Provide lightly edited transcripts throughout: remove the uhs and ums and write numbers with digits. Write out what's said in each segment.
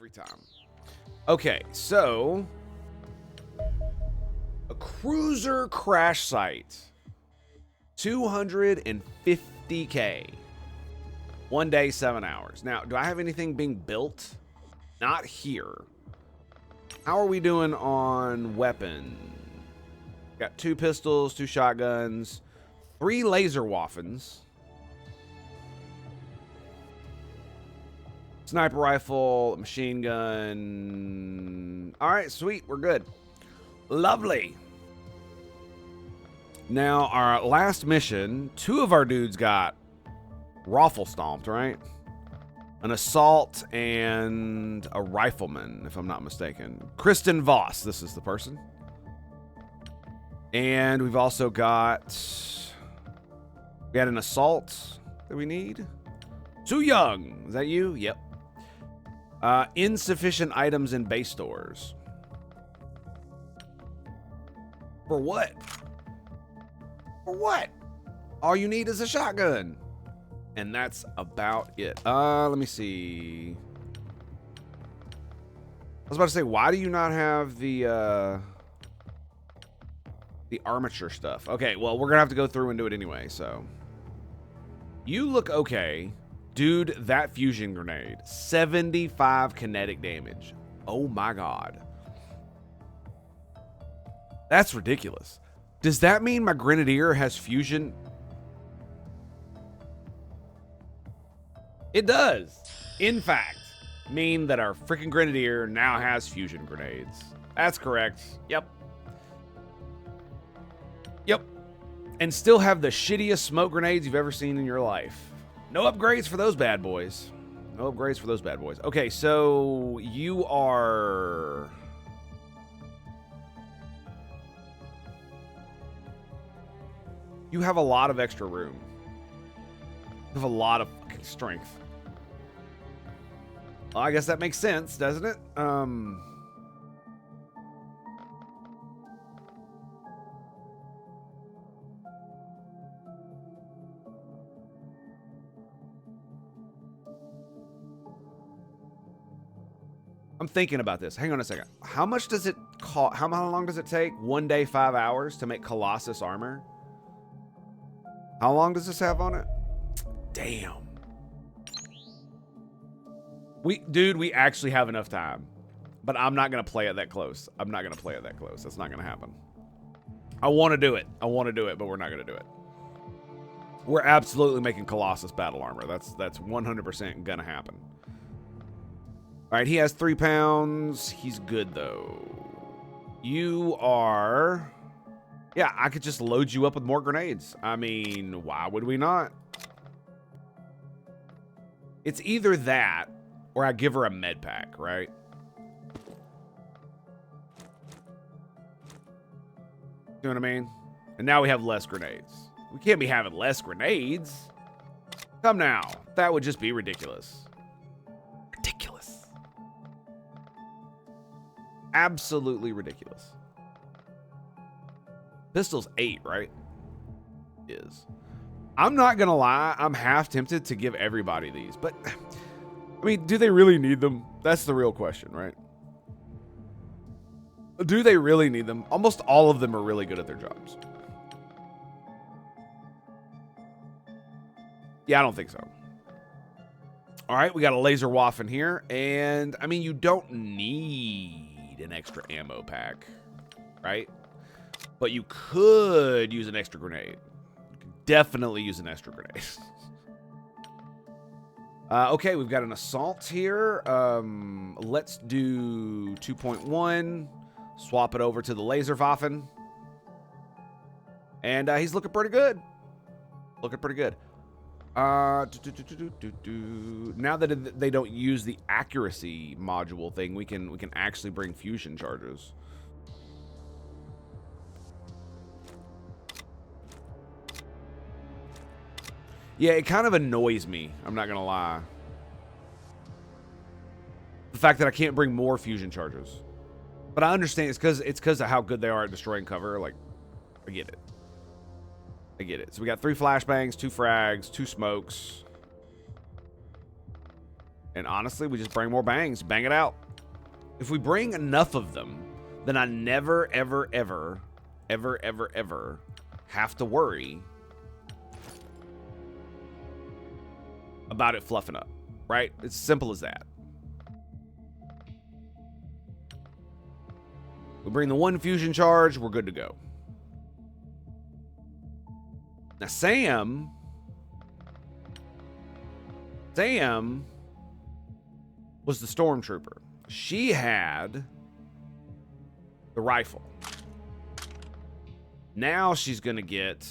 Every time. Okay, so a cruiser crash site. 250K. 1 day, 7 hours. Now, do I have anything being built? Not here. How are we doing on weapon? Got 2 pistols, 2 shotguns, 3 laser waffens, sniper rifle, machine gun. All right, sweet. We're good. Lovely. Now, our last mission, 2 of our dudes got raffle stomped, right? An assault and a rifleman, if I'm not mistaken. Kristen Voss, this is the person. And we've also got... We had an assault that we need. Too young. Is that you? Yep. Insufficient items in base stores. For what? For what? All you need is a shotgun. And that's about it. Let me see. I was about to say, why do you not have the armature stuff? Okay, well, we're gonna have to go through and do it anyway, so. You look okay. Dude, that fusion grenade. 75 kinetic damage. Oh my god. That's ridiculous. Does that mean my grenadier has fusion? It does, in fact, mean that our freaking grenadier now has fusion grenades. That's correct. Yep. Yep. And still have the shittiest smoke grenades you've ever seen in your life. No upgrades for those bad boys. No upgrades for those bad boys. Okay, so you are... You have a lot of extra room. You have a lot of fucking strength. Well, I guess that makes sense, doesn't it? I'm thinking about this. Hang on a second. How much does it cost? How long does it take? 1 day, 5 hours to make Colossus armor? How long does this have on it? Damn. Dude, we actually have enough time. But I'm not going to play it that close. I'm not going to play it that close. That's not going to happen. I want to do it. I want to do it, but we're not going to do it. We're absolutely making Colossus battle armor. That's 100% going to happen. All right, he has 3 pounds. He's good, though. You are... Yeah, I could just load you up with more grenades. I mean, why would we not? It's either that, or I give her a med pack, right? You know what I mean? And now we have less grenades. We can't be having less grenades. Come now. That would just be ridiculous. Ridiculous. Absolutely ridiculous. Pistol's 8, right? Is. I'm not gonna lie, I'm half tempted to give everybody these, but I mean, do they really need them? That's the real question, right? Do they really need them? Almost all of them are really good at their jobs. Yeah, I don't think so. All right, we got a laser waff in here, and I mean, you don't need an extra ammo pack, right? But you could use an extra grenade. You could definitely use an extra grenade. Okay, we've got an assault here. Let's do 2.1. Swap it over to the laser waffen. And he's looking pretty good. Looking pretty good. Now that they don't use the accuracy module thing, we can actually bring fusion charges. Yeah, it kind of annoys me. I'm not gonna lie. The fact that I can't bring more fusion charges, but I understand it's because of how good they are at destroying cover. Like, I get it. I get it. So we got 3 flashbangs, 2 frags, 2 smokes. And honestly, we just bring more bangs. Bang it out. If we bring enough of them, then I never, ever, ever, ever, ever, ever have to worry about it fluffing up, right? It's simple as that. We bring the 1 fusion charge, we're good to go. Now, Sam was the stormtrooper. She had the rifle. Now she's going to get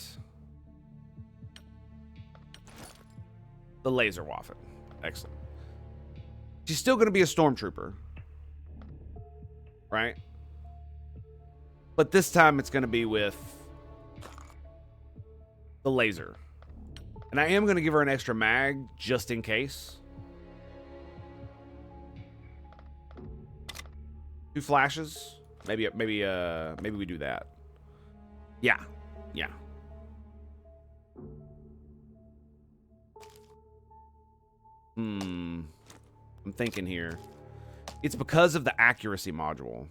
the laser waffen. Excellent. She's still going to be a stormtrooper, right? But this time it's going to be with the laser. And I am going to give her an extra mag just in case. 2 flashes. Maybe we do that. Yeah. I'm thinking here. It's because of the accuracy module.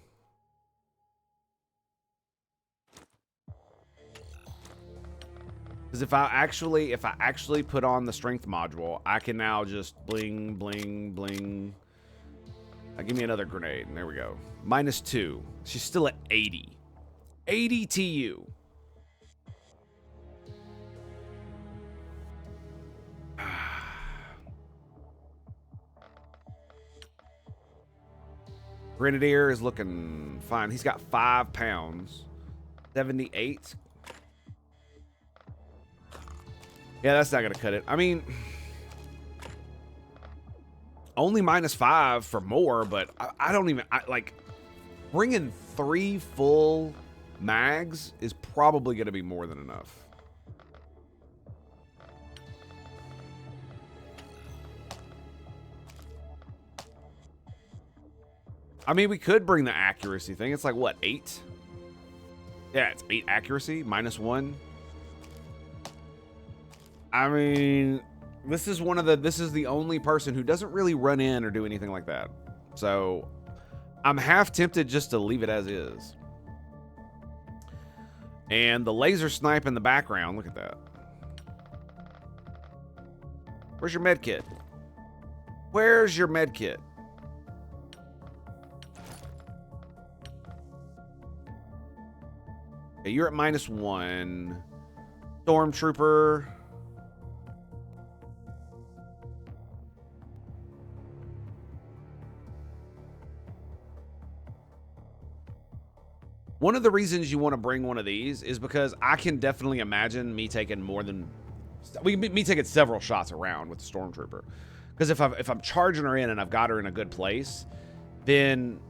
Because if I actually put on the strength module, I can now just bling, bling, bling. Give me another grenade. And there we go. -2. She's still at 80. 80 TU. Grenadier is looking fine. He's got 5 pounds. 78. Yeah, that's not going to cut it. I mean, only -5 for more, but I don't even... like, bringing 3 full mags is probably going to be more than enough. I mean, we could bring the accuracy thing. It's like, what, 8? Yeah, it's 8 accuracy, -1. I mean, this is the only person who doesn't really run in or do anything like that. So I'm half tempted just to leave it as is. And the laser snipe in the background, look at that. Where's your med kit? Where's your med kit? Okay, you're at -1. Stormtrooper. One of the reasons you want to bring one of these is because I can definitely imagine me taking me taking several shots around with the Stormtrooper. Because if I'm charging her in and I've got her in a good place, then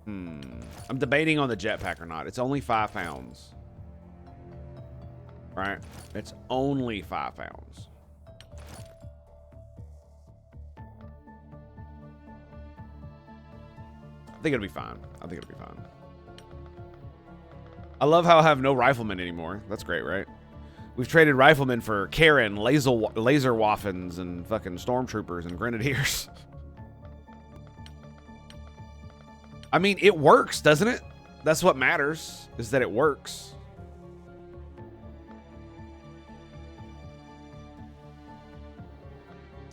I'm debating on the jetpack or not. It's only 5 pounds. Right? It's only 5 pounds. I think it'll be fine. I love how I have no riflemen anymore. That's great, right? We've traded riflemen for Karen, laser waffens, and fucking stormtroopers and grenadiers. I mean, it works, doesn't it? That's what matters, is that it works.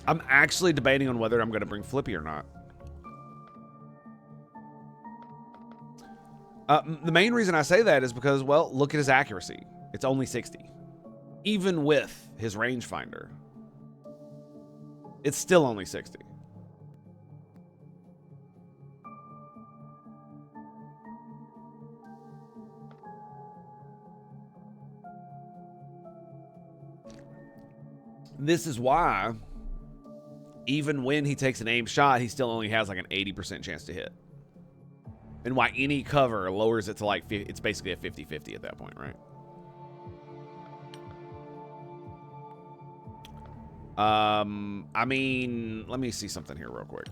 I'm actually debating on whether I'm going to bring Flippy or not. The main reason I say that is because, well, look at his accuracy. It's only 60. Even with his rangefinder, it's still only 60. This is why, even when he takes an aim shot, he still only has like an 80% chance to hit. And why any cover lowers it to like, it's basically a 50-50 at that point, right? I mean, let me see something here real quick.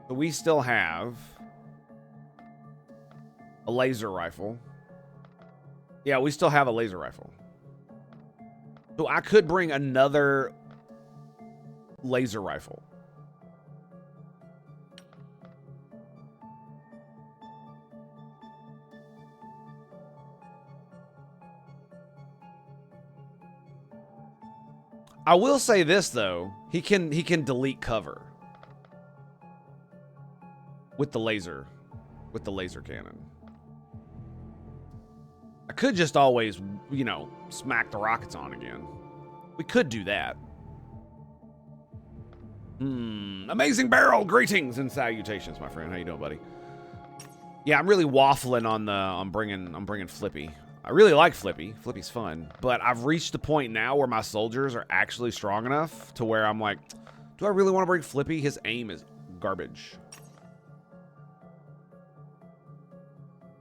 So we still have a laser rifle. Yeah, we still have a laser rifle. So I could bring another laser rifle. I will say this though, he can delete cover with the laser cannon. I could just always, you know, smack the rockets on again. We could do that. Amazing barrel, greetings and salutations, my friend. How you doing, buddy? Yeah, I'm really waffling on the I'm bringing Flippy. I really like Flippy. Flippy's fun, but I've reached the point now where my soldiers are actually strong enough to where I'm like, do I really want to bring Flippy? His aim is garbage.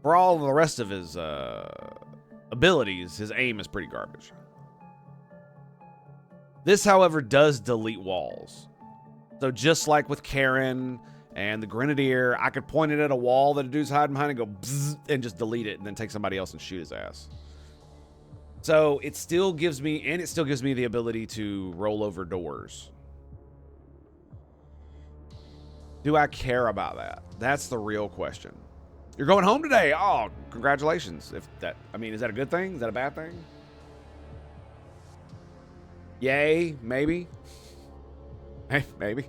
For all the rest of his abilities, his aim is pretty garbage. This, however, does delete walls. So just like with Karen and the Grenadier, I could point it at a wall that a dude's hiding behind and go bzzz, and just delete it and then take somebody else and shoot his ass. So it still gives me, and it still gives me the ability to roll over doors. Do I care about that? That's the real question. You're going home today. Oh, congratulations. If that, I mean, is that a good thing? Is that a bad thing? Yay, maybe. Hey, maybe.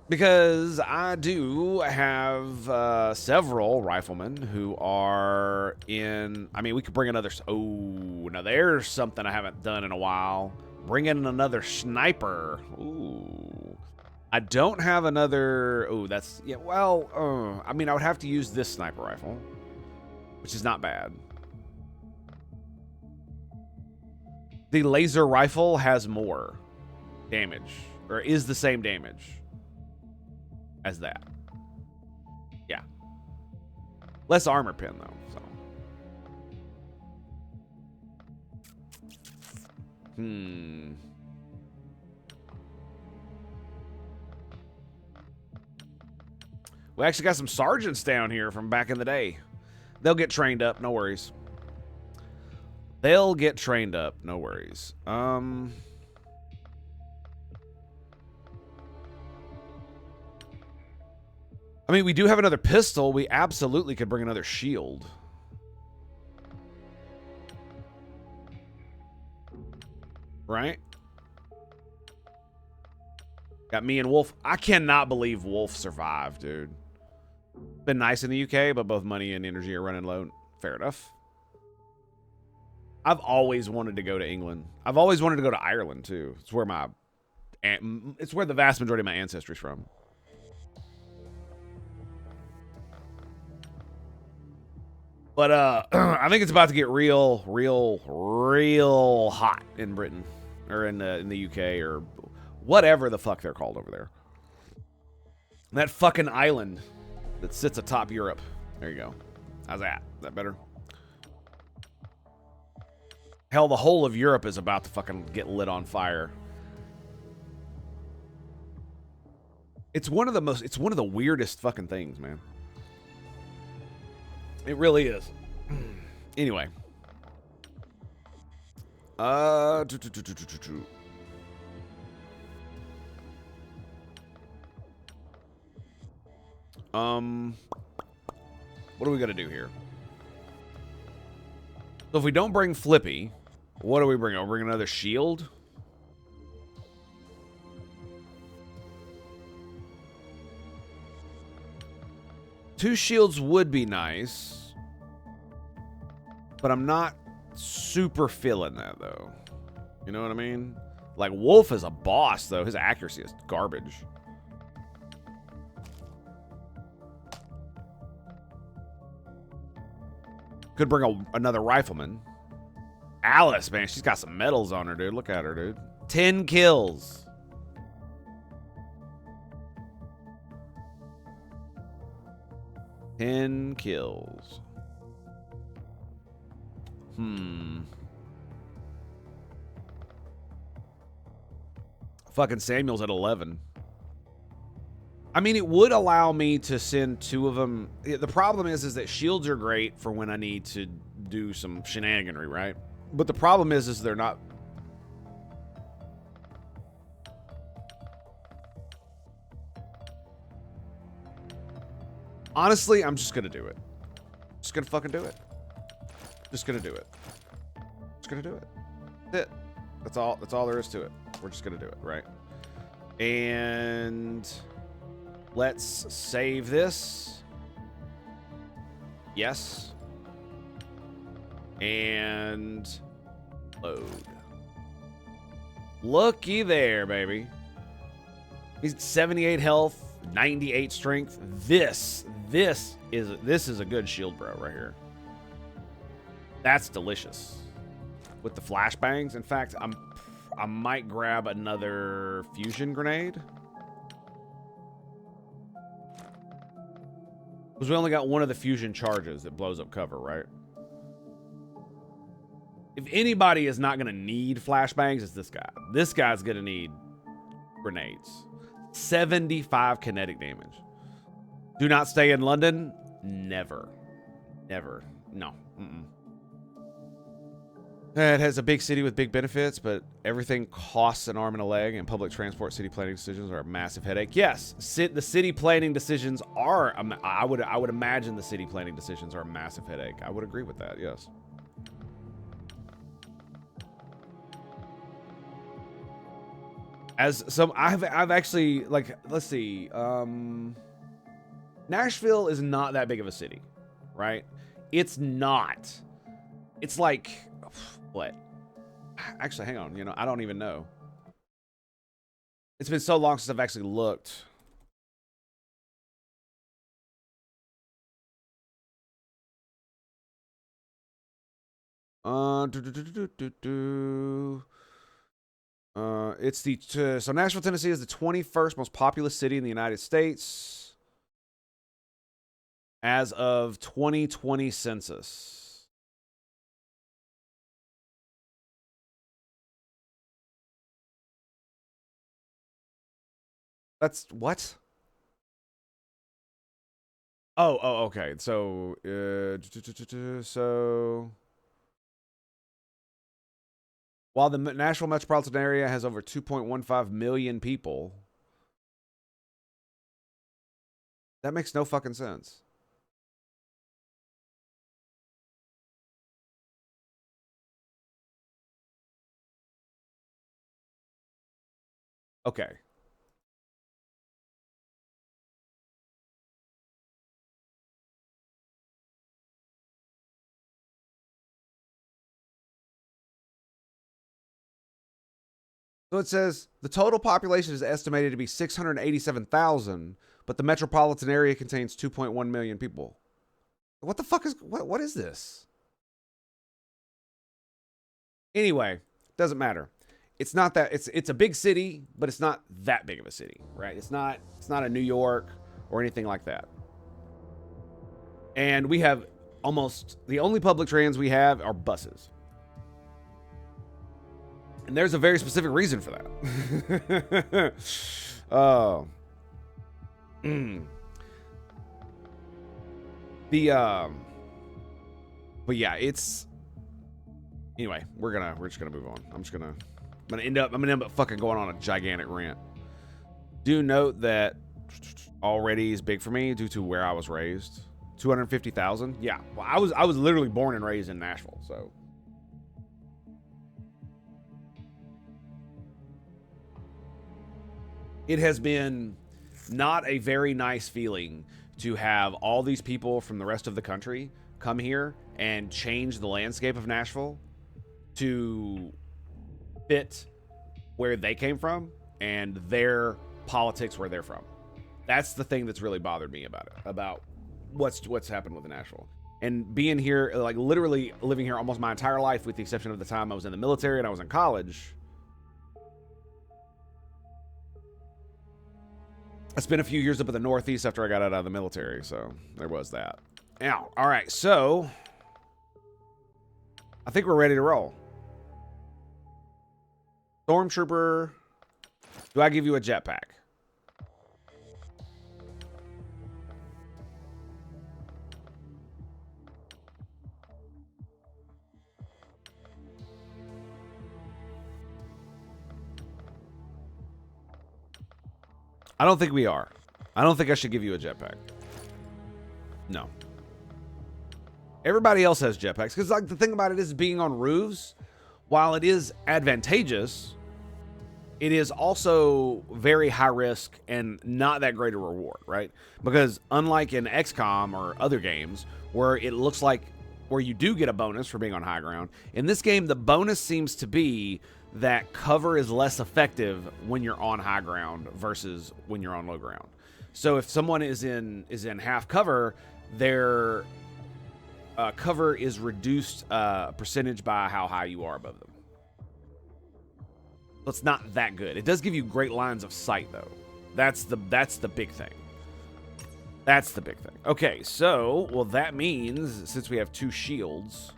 Because I do have several riflemen who are in... I mean, we could bring another... Oh, now there's something I haven't done in a while. Bring in another sniper. Ooh. I don't have another... Oh, that's... Yeah, well, I mean, I would have to use this sniper rifle, which is not bad. The laser rifle has more damage, or is the same damage as that. Yeah. Less armor pin, though, so. We actually got some sergeants down here from back in the day. They'll get trained up, no worries. They'll get trained up, no worries. I mean, we do have another pistol. We absolutely could bring another shield. Right? Got me and Wolf. I cannot believe Wolf survived, dude. Been nice in the UK, but both money and energy are running low. Fair enough. I've always wanted to go to England. I've always wanted to go to Ireland, too. It's where the vast majority of my ancestry is from. But I think it's about to get real hot in Britain, or in the UK, or whatever the fuck they're called over there. That fucking island that sits atop Europe. There you go. How's that? Is that better? Hell, the whole of Europe is about to fucking get lit on fire. It's one of the weirdest fucking things, man. It really is. Anyway. What do we got to do here? So if we don't bring Flippy, what do we bring? I'll bring another shield. Two shields would be nice, but I'm not super feeling that, though. You know what I mean? Like, Wolf is a boss, though. His accuracy is garbage. Could bring another rifleman. Alice, man, she's got some medals on her, dude. Look at her, dude. 10 kills. Fucking Samuel's at 11. I mean, it would allow me to send two of them. The problem is that shields are great for when I need to do some shenaniganry, right? But the problem is they're not. Honestly, I'm just gonna do it. Just gonna fucking do it. Just gonna do it. Just gonna do it. That's it. That's all there is to it. We're just gonna do it, right? And let's save this. Yes. And load. Looky there, baby. He's 78 health, 98 strength. This is a good shield bro right here. That's delicious. With the flashbangs. In fact, I might grab another fusion grenade. Because we only got one of the fusion charges that blows up cover, right? If anybody is not going to need flashbangs, it's this guy. This guy's going to need grenades. 75 kinetic damage. Do not stay in London. Never. Never. No. It has a big city with big benefits, but everything costs an arm and a leg, and public transport city planning decisions are a massive headache. Yes, the city planning decisions are, I would imagine the city planning decisions are a massive headache. I would agree with that, yes. As some, I've actually, like, let's see, Nashville is not that big of a city, right? It's not. It's like, what? Actually, hang on. You know, I don't even know. It's been so long since I've actually looked. It's the so Nashville, Tennessee is the 21st most populous city in the United States as of 2020 census. That's what? Oh, okay. So, so while the Nashville metropolitan area has over 2.15 million people, that makes no fucking sense. Okay. So it says the total population is estimated to be 687,000, but the metropolitan area contains 2.1 million people. What the fuck is what is this? Anyway, doesn't matter. It's not that it's a big city, but it's not that big of a city, right? It's not a New York or anything like that. And we have almost the only public trans we have are buses. And there's a very specific reason for that. Oh. But yeah, it's anyway, we're just gonna move on. I'm gonna end up fucking going on a gigantic rant. Do note that already is big for me due to where I was raised. 250,000. Yeah. Well, I was literally born and raised in Nashville, so it has been not a very nice feeling to have all these people from the rest of the country come here and change the landscape of Nashville to fit where they came from and their politics where they're from. That's the thing that's really bothered me about it, about what's happened with Nashville. And being here, like literally living here almost my entire life with the exception of the time I was in the military and I was in college. I spent a few years up in the Northeast after I got out of the military, so there was that. Now, all right, so I think we're ready to roll. Stormtrooper, do I give you a jetpack? I don't think we are. I don't think I should give you a jetpack. No. Everybody else has jetpacks. Because like the thing about it is being on roofs, while it is advantageous, it is also very high risk and not that great a reward, right? Because unlike in XCOM or other games where it looks like where you do get a bonus for being on high ground, in this game the bonus seems to be that cover is less effective when you're on high ground versus when you're on low ground. So if someone is in half cover, their cover is reduced percentage by how high you are above them. So it's not that good. It does give you great lines of sight, though. That's the big thing. That's the big thing. Okay, so, well, that means, since we have 2 shields,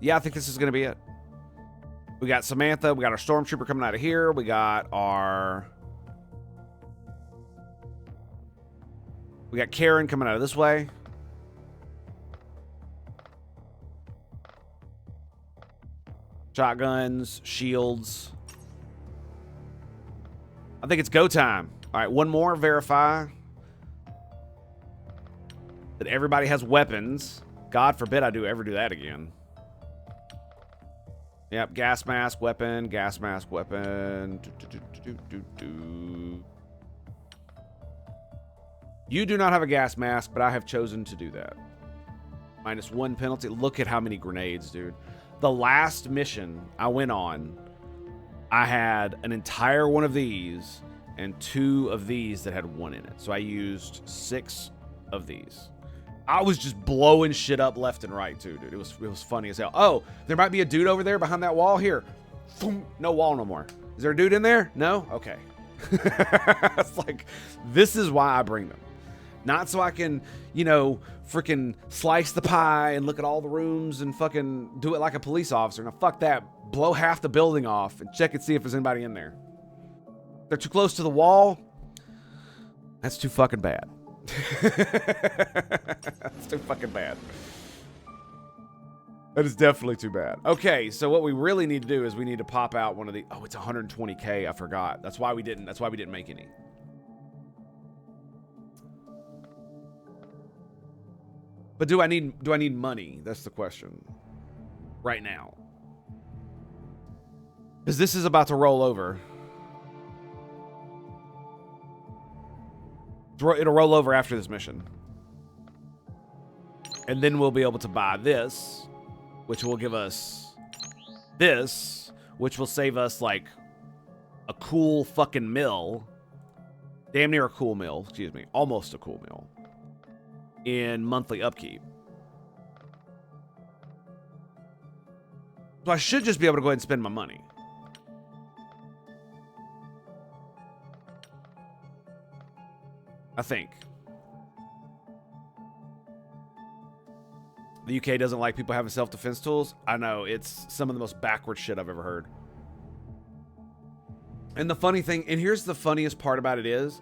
yeah, I think this is going to be it. We got Samantha. We got our Stormtrooper coming out of here. We got Karen coming out of this way. Shotguns, shields. I think it's go time. All right, one more. Verify that everybody has weapons. God forbid I ever do that again. Yep, gas mask, weapon, gas mask, weapon. You do not have a gas mask, but I have chosen to do that. -1 penalty. Look at how many grenades, dude. The last mission I went on, I had an entire one of these and 2 of these that had 1 in it. So I used 6 of these. I was just blowing shit up left and right, too, dude. It was funny as hell. Oh, there might be a dude over there behind that wall. Here. No wall no more. Is there a dude in there? No? Okay. It's like, this is why I bring them. Not so I can, you know, freaking slice the pie and look at all the rooms and fucking do it like a police officer. No, fuck that. Blow half the building off and check and see if there's anybody in there. If they're too close to the wall, that's too fucking bad. That's too fucking bad. That is definitely too bad. Okay, so what we really need to do is we need to pop out one of the... Oh, it's 120K. I forgot. That's why we didn't make any. But do I need money? That's the question. Right now. Because this is about to roll over. It'll roll over after this mission. And then we'll be able to buy this, which will give us this, which will save us like a cool fucking mill. Damn near a cool mill, excuse me. Almost a cool mill. In monthly upkeep. So I should just be able to go ahead and spend my money. I think. The UK doesn't like people having self-defense tools. I know, it's some of the most backward shit I've ever heard. And the funny thing, and here's the funniest part about it is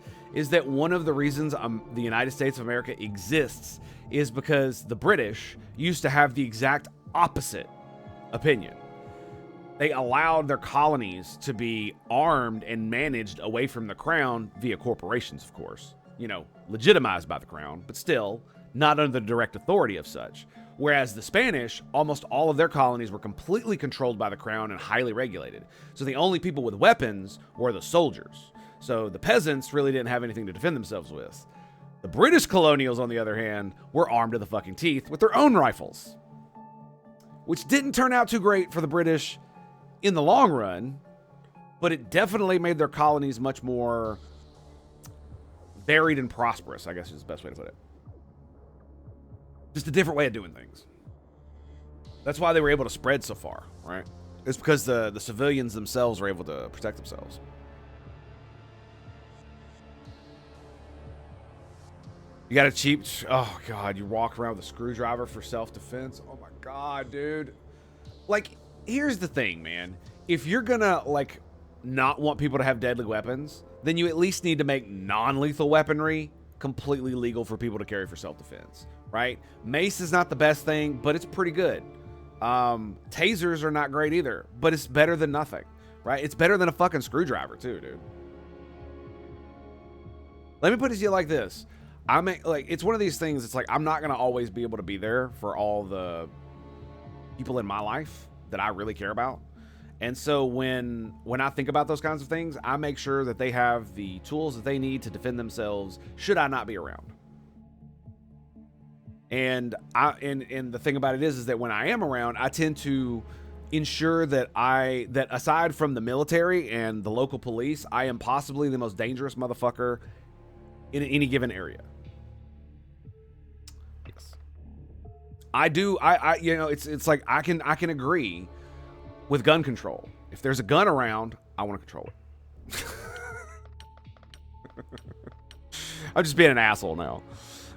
that one of the reasons the United States of America exists is because the British used to have the exact opposite opinion. They allowed their colonies to be armed and managed away from the crown via corporations, of course. You know, legitimized by the crown, but still not under the direct authority of such. Whereas the Spanish, almost all of their colonies were completely controlled by the crown and highly regulated. So the only people with weapons were the soldiers. So the peasants really didn't have anything to defend themselves with. The British colonials, on the other hand, were armed to the fucking teeth with their own rifles. Which didn't turn out too great for the British in the long run, but it definitely made their colonies much more varied and prosperous, I guess is the best way to put it. Just a different way of doing things. That's why they were able to spread so far, right? It's because the civilians themselves were able to protect themselves. You got a cheap... Oh, God. You walk around with a screwdriver for self-defense? Oh, my God, dude. Like, here's the thing, man. If you're gonna, like, not want people to have deadly weapons, then you at least need to make non-lethal weaponry completely legal for people to carry for self-defense, right? Mace is not the best thing, but it's pretty good. Tasers are not great either, but it's better than nothing, right? It's better than a fucking screwdriver too, dude. Let me put it to you like this. It's one of these things, it's like, I'm not gonna always be able to be there for all the people in my life that I really care about. And so when I think about those kinds of things, I make sure that they have the tools that they need to defend themselves should I not be around. And the thing about it is that when I am around, I tend to ensure that that aside from the military and the local police, I am possibly the most dangerous motherfucker in any given area. Yes. I do. You know, it's like I can agree with gun control. If there's a gun around, I want to control it. I'm just being an asshole now.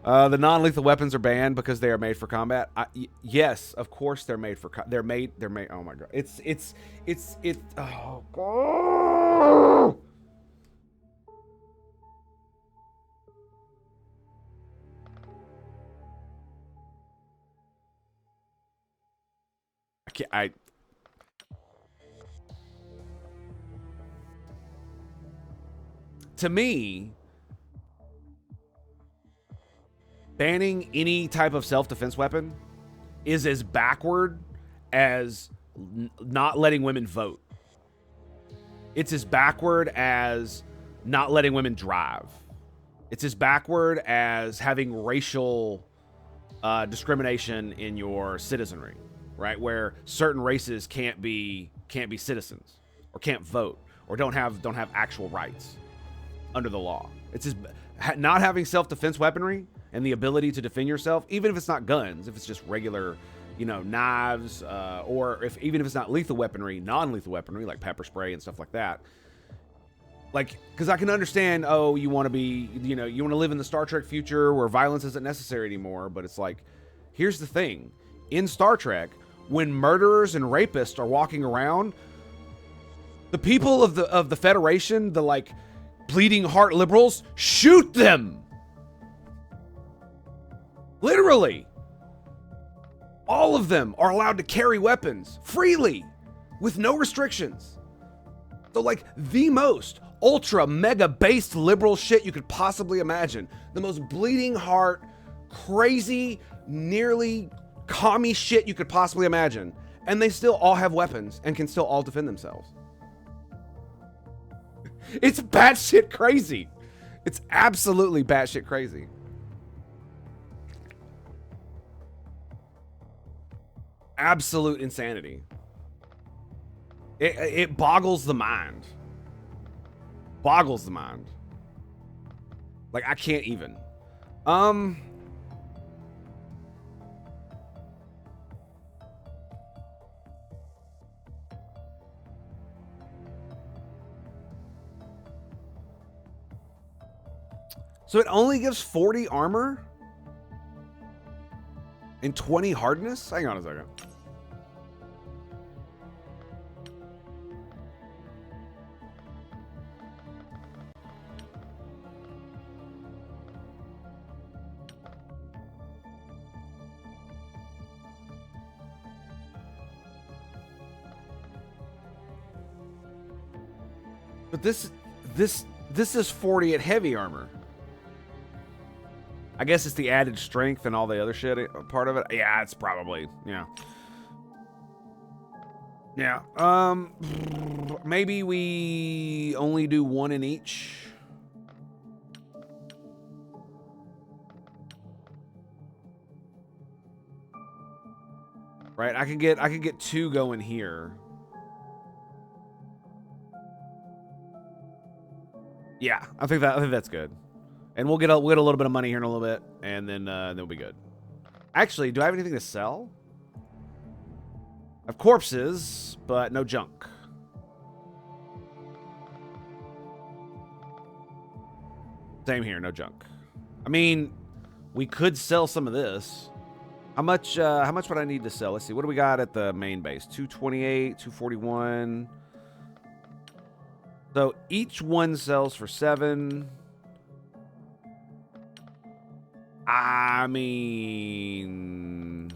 The non-lethal weapons are banned because they are made for combat. Yes, of course they're made for. They're made. Oh my god. It's. Oh god. To me, banning any type of self-defense weapon is as backward as not letting women vote. It's as backward as not letting women drive. It's as backward as having racial discrimination in your citizenry, right? Where certain races can't be citizens or can't vote or don't have actual rights under the law. It's just not having self-defense weaponry and the ability to defend yourself, even if it's not guns, if it's just regular, you know, knives, or even if it's not lethal weaponry, non-lethal weaponry like pepper spray and stuff like that. Like, because I can understand, oh, you want to be, you know, you want to live in the Star Trek future where violence isn't necessary anymore, but it's like, here's the thing. In Star Trek, when murderers and rapists are walking around, the people of the Federation, the, like, bleeding heart liberals, shoot them. Literally. All of them are allowed to carry weapons freely with no restrictions. So, like, the most ultra mega based liberal shit you could possibly imagine. The most bleeding heart, crazy, nearly commie shit you could possibly imagine. And they still all have weapons and can still all defend themselves. It's batshit crazy. It's absolutely batshit crazy. Absolute insanity. It boggles the mind. Boggles the mind. Like, I can't even. So it only gives 40 armor and 20 hardness? Hang on a second. But this is 40 at heavy armor. I guess it's the added strength and all the other shit part of it. Yeah, it's probably, yeah. Yeah, maybe we only do one in each. Right, I could get two going here. Yeah, I think that's good. And we'll get a little bit of money here in a little bit, and then we'll be good. Actually, do I have anything to sell? I have corpses, but no junk. Same here, no junk. I mean, we could sell some of this. How much would I need to sell? Let's see. What do we got at the main base? 228, 241. So each one sells for 7. I mean,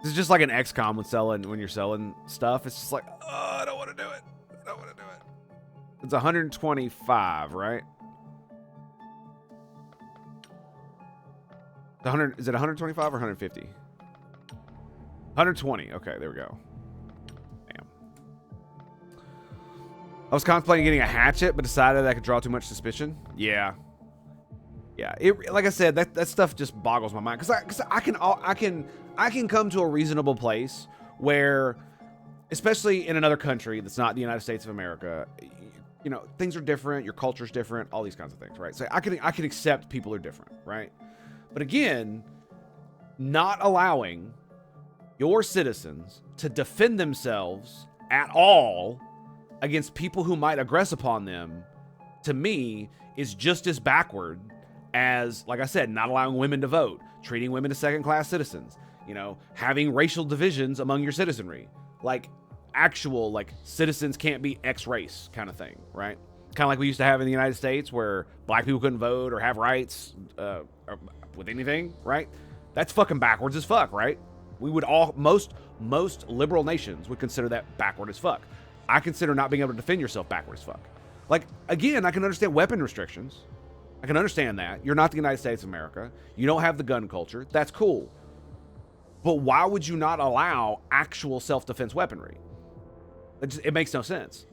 this is just like an XCOM when you're selling stuff. It's just like, oh, I don't want to do it. I don't want to do it. It's 125, right? Is it 125 or 150? 120. Okay, there we go. Damn. I was contemplating getting a hatchet, but decided I could draw too much suspicion. Yeah. Yeah. Like I said, that stuff just boggles my mind because I can come to a reasonable place where, especially in another country that's not the United States of America, you know, things are different, your culture's different, all these kinds of things, right? So I can accept people are different, right? But again, not allowing your citizens to defend themselves at all against people who might aggress upon them, to me, is just as backward as, like I said, not allowing women to vote, treating women as second-class citizens, you know, having racial divisions among your citizenry. Like, actual, like, citizens can't be X race kind of thing, right? Kind of like we used to have in the United States where black people couldn't vote or have rights with anything, right? That's fucking backwards as fuck, right? We would most liberal nations would consider that backward as fuck. I consider not being able to defend yourself backward as fuck. Like, again, I can understand weapon restrictions. I can understand that. You're not the United States of America. You don't have the gun culture. That's cool. But why would you not allow actual self-defense weaponry? It makes no sense.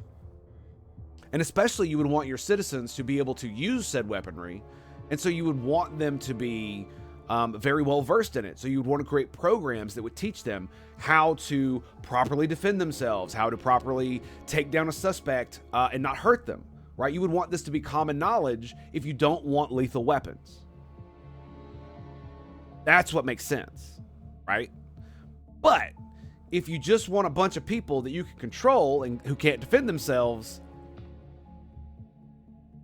And especially you would want your citizens to be able to use said weaponry, and so you would want them to be very well versed in it. So you would want to create programs that would teach them how to properly defend themselves, how to properly take down a suspect and not hurt them, right? You would want this to be common knowledge if you don't want lethal weapons. That's what makes sense, right? But if you just want a bunch of people that you can control and who can't defend themselves,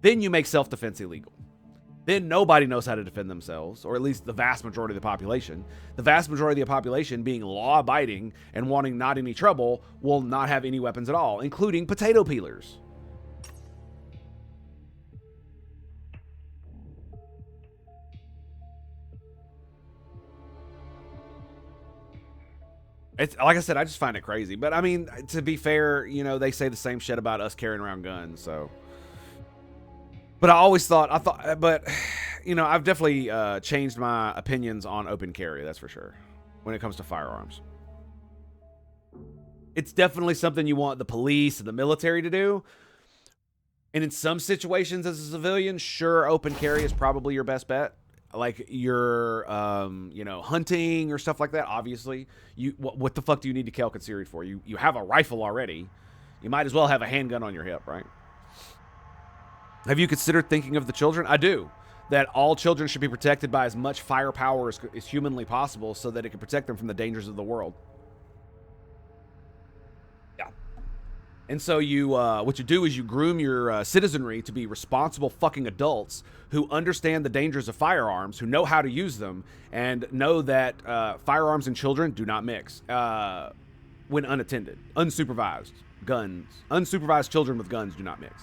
then you make self-defense illegal. Then nobody knows how to defend themselves, or at least the vast majority of the population. The vast majority of the population, being law-abiding and wanting not any trouble, will not have any weapons at all, including potato peelers. It's like I said, I just find it crazy. But I mean, to be fair, you know, they say the same shit about us carrying around guns, so. But but, you know, I've definitely changed my opinions on open carry, that's for sure, when it comes to firearms. It's definitely something you want the police and the military to do. And in some situations as a civilian, sure, open carry is probably your best bet. Like you're, you know, hunting or stuff like that, obviously. What the fuck do you need to kill Katsiri for? You have a rifle already. You might as well have a handgun on your hip, right? Have you considered thinking of the children? I do. That all children should be protected by as much firepower as humanly possible so that it can protect them from the dangers of the world. Yeah. And so what you do is you groom your citizenry to be responsible fucking adults who understand the dangers of firearms, who know how to use them, and know that firearms and children do not mix when unattended. Unsupervised children with guns do not mix.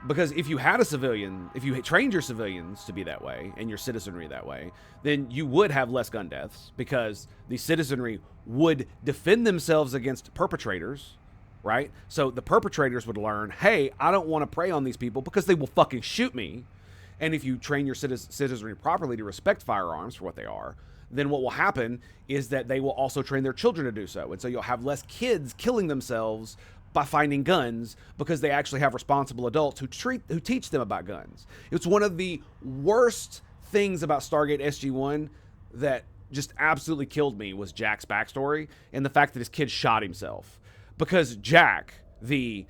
Because if you had if you trained your civilians to be that way and your citizenry that way, then you would have less gun deaths because the citizenry would defend themselves against perpetrators, right? So the perpetrators would learn, hey, I don't want to prey on these people because they will fucking shoot me. And if you train your citizenry properly to respect firearms for what they are, then what will happen is that they will also train their children to do so. And so you'll have less kids killing themselves by finding guns because they actually have responsible adults who teach them about guns. It's one of the worst things about Stargate SG-1 that just absolutely killed me was Jack's backstory and the fact that his kid shot himself. Because Jack, the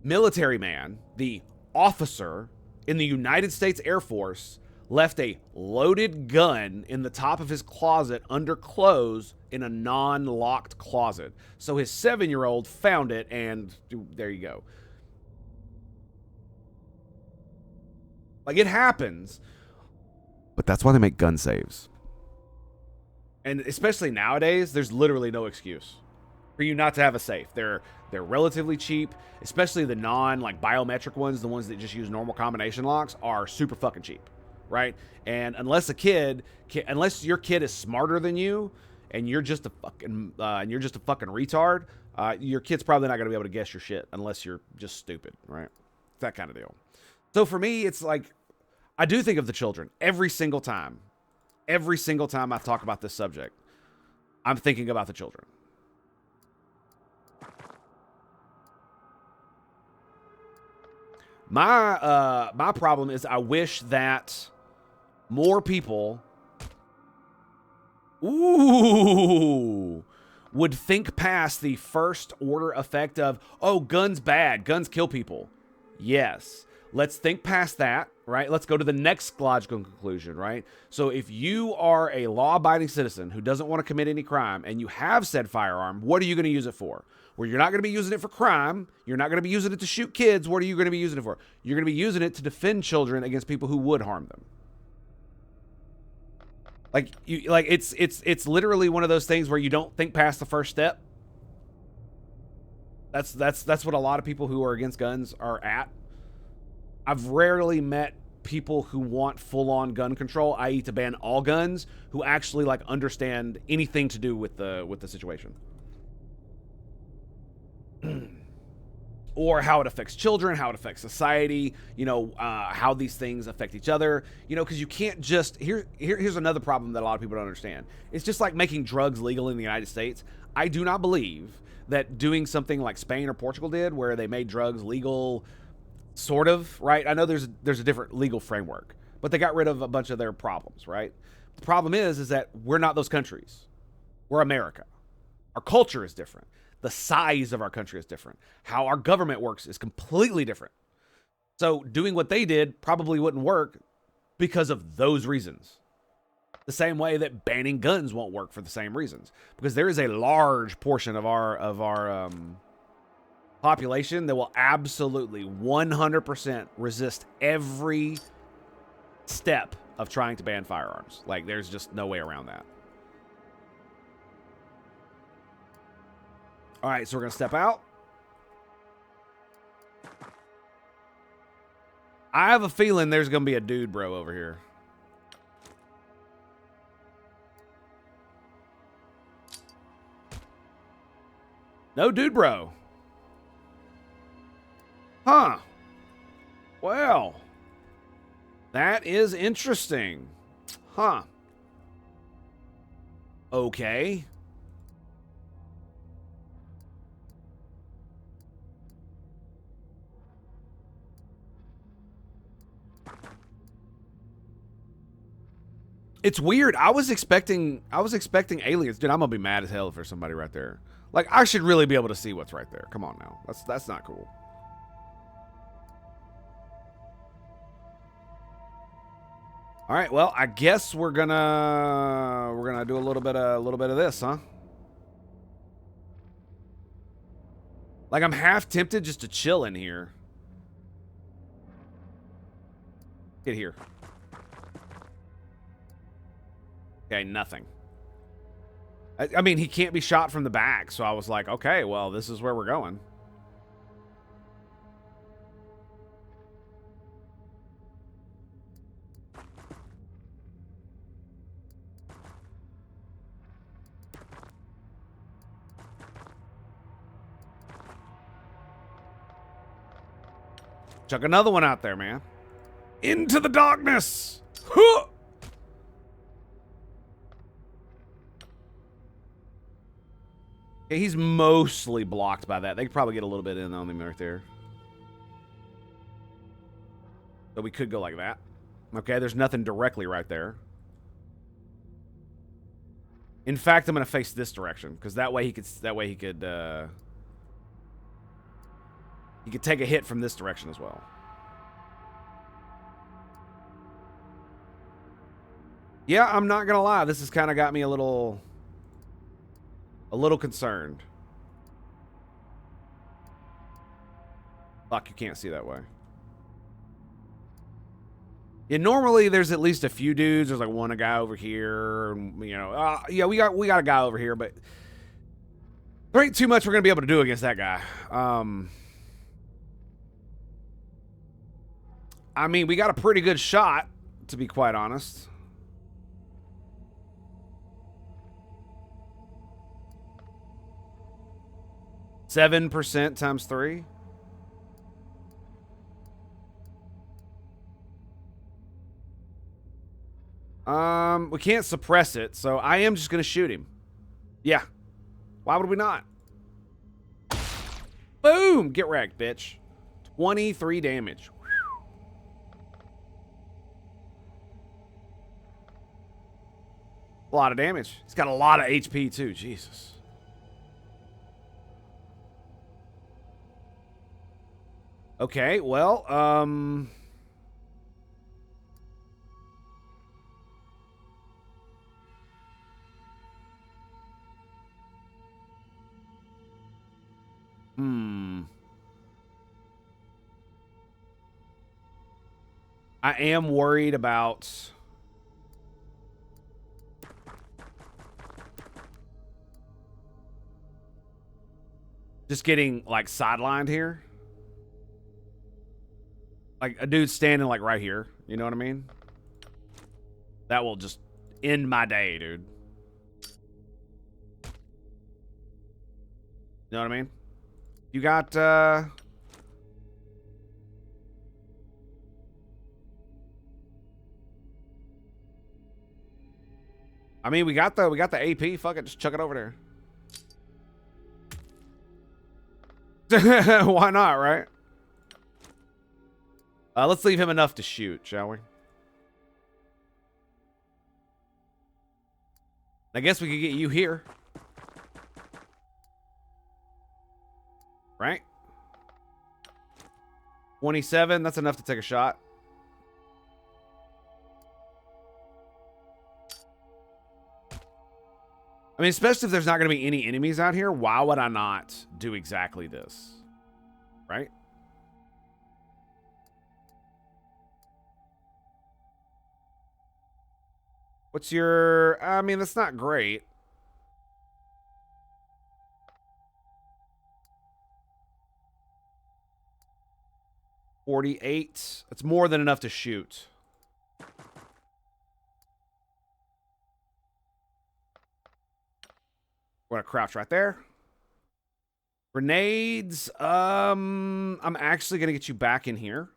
military man, the officer in the United States Air Force, left a loaded gun in the top of his closet under clothes in a non-locked closet. So his 7-year-old found it, and there you go. Like, it happens. But that's why they make gun saves. And especially nowadays, there's literally no excuse for you not to have a safe. They're relatively cheap, especially the like biometric ones, the ones that just use normal combination locks are super fucking cheap, right? And unless your kid is smarter than you, and you're just a fucking retard, your kid's probably not gonna be able to guess your shit unless you're just stupid, right? That kind of deal. So for me, it's like I do think of the children every single time. Every single time I talk about this subject, I'm thinking about the children. My problem is I wish that more people would think past the first order effect of, oh, guns bad, guns kill people. Yes. Let's think past that, right? Let's go to the next logical conclusion, right? So if you are a law-abiding citizen who doesn't want to commit any crime and you have said firearm, what are you going to use it for? Well, you're not going to be using it for crime. You're not going to be using it to shoot kids. What are you going to be using it for? You're going to be using it to defend children against people who would harm them. It's literally one of those things where you don't think past the first step. That's what a lot of people who are against guns are at. I've rarely met people who want full-on gun control, i.e. to ban all guns, who actually like understand anything to do with the situation. Or how it affects children, how it affects society, how these things affect each other, because you can't just... Here's another problem that a lot of people don't understand. It's just like making drugs legal in the United States. I do not believe that doing something like Spain or Portugal did, where they made drugs legal... Sort of, right? I know there's a different legal framework, but they got rid of a bunch of their problems, right? The problem is that we're not those countries. We're America. Our culture is different. The size of our country is different. How our government works is completely different. So doing what they did probably wouldn't work because of those reasons. The same way that banning guns won't work for the same reasons. Because there is a large portion of our population that will absolutely 100% resist every step of trying to ban firearms. Like, there's just no way around that. All right, so we're going to step out. I have a feeling there's going to be a dude bro over here. No dude bro. Huh. Well, that is interesting. Huh. Okay. It's weird. I was expecting aliens. Dude, I'm gonna be mad as hell if there's somebody right there. Like, I should really be able to see what's right there. Come on now. That's not cool. All right, well, I guess we're gonna do a little bit of this, huh? Like, I'm half tempted just to chill in here. Get here. Okay, nothing. I mean, he can't be shot from the back, so I was like, okay, well, this is where we're going. Chuck another one out there, man. Into the darkness! Huh! Okay, he's mostly blocked by that. They could probably get a little bit in on him right there. So we could go like that. Okay, there's nothing directly right there. In fact, I'm gonna face this direction because that way he could take a hit from this direction as well. Yeah, I'm not gonna lie. This has kind of got me a little concerned. Fuck, you can't see that way. Yeah, normally there's at least a few dudes. There's like a guy over here, and yeah, we got a guy over here, but there ain't too much we're gonna be able to do against that guy. I mean, we got a pretty good shot, to be quite honest. %7 times 3. We can't suppress it, so I am just gonna shoot him. Yeah. Why would we not? Boom! Get wrecked, bitch. 23 damage. A lot of damage. He's got a lot of HP too. Jesus. Okay, well, I am worried about just getting, like, sidelined here. Like, a dude standing, like, right here. You know what I mean? That will just end my day, dude. You know what I mean? You got, I mean, we got the AP. Fuck it, just chuck it over there. Why not, right? Let's leave him enough to shoot, shall we? I guess we could get you here. Right? 27, that's enough to take a shot. I mean, especially if there's not going to be any enemies out here, why would I not do exactly this? Right? What's your... I mean, that's not great. $48. That's more than enough to shoot. We're gonna crouch right there. Grenades. I'm actually gonna get you back in here.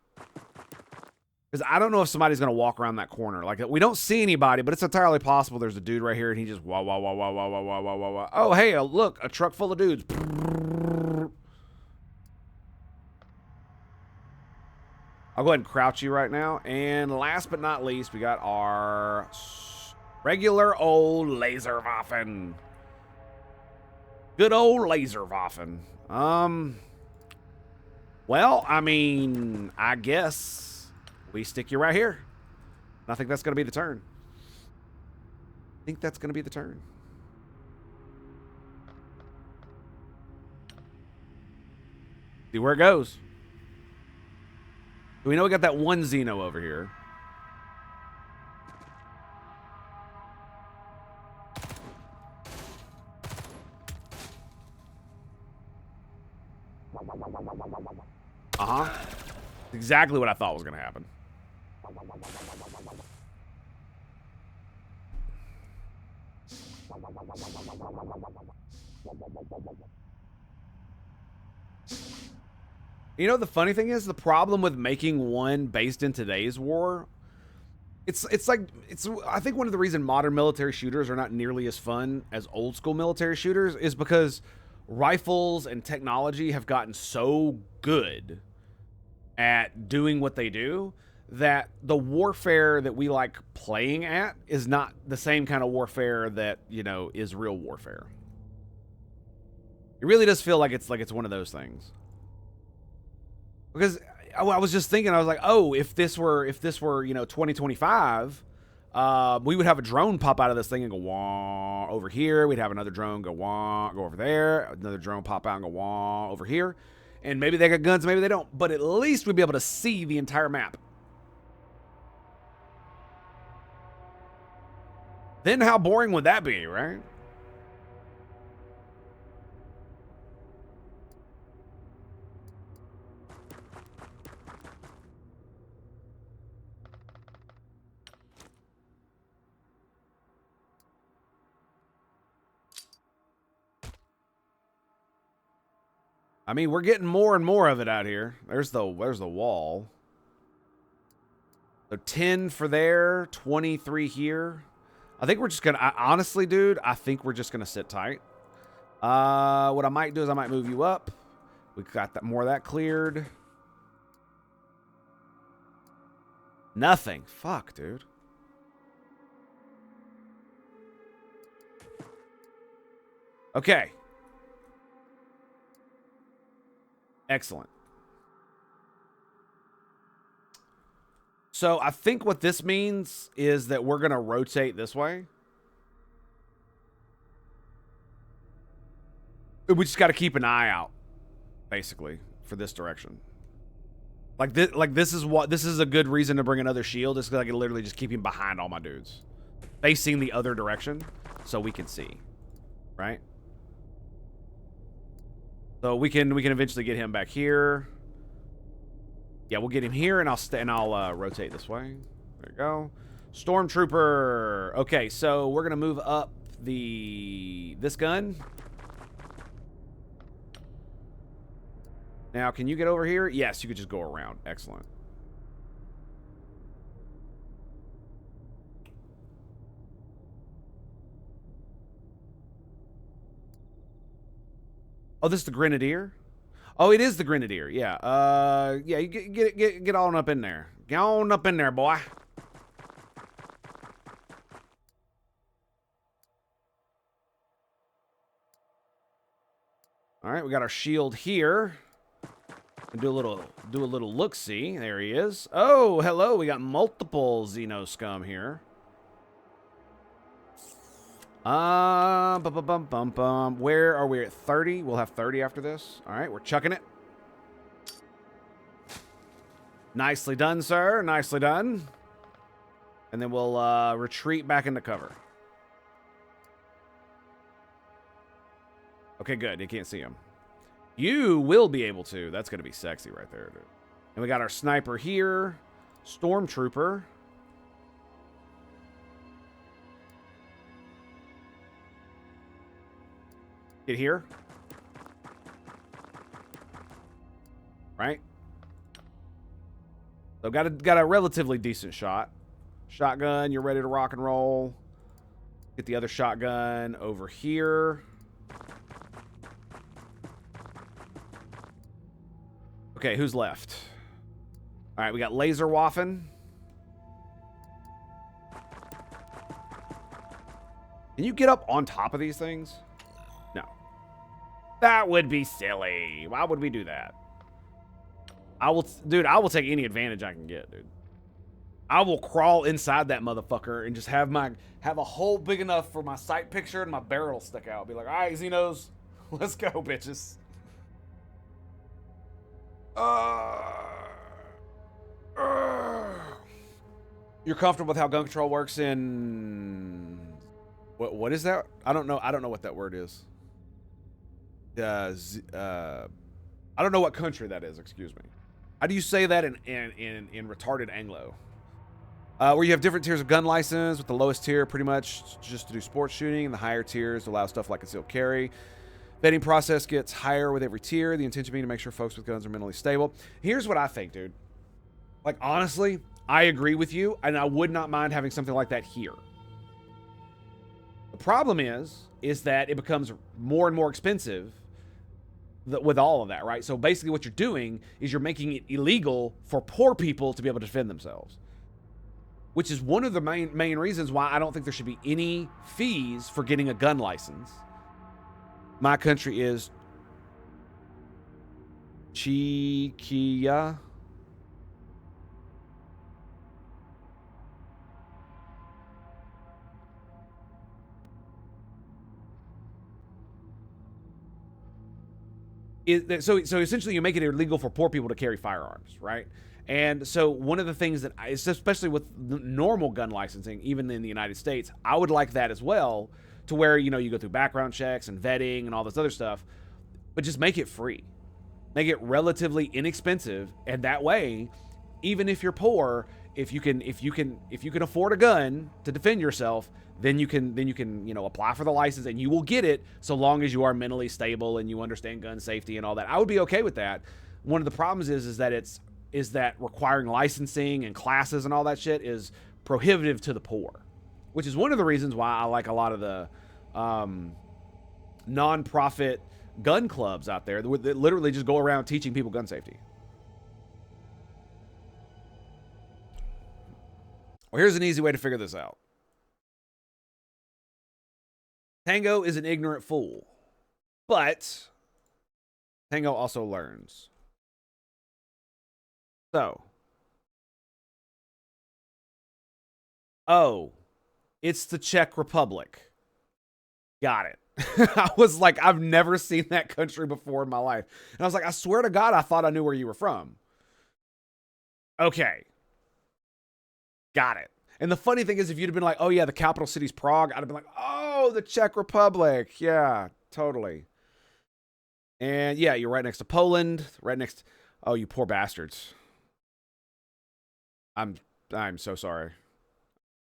Because I don't know if somebody's gonna walk around that corner. Like, we don't see anybody, but it's entirely possible there's a dude right here and he just wah wah wah wah wah wah wah wah wah wah. Oh, hey, look, a truck full of dudes. I'll go ahead and crouch you right now. And last but not least, we got our regular old Laserwaffen. Good old Laserwaffen. Well, I mean, I guess we stick you right here. I think that's going to be the turn. I think that's going to be the turn. See where it goes. We know we got that one Xeno over here. Uh-huh. Exactly what I thought was going to happen. You know, the funny thing is, the problem with making one based in today's war, I think one of the reasons modern military shooters are not nearly as fun as old school military shooters is because rifles and technology have gotten so good at doing what they do that the warfare that we like playing at is not the same kind of warfare that, you know, is real warfare. It really does feel like it's one of those things. Because I was just thinking, I was like, oh, if this were, you know, 2025, we would have a drone pop out of this thing and go wah over here. We'd have another drone go wah, go over there. Another drone pop out and go wah over here. And maybe they got guns, maybe they don't. But at least we'd be able to see the entire map. Then how boring would that be, right? I mean, we're getting more and more of it out here. There's the wall. So 10 for there, 23 here. I think we're just gonna, honestly, dude, I think we're just gonna sit tight. What I might do is I might move you up. We got that more of that cleared. Nothing. Fuck, dude. Okay. Excellent. So I think what this means is that we're going to rotate this way. We just got to keep an eye out, basically, for this direction. Like this is a good reason to bring another shield. It's like literally just keep him behind all my dudes, facing the other direction, so we can see, right? So we can eventually get him back here. Yeah, we'll get him here, and I'll rotate this way. There you go. Stormtrooper. Okay, so we're gonna move up this gun. Now, can you get over here? Yes, you could just go around. Excellent. Oh, this is the Grenadier? Oh, it is the Grenadier. Yeah. Yeah, you get on up in there. Get on up in there, boy. All right, we got our shield here. Do a little look-see. There he is. Oh, hello. We got multiple Xeno scum here. Where are we at? 30? We'll have 30 after this. All right, we're chucking it. Nicely done, sir. Nicely done. And then we'll retreat back into cover. Okay, good. You can't see him. You will be able to. That's going to be sexy right there, dude. And we got our sniper here. Stormtrooper. Get here. Right? So got a relatively decent shot. Shotgun, you're ready to rock and roll. Get the other shotgun over here. Okay, who's left? All right, we got Laser Waffen. Can you get up on top of these things? No. That would be silly. Why would we do that? I will take any advantage I can get, dude. I will crawl inside that motherfucker and just have a hole big enough for my sight picture and my barrel stick out. Be like, all right, Xenos, let's go, bitches. You're comfortable with how gun control works in what is that? I don't know what that word is. I don't know what country that is. Excuse me. How do you say that in retarded Anglo? Where you have different tiers of gun license, with the lowest tier pretty much just to do sports shooting, and the higher tiers allow stuff like concealed carry. Vetting process gets higher with every tier. The intention being to make sure folks with guns are mentally stable. Here's what I think, dude. Like, honestly, I agree with you, and I would not mind having something like that here. The problem is that it becomes more and more expensive with all of that, right? So basically what you're doing is you're making it illegal for poor people to be able to defend themselves, which is one of the main reasons why I don't think there should be any fees for getting a gun license. My country is Chiquia. So essentially you make it illegal for poor people to carry firearms, right? And so one of the things that especially with normal gun licensing, even in the United States, I would like that as well, to where, you know, you go through background checks and vetting and all this other stuff, but just make it free. Make it relatively inexpensive, and that way, even if you're poor, if you can afford a gun to defend yourself, then you can you know, apply for the license and you will get it, so long as you are mentally stable and you understand gun safety and all that. I would be okay with that. One of the problems is that requiring licensing and classes and all that shit is prohibitive to the poor, which is one of the reasons why I like a lot of the non-profit gun clubs out there that literally just go around teaching people gun safety. Well, here's an easy way to figure this out. Tango is an ignorant fool, but Tango also learns. So, oh, it's the Czech Republic. Got it. I was like, I've never seen that country before in my life. And I was like, I swear to God, I thought I knew where you were from. Okay. Got it. And the funny thing is, if you'd have been like, oh yeah, the capital city's Prague, I'd have been like, oh, the Czech Republic. Yeah, totally. And yeah, you're right next to Poland, right next. Oh, you poor bastards. I'm so sorry. I'm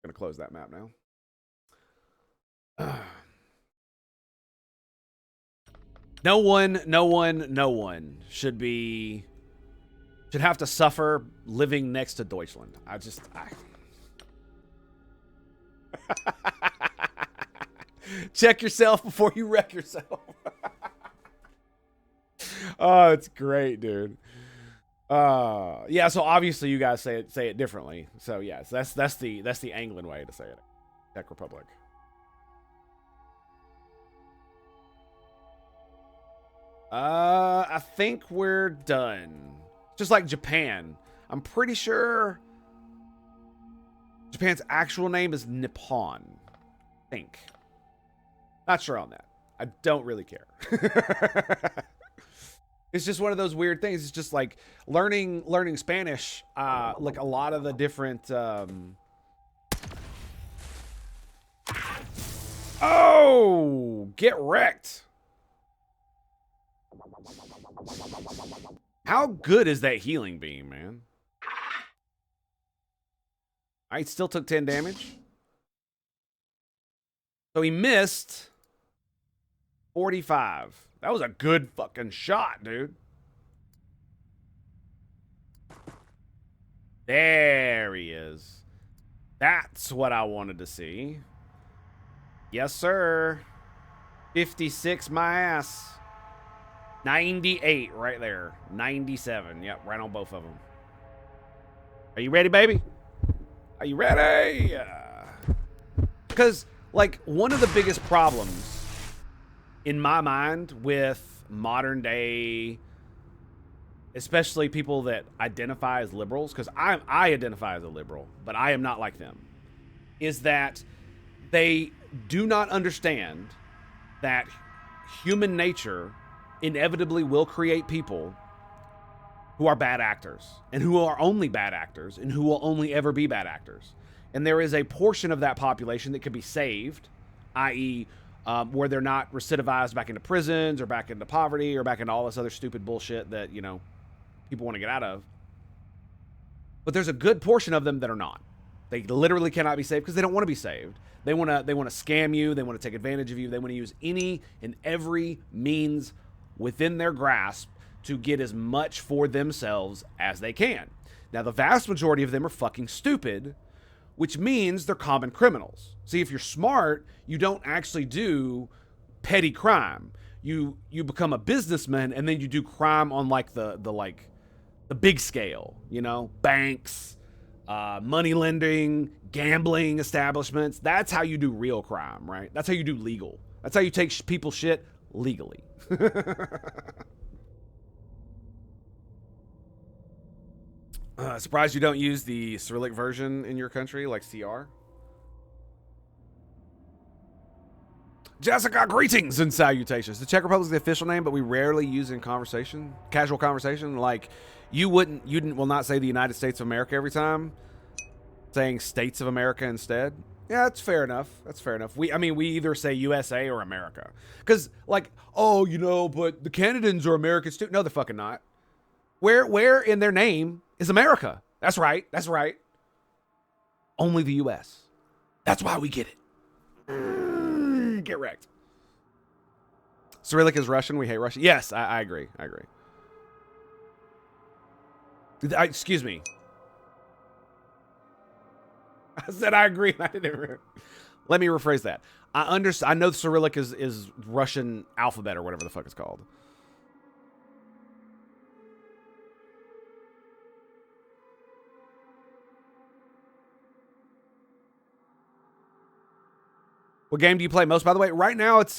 gonna close that map now. No one should have to suffer living next to Deutschland. Check yourself before you wreck yourself. Oh, it's great, dude. Yeah, so obviously you guys say it differently. So yes, that's the Anglian way to say it. Czech Republic. I think we're done. Just like Japan. I'm pretty sure Japan's actual name is Nippon. I think. Not sure on that. I don't really care. It's just one of those weird things. It's just like learning Spanish, like a lot of the different Oh, get wrecked. How good is that healing beam, man? I still took 10 damage. So he missed 45. That was a good fucking shot, dude. There he is. That's what I wanted to see. Yes, sir. 56 my ass. 98 right there. 97. Yep, right on both of them. Are you ready, baby? Are you ready? Because, like, one of the biggest problems in my mind with modern day, especially people that identify as liberals, because I identify as a liberal, but I am not like them, is that they do not understand that human nature inevitably will create people who are bad actors, and who are only bad actors, and who will only ever be bad actors. And there is a portion of that population that could be saved, i.e., where they're not recidivized back into prisons or back into poverty or back into all this other stupid bullshit that, you know, people want to get out of. But there's a good portion of them that are not. They literally cannot be saved because they don't want to be saved. They want to scam you. They want to take advantage of you. They want to use any and every means within their grasp to get as much for themselves as they can. Now, the vast majority of them are fucking stupid, which means they're common criminals. See, if you're smart, you don't actually do petty crime. You become a businessman, and then you do crime on like the big scale, you know, banks, money lending, gambling establishments. That's how you do real crime, right? That's how you do legal. That's how you take people's shit legally. Surprised you don't use the Cyrillic version in your country, like CR? Jessica, greetings and salutations. The Czech Republic is the official name, but we rarely use it in conversation, casual conversation. Like, you will not say the United States of America every time, saying States of America instead. Yeah, that's fair enough. That's fair enough. We either say USA or America. Because, like, oh, you know, but the Canadians are Americans too. No, they're fucking not. Where in their name is America? That's right. That's right. Only the U.S. That's why we get it. Get wrecked. Cyrillic is Russian. We hate Russia. Yes, I agree. I agree. Excuse me. I said I agree. I didn't. Let me rephrase that. I know Cyrillic is Russian alphabet or whatever the fuck it's called. What game do you play most, by the way? Right now, it's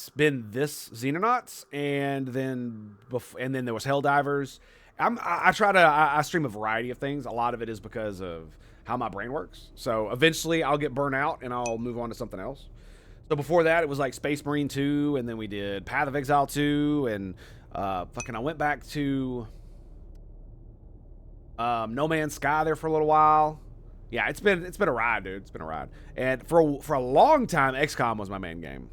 been this Xenonaughts, and then there was Helldivers. I stream a variety of things. A lot of it is because of how my brain works. So eventually, I'll get burnt out and I'll move on to something else. So before that, it was like Space Marine 2, and then we did Path of Exile 2, and I went back to No Man's Sky there for a little while. Yeah, it's been a ride, dude. It's been a ride. And for a long time, XCOM was my main game.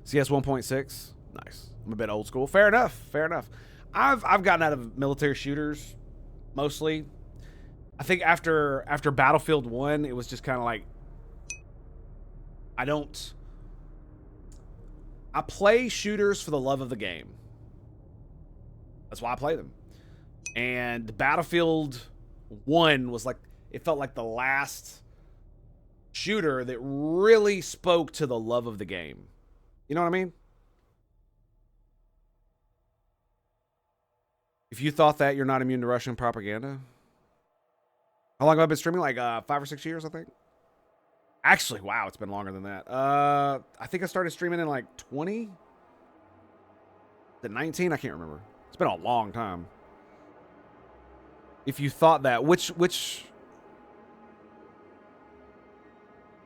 CS 1.6, nice. I'm a bit old school. Fair enough. Fair enough. I've gotten out of military shooters mostly. I think after Battlefield 1, it was just kind of like I play shooters for the love of the game. That's why I play them. And Battlefield 1 was like, it felt like the last shooter that really spoke to the love of the game. You know what I mean? If you thought that, you're not immune to Russian propaganda. How long have I been streaming? Like 5 or 6 years, I think. Actually, wow, it's been longer than that. I think I started streaming in like 20. The 19, I can't remember. It's been a long time. If you thought that, which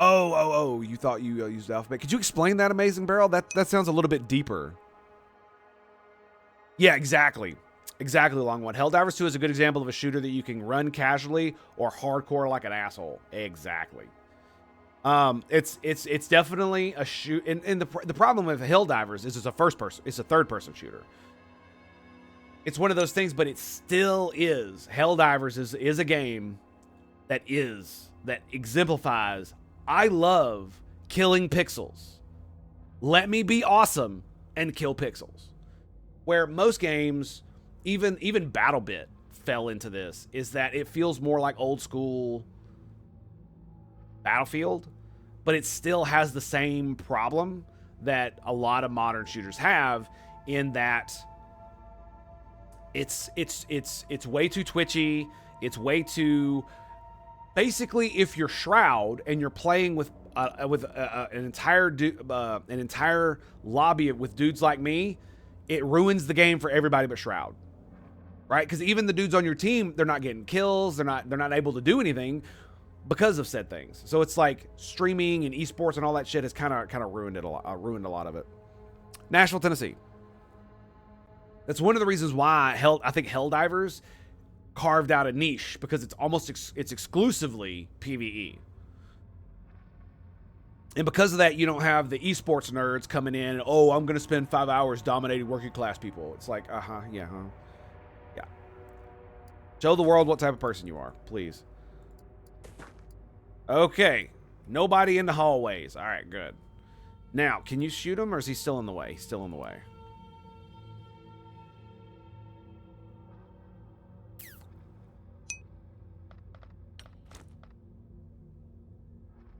oh, you thought you used alphabet. Could you explain that, Amazing Barrel? That sounds a little bit deeper. Yeah, exactly. Exactly, long one. Helldivers 2 is a good example of a shooter that you can run casually or hardcore like an asshole. Exactly. It's definitely a shoot. And the problem with Helldivers is it's a third person shooter. It's one of those things, but it still is. Helldivers is a game that exemplifies, I love killing pixels. Let me be awesome and kill pixels. Where most games, even BattleBit fell into this, is that it feels more like old school Battlefield, but it still has the same problem that a lot of modern shooters have, in that it's way too twitchy. It's way too, basically, if you're Shroud and you're playing with an entire lobby with dudes like me, it ruins the game for everybody but Shroud, right? Because even the dudes on your team, they're not getting kills. They're not able to do anything because of said things. So it's like streaming and esports and all that shit has kind of ruined a lot of it. Nashville, Tennessee. That's one of the reasons why I think Helldivers carved out a niche, because it's almost it's exclusively PvE. And because of that, you don't have the esports nerds coming in and, oh, I'm going to spend 5 hours dominating working class people. It's like, yeah. Show the world what type of person you are, please. Okay. Nobody in the hallways. All right, good. Now, can you shoot him, or is he still in the way? He's still in the way.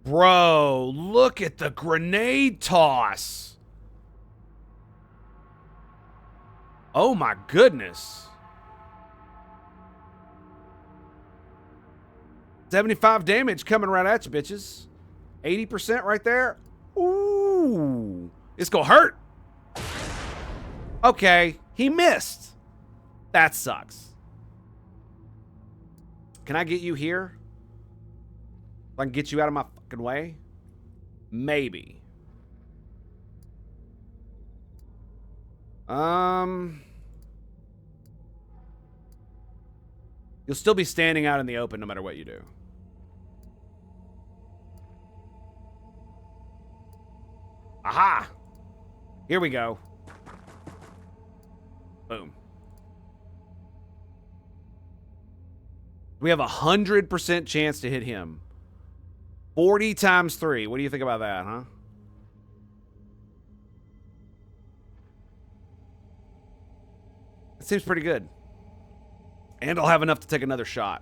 Bro, look at the grenade toss. Oh my goodness. 75 damage coming right at you, bitches. 80% right there. Ooh. It's gonna hurt. Okay, he missed. That sucks. Can I get you here? If I can get you out of my fucking way? Maybe. You'll still be standing out in the open no matter what you do. Aha! Here we go. Boom. We have 100% chance to hit him. 40 times 3. What do you think about that, huh? It seems pretty good. And I'll have enough to take another shot.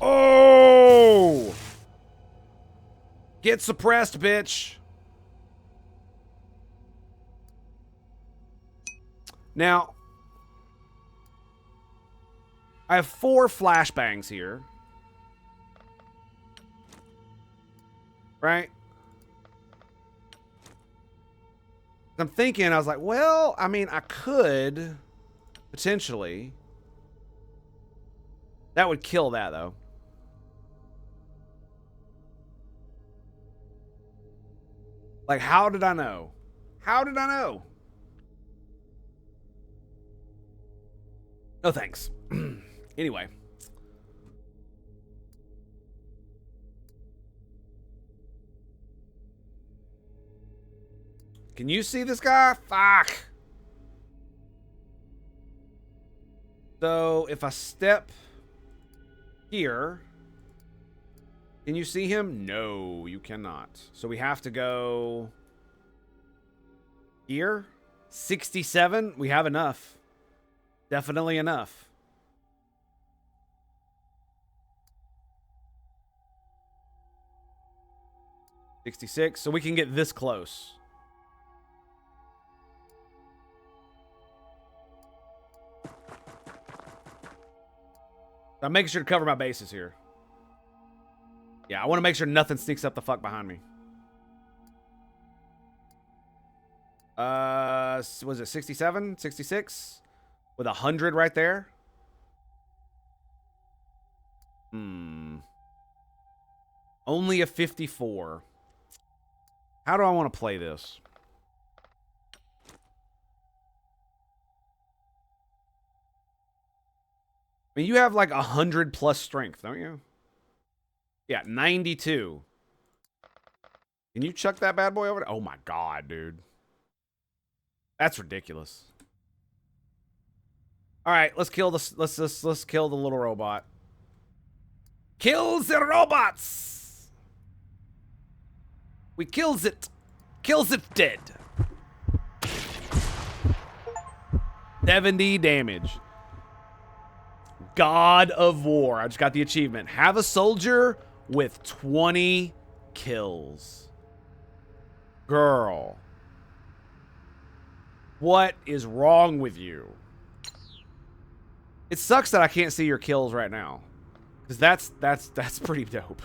Oh! Get suppressed, bitch. Now, I have 4 flashbangs here. Right? I'm thinking, I was like, well, I mean, I could potentially. That would kill that, though. Like, how did I know? How did I know? No thanks. Anyway. Can you see this guy? Fuck. So, if I step here, can you see him? No, you cannot. So we have to go here. 67. We have enough. Definitely enough. $66. So we can get this close. I'm making sure to cover my bases here. Yeah, I want to make sure nothing sneaks up the fuck behind me. Was it 67? 66? With 100 right there? Only a 54. How do I want to play this? I mean, you have like 100 plus strength, don't you? Yeah, 92. Can you chuck that bad boy over there? Oh my god, dude. That's ridiculous. All right, let's kill this. Let's kill the little robot. Kills the robots. We kills it. Kills it dead. 70 damage. God of War. I just got the achievement. Have a soldier with 20 kills. Girl. What is wrong with you? It sucks that I can't see your kills right now. Because that's pretty dope.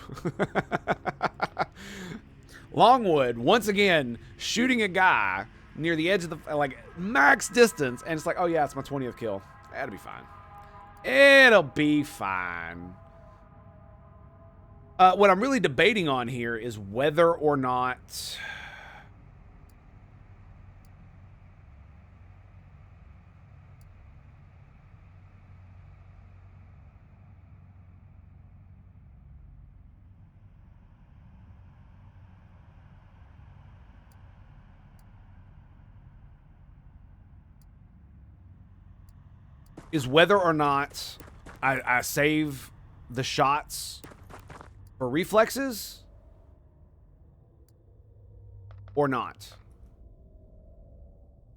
Longwood, once again, shooting a guy near the edge of the, like, max distance. And it's like, oh yeah, it's my 20th kill. That'll be fine. It'll be fine. What I'm really debating on here is whether or not... is whether or not I save the shots for reflexes or not.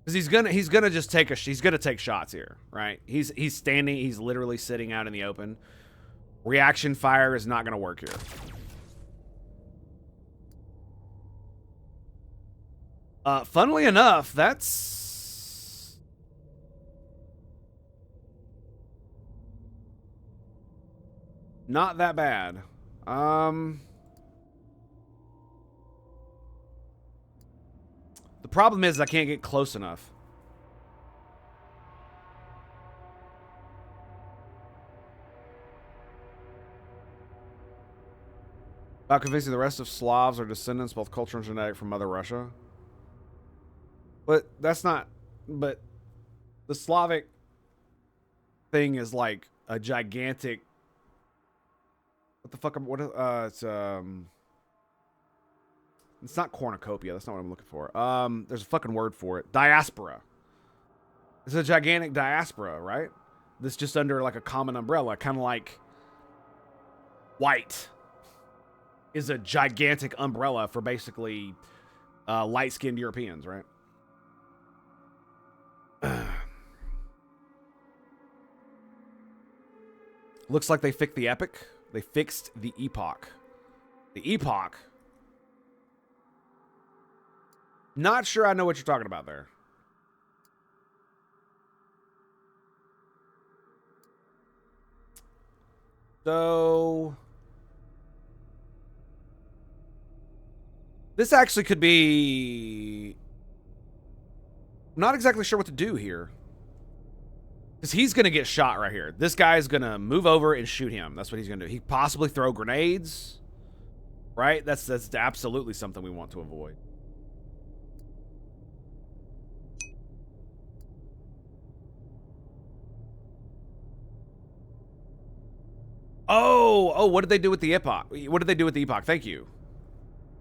Because he's gonna just take he's gonna take shots here, right? He's standing, he's literally sitting out in the open. Reaction fire is not gonna work here. Funnily enough, that's not that bad. The problem is I can't get close enough. About convincing the rest of Slavs are descendants, both cultural and genetic, from Mother Russia. But that's not... But the Slavic thing is like a gigantic... What the fuck? It's not cornucopia. That's not what I'm looking for. There's a fucking word for it. Diaspora. It's a gigantic diaspora, right? That's just under like a common umbrella, kind of like white is a gigantic umbrella for basically light-skinned Europeans, right? Looks like they fixed the epic. They fixed the epoch. The epoch. Not sure I know what you're talking about there. So... This actually could be... I'm not exactly sure what to do here. Because he's going to get shot right here. This guy's going to move over and shoot him. That's what he's going to do. He possibly throw grenades. Right? That's absolutely something we want to avoid. Oh, what did they do with the epoch? What did they do with the epoch? Thank you.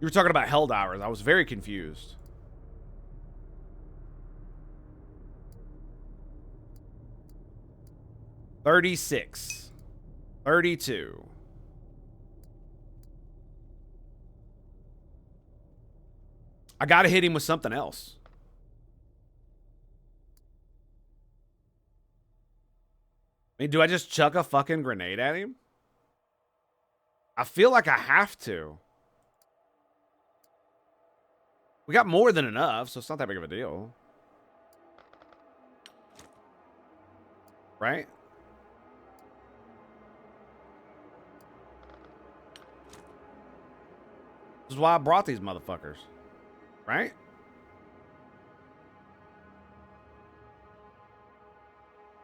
You were talking about held hours. I was very confused. $36. $32. I gotta hit him with something else. I mean, do I just chuck a fucking grenade at him? I feel like I have to. We got more than enough, so it's not that big of a deal. Right? This is why I brought these motherfuckers. Right?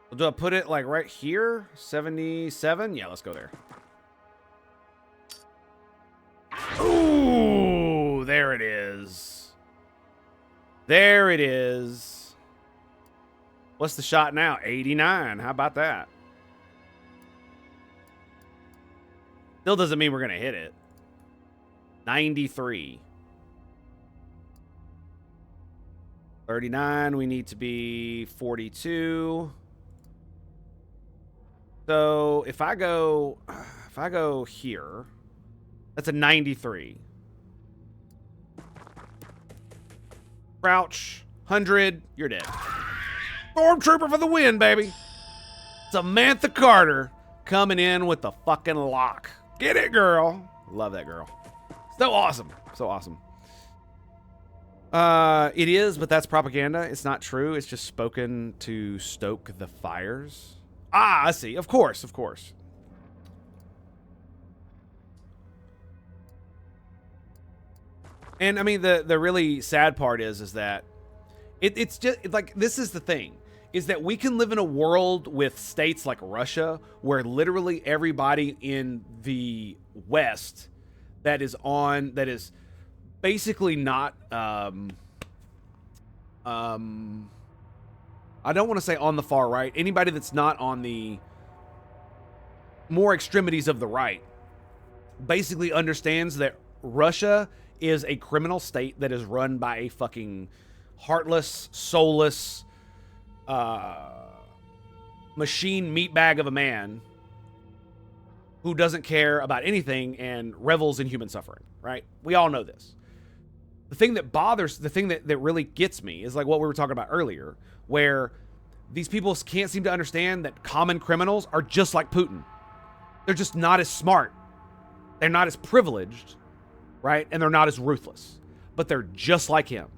So do I put it like right here? 77? Yeah, let's go there. Ooh, there it is. There it is. What's the shot now? 89. How about that? Still doesn't mean we're going to hit it. 93. 39. We need to be 42. So if I go here, that's a 93. Crouch, 100, you're dead. Stormtrooper for the win, baby. Samantha Carter coming in with the fucking lock. Get it, girl. Love that girl. So awesome. So awesome. It is, but that's propaganda. It's not true. It's just spoken to stoke the fires. Ah, I see. Of course, of course. And I mean, the really sad part is that it's just like, this is the thing, is that we can live in a world with states like Russia where literally everybody in the West that is basically not, I don't want to say on the far right, anybody that's not on the more extremities of the right basically understands that Russia is a criminal state that is run by a fucking heartless, soulless, machine meatbag of a man who doesn't care about anything and revels in human suffering, right? We all know this. The thing that really gets me is like what we were talking about earlier, where these people can't seem to understand that common criminals are just like Putin. They're just not as smart. They're not as privileged, right? And they're not as ruthless, but they're just like him.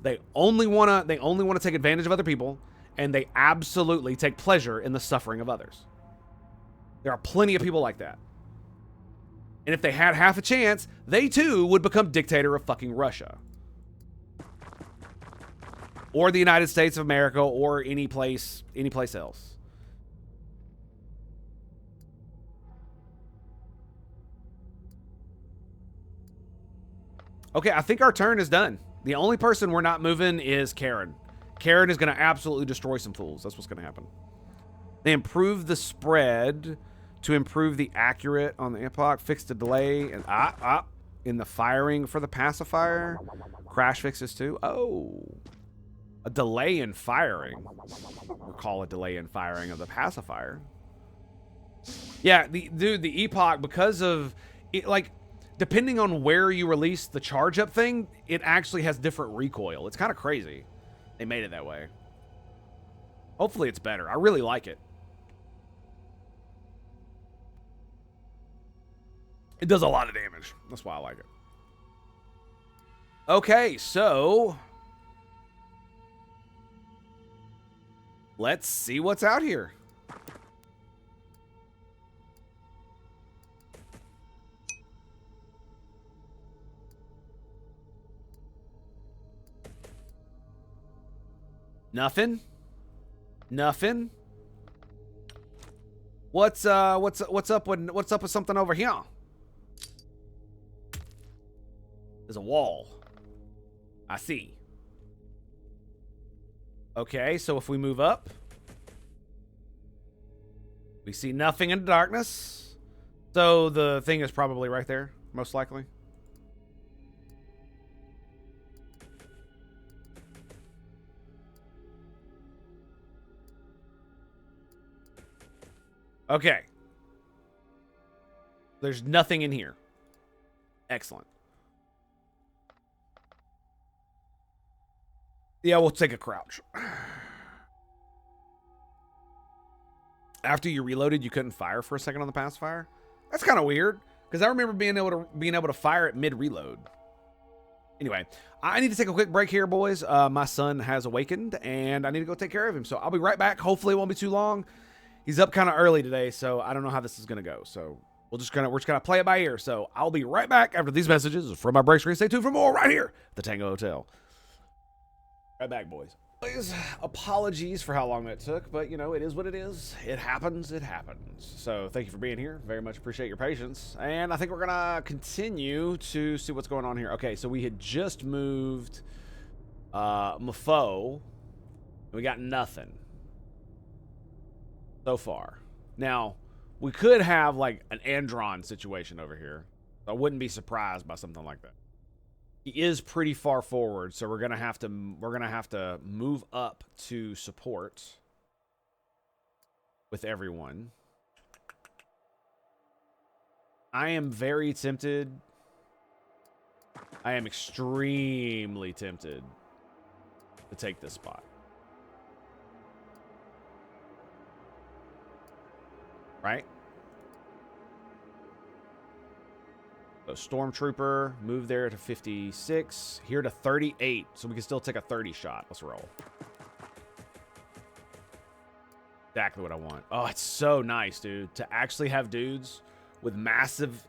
They only want to take advantage of other people, and they absolutely take pleasure in the suffering of others. There are plenty of people like that. And if they had half a chance, they too would become dictator of fucking Russia. Or the United States of America, or any place else. Okay, I think our turn is done. The only person we're not moving is Karen. Karen is going to absolutely destroy some fools. That's what's going to happen. They improved the spread to improve the accurate on the epoch, fixed the delay, and in the firing for the pacifier. Crash fixes too. Oh, a delay in firing. We'll call a delay in firing of the pacifier. Yeah, the epoch, because of it, like, depending on where you release the charge up thing, it actually has different recoil. It's kind of crazy. They made it that way. Hopefully it's better. I really like it. It does a lot of damage. That's why I like it. Okay, so let's see what's out here. Nothing. Nothing. What's up with something over here? There's a wall. I see. Okay, so if we move up, we see nothing in the darkness. So the thing is probably right there, most likely. Okay. There's nothing in here. Excellent. Yeah, we'll take a crouch. After you reloaded, you couldn't fire for a second on the pacifier? That's kind of weird, because I remember being able to fire it mid-reload. Anyway, I need to take a quick break here, boys. My son has awakened, and I need to go take care of him. So I'll be right back. Hopefully it won't be too long. He's up kind of early today, so I don't know how this is going to go. So we're just gonna play it by ear. So I'll be right back after these messages from my break screen. Stay tuned for more right here at the Tango Hotel. Right back, boys. Apologies for how long that took, but you know, it is what it is. It happens, it happens. So thank you for being here. Very much appreciate your patience. And I think we're gonna continue to see what's going on here. Okay, so we had just moved Mafo. We got nothing so far. Now, we could have like an Andron situation over here. I wouldn't be surprised by something like that. He is pretty far forward, so we're gonna have to move up to support with everyone. I am very tempted. I am extremely tempted to take this spot. Right? So Stormtrooper, move there to 56. Here to 38, so we can still take a 30 shot. Let's roll. Exactly what I want. Oh, it's so nice, dude. To actually have dudes with massive,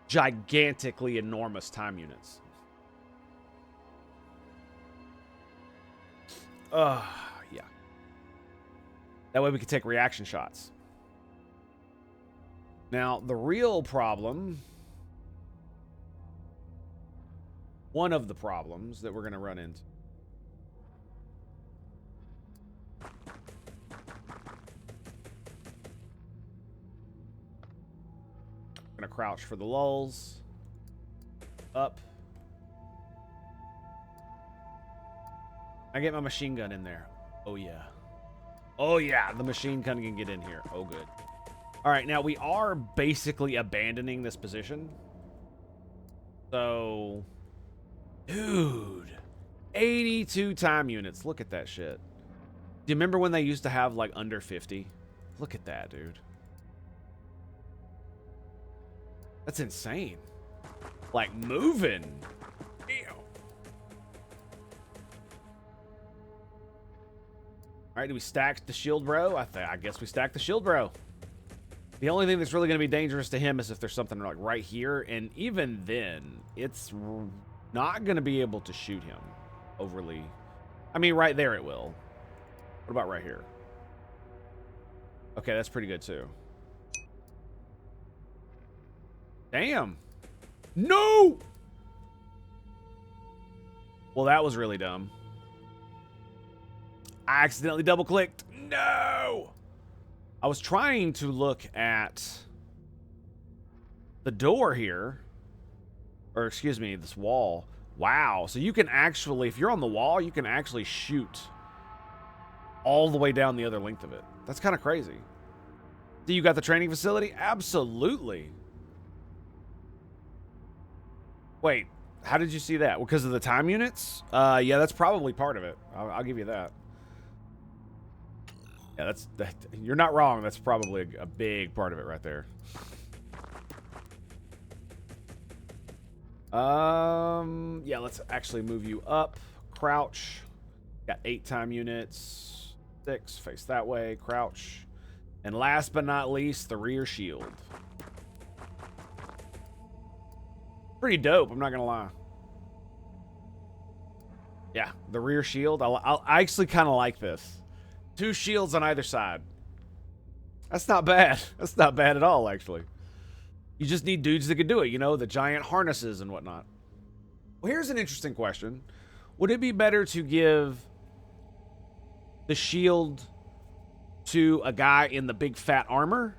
gigantically enormous time units. Yeah. That way we can take reaction shots. Now, the real problem, one of the problems that we're going to run into, I'm going to crouch for the lulls, up. I get my machine gun in there. Oh, yeah. Oh, yeah, the machine gun can get in here. Oh, good. All right, now we are basically abandoning this position. So, dude, 82 time units. Look at that shit. Do you remember when they used to have like under 50? Look at that, dude. That's insane. Like moving. Damn. All right, do we stack the shield bro? I guess we stack the shield bro. The only thing that's really going to be dangerous to him is if there's something like right here. And even then, it's not going to be able to shoot him overly. I mean, right there it will. What about right here? Okay, that's pretty good too. Damn. No! Well, that was really dumb. I accidentally double-clicked. No! I was trying to look at the door here. Or, excuse me, this wall. Wow. So you can actually, if you're on the wall, you can actually shoot all the way down the other length of it. That's kind of crazy. Do you got the training facility? Absolutely. Wait, how did you see that? Because of the time units? Yeah, that's probably part of it. I'll give you that. Yeah, you're not wrong. That's probably a big part of it right there. Yeah, let's actually move you up. Crouch. Got 8 time units. 6, face that way. Crouch. And last but not least, the rear shield. Pretty dope, I'm not gonna lie. Yeah, the rear shield. I actually kind of like this. 2 shields on either side. That's not bad. That's not bad at all, actually. You just need dudes that can do it, you know, the giant harnesses and whatnot. Well, here's an interesting question. Would it be better to give the shield to a guy in the big fat armor?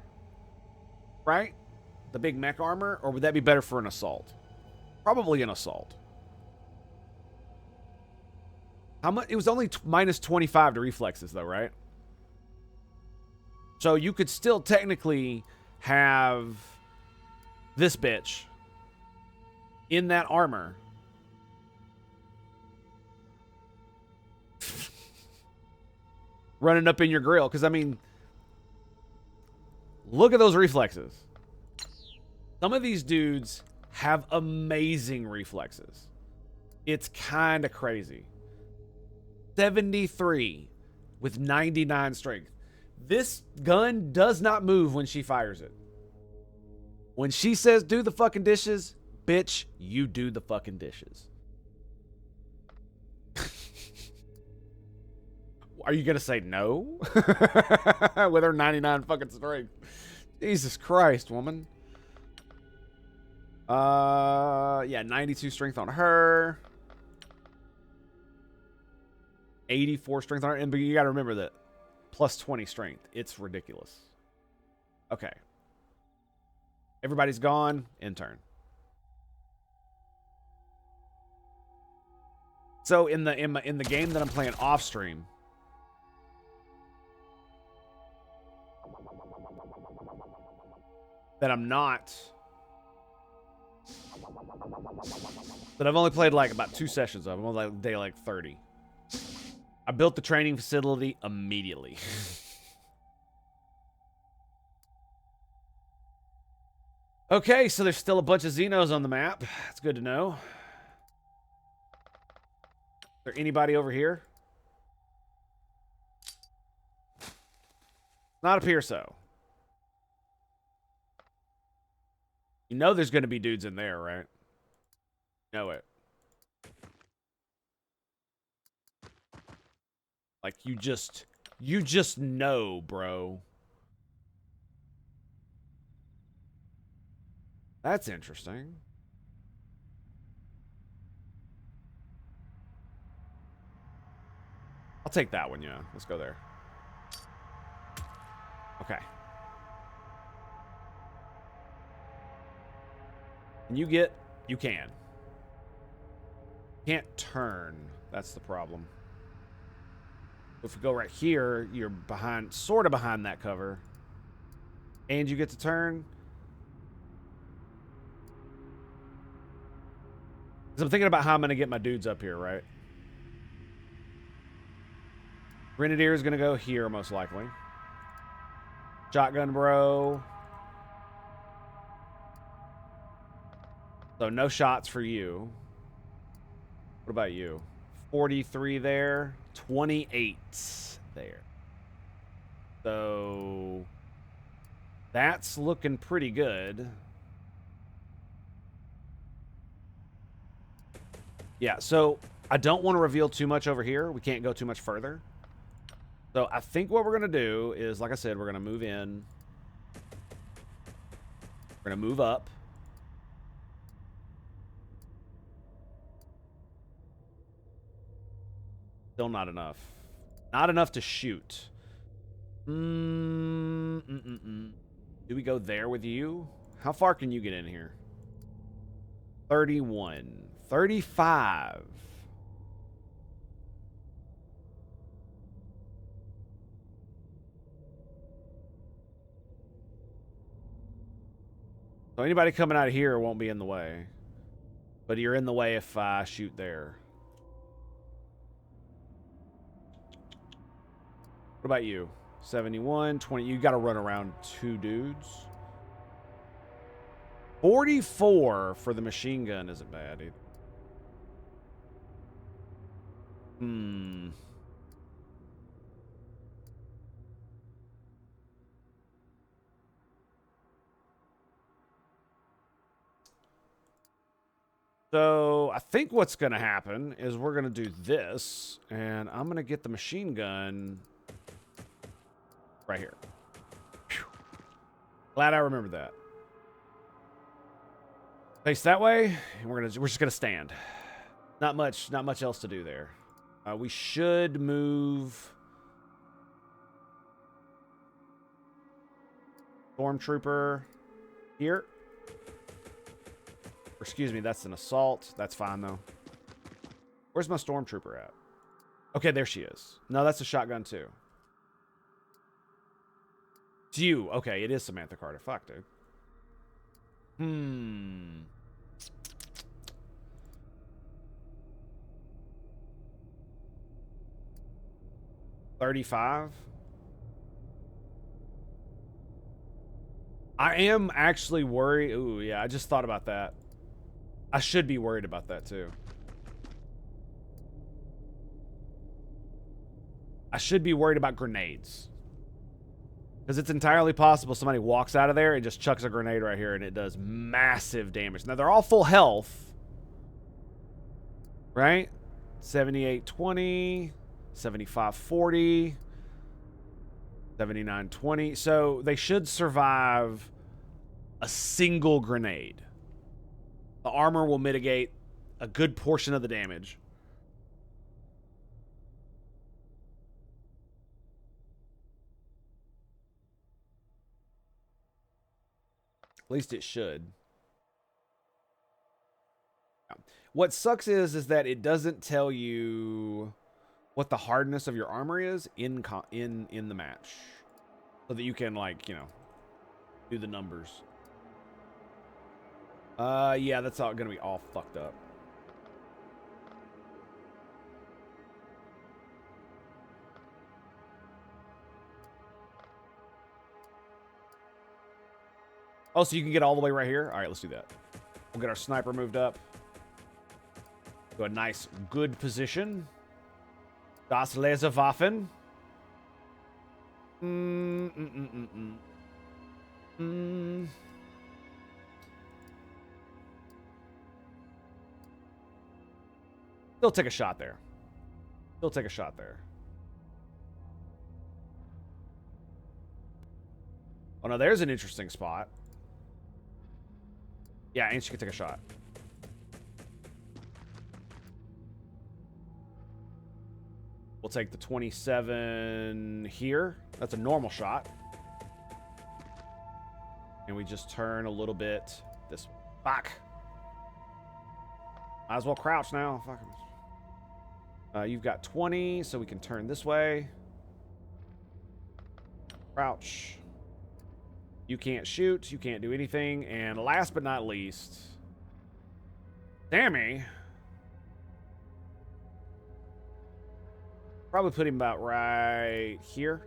Right? The big mech armor? Or would that be better for an assault? Probably an assault. How much? It was only minus 25 to reflexes, though, right? So you could still technically have this bitch in that armor. Running up in your grill. Because, I mean, look at those reflexes. Some of these dudes have amazing reflexes. It's kind of crazy. 73 with 99 strength. This gun does not move when she fires it. When she says do the fucking dishes, bitch, you do the fucking dishes. Are you going to say no? With her 99 fucking strength. Jesus Christ, woman. Yeah, 92 strength on her. 84 strength on her. And you got to remember that plus 20 strength. It's ridiculous. Okay. Everybody's gone. Intern. So in the game that I'm playing off stream, that I'm not, that I've only played like about 2 sessions of. I'm on like day like 30. I built the training facility immediately. Okay, so there's still a bunch of Xenos on the map. That's good to know. Is there anybody over here? Not appear so. You know there's going to be dudes in there, right? Know it. Like, you just know, bro. That's interesting. I'll take that one, yeah. Let's go there. Okay. Can you get... You can. Can't turn. That's the problem. If we go right here, you're behind, sort of behind that cover. And you get to turn. Because I'm thinking about how I'm going to get my dudes up here, right? Grenadier is going to go here, most likely. Shotgun bro. So no shots for you. What about you? 43 there. 28 there. So that's looking pretty good. Yeah, so I don't want to reveal too much over here. We can't go too much further. So I think what we're going to do is, like I said, we're going to move in. We're going to move up. Still not enough. Not enough to shoot. Do we go there with you? How far can you get in here? 31. 35. So anybody coming out of here won't be in the way. But you're in the way if I shoot there. What about you? 71, 20. You got to run around 2 dudes. 44 for the machine gun isn't bad either. So I think what's going to happen is we're going to do this, and I'm going to get the machine gun right here. Whew. Glad I remembered that. Face that way, and we're just gonna stand. Not much else to do there. We should move Stormtrooper here. Or, excuse me, that's an assault. That's fine though. Where's my Stormtrooper at? Okay, there she is. No, that's a shotgun too. It's you. Okay, it is Samantha Carter. Fuck, dude. 35. I am actually worried. Ooh, yeah, I just thought about that. I should be worried about that too. I should be worried about grenades. Because it's entirely possible somebody walks out of there and just chucks a grenade right here and it does massive damage. Now, they're all full health. Right? 78-20, 75-40, 79-20. So they should survive a single grenade. The armor will mitigate a good portion of the damage. At least it should. What sucks is that it doesn't tell you what the hardness of your armor is in the match, so that you can, like, you know, do the numbers. Yeah, that's all gonna be all fucked up. Oh, so you can get all the way right here? All right, let's do that. We'll get our sniper moved up to a nice, good position. Das Laserwaffen. Still take a shot there. Still take a shot there. Oh, no, there's an interesting spot. Yeah, and she can take a shot. We'll take the 27 here. That's a normal shot. And we just turn a little bit this back. Might as well crouch now. Fuck. You've got 20, so we can turn this way. Crouch. You can't shoot. You can't do anything. And last but not least, Sammy. Probably put him about right here.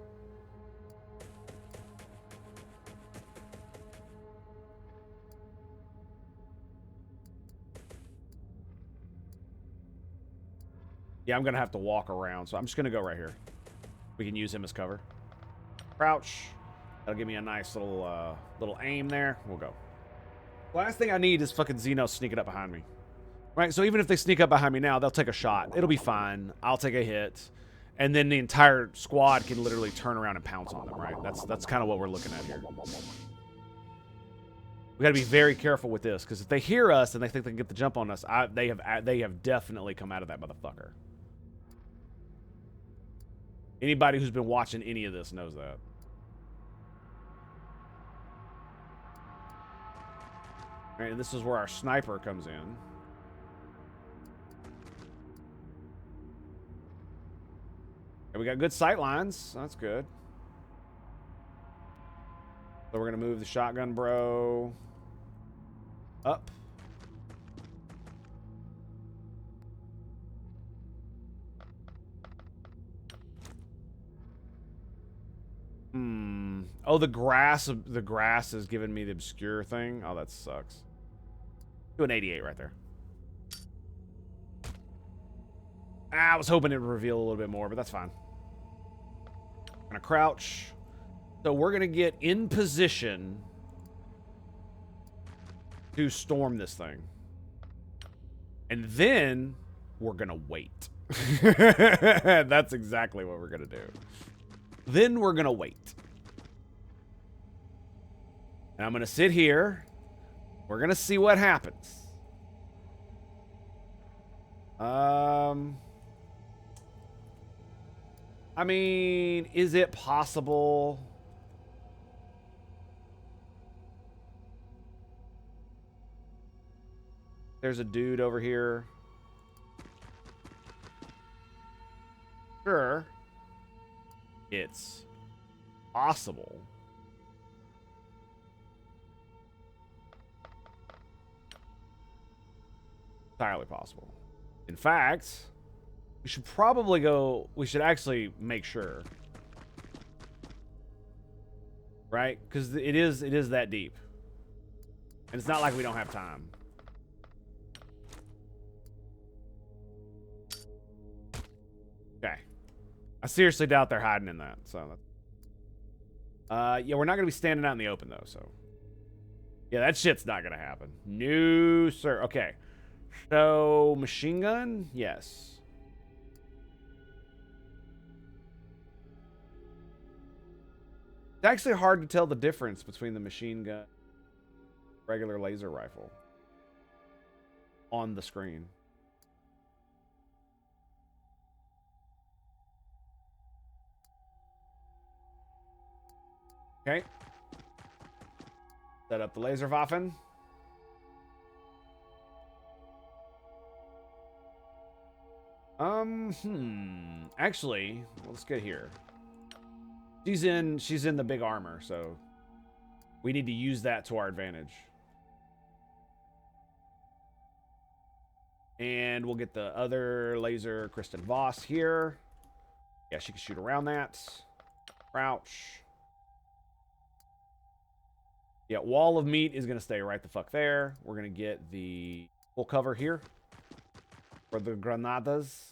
Yeah, I'm going to have to walk around, so I'm just going to go right here. We can use him as cover. Crouch. That'll give me a nice little aim there. We'll go. Last thing I need is fucking Xeno sneaking up behind me. Right, so even if they sneak up behind me now, they'll take a shot. It'll be fine. I'll take a hit. And then the entire squad can literally turn around and pounce on them, right? That's kind of what we're looking at here. We got to be very careful with this, because if they hear us and they think they can get the jump on us, they have definitely come out of that motherfucker. Anybody who's been watching any of this knows that. All right, and this is where our sniper comes in. And we got good sight lines. That's good. So we're going to move the shotgun bro up. Oh, the grass is giving me the obscure thing. Oh, that sucks. Do an 88 right there. I was hoping it would reveal a little bit more, but that's fine. Gonna crouch. So we're gonna get in position to storm this thing. And then we're gonna wait. That's exactly what we're gonna do. Then we're gonna wait. And I'm gonna sit here. We're gonna see what happens. I mean, is it possible? There's a dude over here. Sure. It's possible. Entirely possible. In fact, we should probably go. We should actually make sure, right? Because it is that deep, and it's not like we don't have time. Okay, I seriously doubt they're hiding in that. So, yeah, we're not gonna be standing out in the open though. So, yeah, that shit's not gonna happen. No, sir. Okay. So, machine gun? Yes. It's actually hard to tell the difference between the machine gun and regular laser rifle on the screen. Okay. Set up the laser Waffen. Actually, let's get here. She's in the big armor, so we need to use that to our advantage. And we'll get the other laser, Kristen Voss, here. Yeah, she can shoot around that. Crouch. Yeah, wall of meat is going to stay right the fuck there. We're going to get the full cover here for the granadas.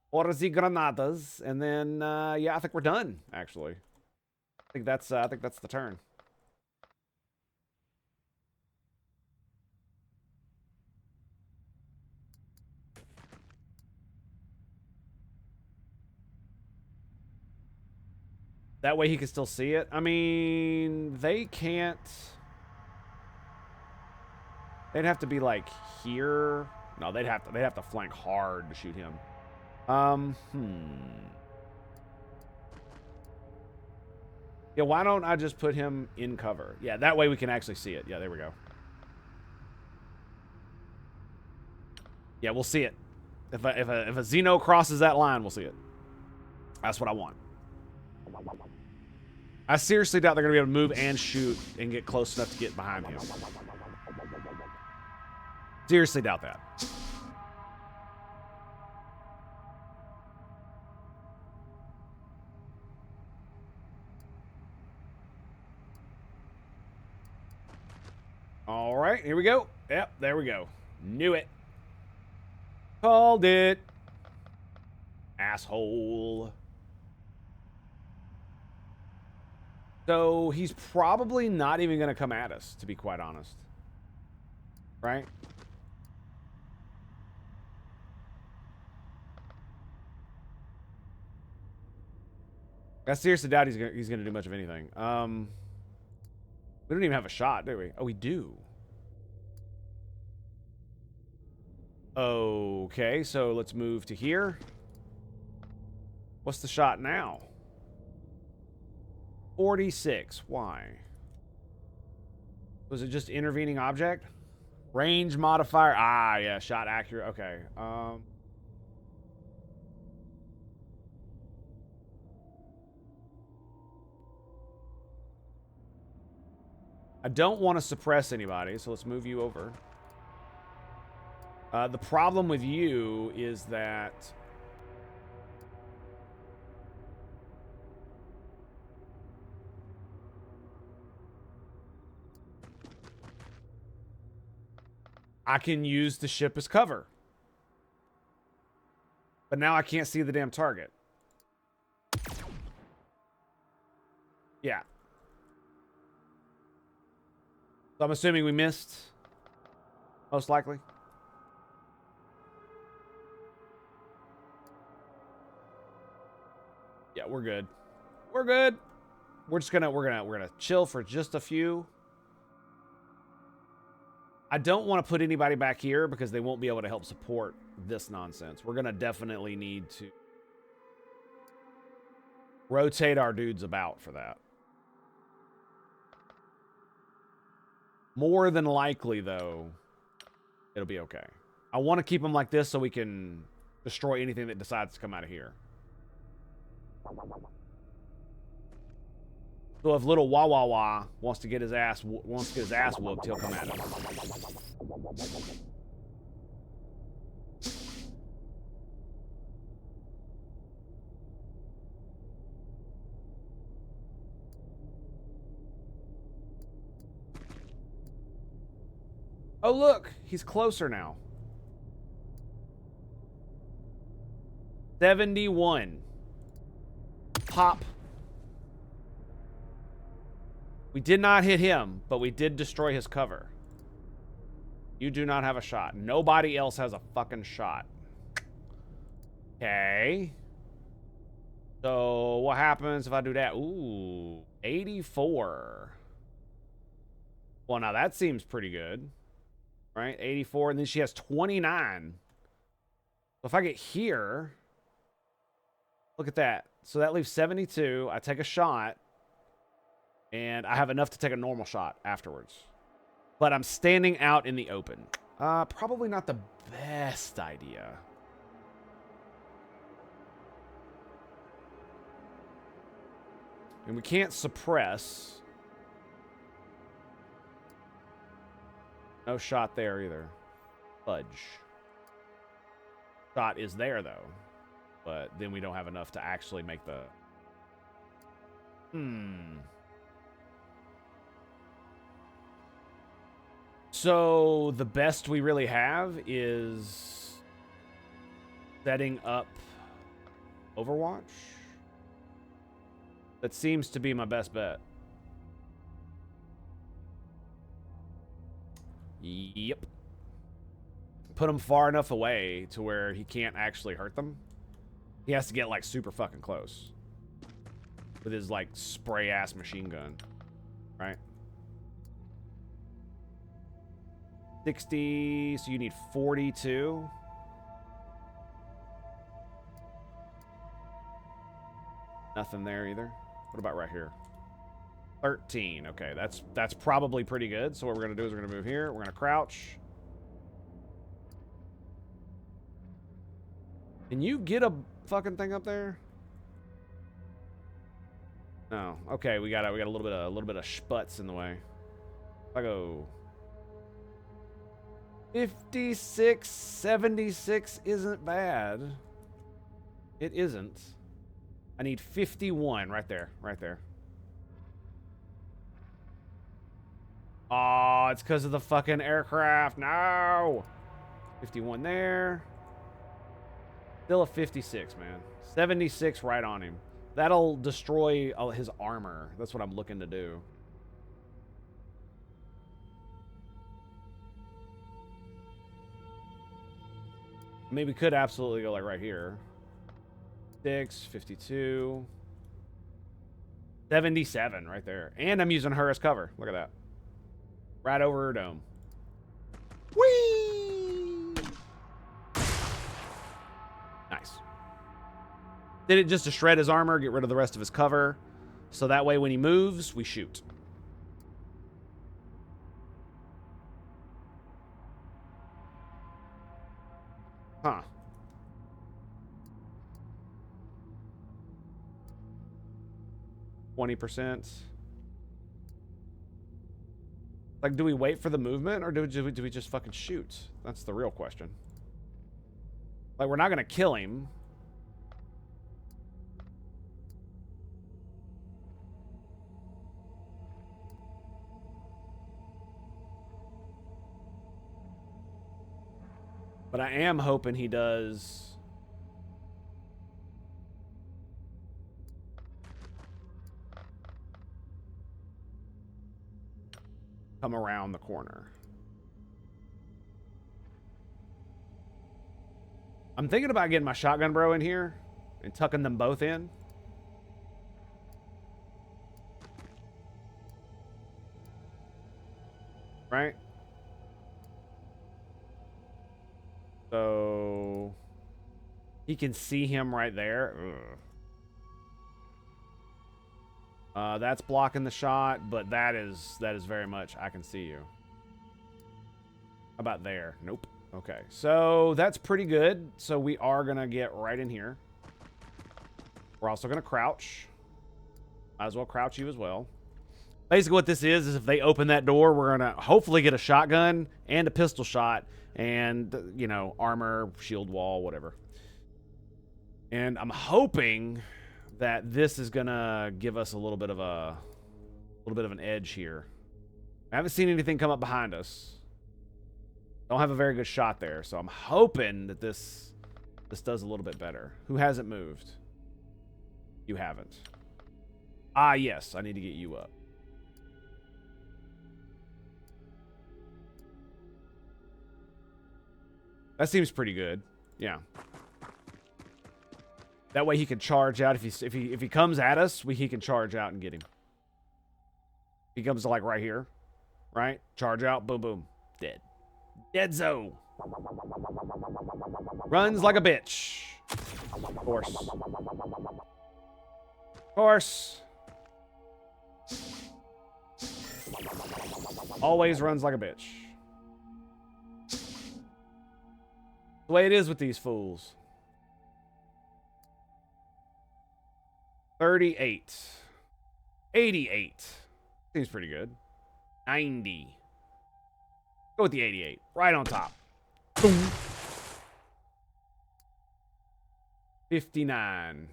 Or the granadas. And then, yeah, I think we're done, actually. I think that's the turn. That way he can still see it. I mean, they can't. They'd have to be like here. No, they'd have to flank hard to shoot him. Yeah, why don't I just put him in cover? Yeah, that way we can actually see it. Yeah, there we go. Yeah, we'll see it. If a Xeno crosses that line, we'll see it. That's what I want. I seriously doubt they're going to be able to move and shoot and get close enough to get behind him. Seriously doubt that. All right, here we go. Yep, there we go. Knew it. Called it. Asshole. So he's probably not even going to come at us, to be quite honest. Right? I seriously doubt he's going to do much of anything. We don't even have a shot, do we? Oh, we do. Okay, so let's move to here. What's the shot now? 46. Why? Was it just intervening object? Range modifier. Ah, yeah. Shot accurate. Okay. I don't want to suppress anybody, so let's move you over. The problem with you is that I can use the ship as cover. But now I can't see the damn target. Yeah. So I'm assuming we missed. Most likely. Yeah, we're good. We're good. We're gonna chill for just a few. I don't want to put anybody back here because they won't be able to help support this nonsense. We're gonna definitely need to rotate our dudes about for that. More than likely, though, it'll be okay. I want to keep them like this so we can destroy anything that decides to come out of here. So if little Wah Wah Wah wants to get his ass whooped, he'll come at us. Oh look, he's closer now. 71. Pop. We did not hit him, but we did destroy his cover. You do not have a shot. Nobody else has a fucking shot. Okay. So what happens if I do that? Ooh, 84. Well, now that seems pretty good. Right? 84, and then she has 29. So if I get here, look at that. So that leaves 72. I take a shot, and I have enough to take a normal shot afterwards. But I'm standing out in the open. Probably not the best idea. And we can't suppress. No shot there either. Fudge. Shot is there, though. But then we don't have enough to actually make the... So the best we really have is setting up Overwatch. That seems to be my best bet. Yep. Put him far enough away to where he can't actually hurt them. He has to get, like, super fucking close. With his, like, spray-ass machine gun. Right? 60, so you need 42. Nothing there either. What about right here? 13. Okay, that's probably pretty good. So what we're going to do is we're going to move here. We're going to crouch. Can you get a fucking thing up there? No. Okay, we got a little bit of sputz in the way. If I go 56, 76 isn't bad. It isn't. I need 51 right there, right there. Oh, it's because of the fucking aircraft. No. 51 there. Still a 56, man. 76 right on him. That'll destroy his armor. That's what I'm looking to do. I mean, we could absolutely go like right here. 52. 77 right there. And I'm using her as cover. Look at that. Right over her dome. Whee! Nice. Did it just to shred his armor, get rid of the rest of his cover. So that way when he moves, we shoot. Huh. %. Like, do we wait for the movement, or do we just fucking shoot? That's the real question. Like, we're not gonna kill him. But I am hoping he does... come around the corner. I'm thinking about getting my shotgun bro in here and tucking them both in. Right? So he can see him right there. That's blocking the shot, but that is very much, I can see you. How about there? Nope. Okay, so that's pretty good. So we are going to get right in here. We're also going to crouch. Might as well crouch you as well. Basically what this is if they open that door, we're going to hopefully get a shotgun and a pistol shot and, you know, armor, shield wall, whatever. And I'm hoping that this is going to give us a little bit of an edge here. I haven't seen anything come up behind us. Don't have a very good shot there, so I'm hoping that this does a little bit better. Who hasn't moved? You haven't. Ah, yes, I need to get you up. That seems pretty good. Yeah. That way he can charge out. If he comes at us, he can charge out and get him. He comes to like right here, right? Charge out, boom, boom, dead. Deadzo. Runs like a bitch. Of course. Of course. Always runs like a bitch. The way it is with these fools. 38. 88. Seems pretty good. 90. Go with the 88. Right on top. Boom. 59.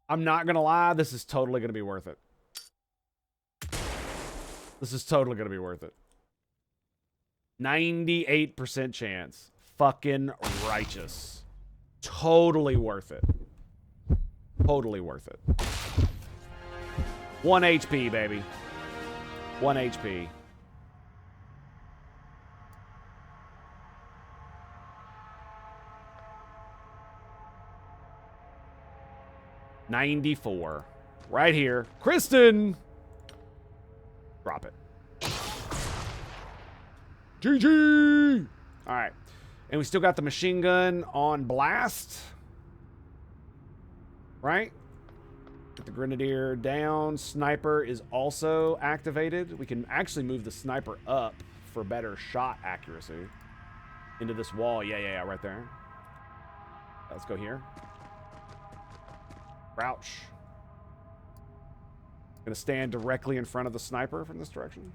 I'm not going to lie. This is totally going to be worth it. This is totally going to be worth it. 98% chance. Fucking righteous. Totally worth it. Totally worth it. 1 HP, baby. 1 HP. $94. Right here. Kristen! Drop it. GG! Alright. And we still got the machine gun on blast. Right? Get the grenadier down. Sniper is also activated. We can actually move the sniper up for better shot accuracy. Into this wall. Yeah, right there. Let's go here. Crouch. Gonna stand directly in front of the sniper from this direction.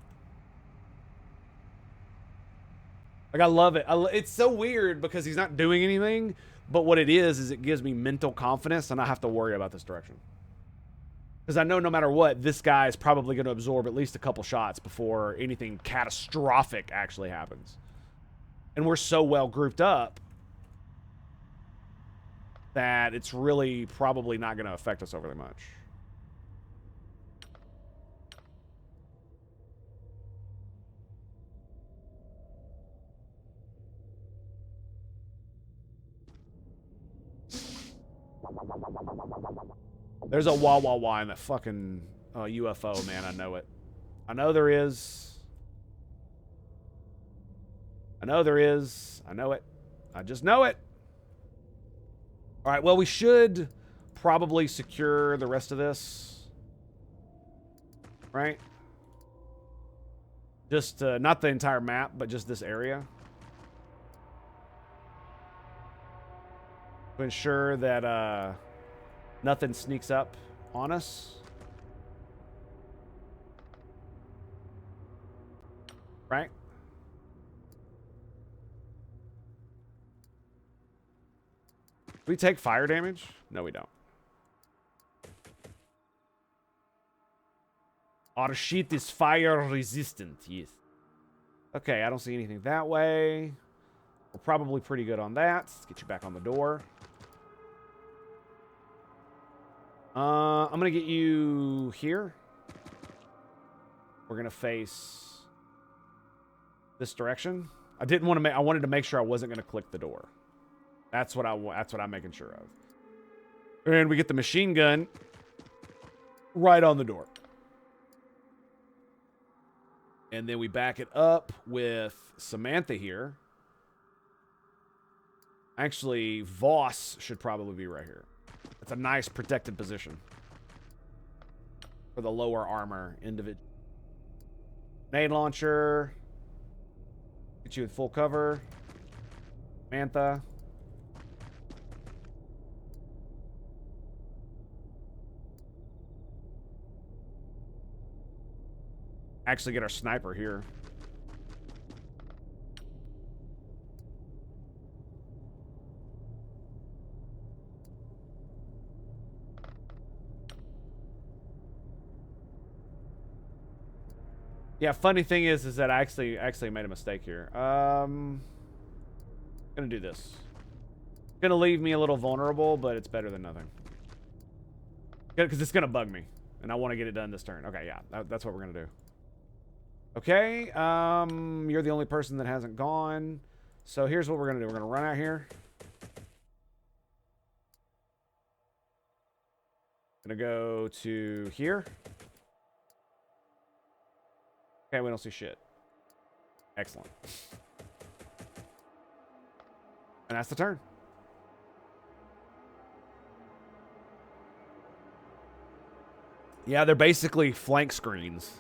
Like, I love it. It's so weird because he's not doing anything, but what it is it gives me mental confidence and I have to worry about this direction. Because I know no matter what, this guy is probably going to absorb at least a couple shots before anything catastrophic actually happens. And we're so well grouped up that it's really probably not going to affect us overly much. There's a wah wah wah in that fucking UFO, man. I know it. I know there is. I know there is. I know it. I just know it. All right, well, we should probably secure the rest of this. Right? Just, not the entire map, but just this area. To ensure that, nothing sneaks up on us. Right? Do we take fire damage? No, we don't. Our sheet is fire resistant, yes. Okay, I don't see anything that way. We're probably pretty good on that. Let's get you back on the door. I'm gonna get you here. We're gonna face this direction. I didn't want to make. I wanted to make sure I wasn't gonna click the door. That's what I'm making sure of. And we get the machine gun right on the door. And then we back it up with Samantha here. Actually, Voss should probably be right here. It's a nice protected position for the lower armor individual. Grenade launcher. Get you in full cover. Samantha. Actually get our sniper here. Yeah, funny thing is that I actually made a mistake here. Gonna do this. Gonna leave me a little vulnerable, but it's better than nothing. Because it's gonna bug me, and I want to get it done this turn. Okay, yeah, that's what we're gonna do. Okay, you're the only person that hasn't gone. So here's what we're gonna do. We're gonna run out here. Gonna go to here. Okay, we don't see shit. Excellent. And that's the turn. Yeah, they're basically flank screens.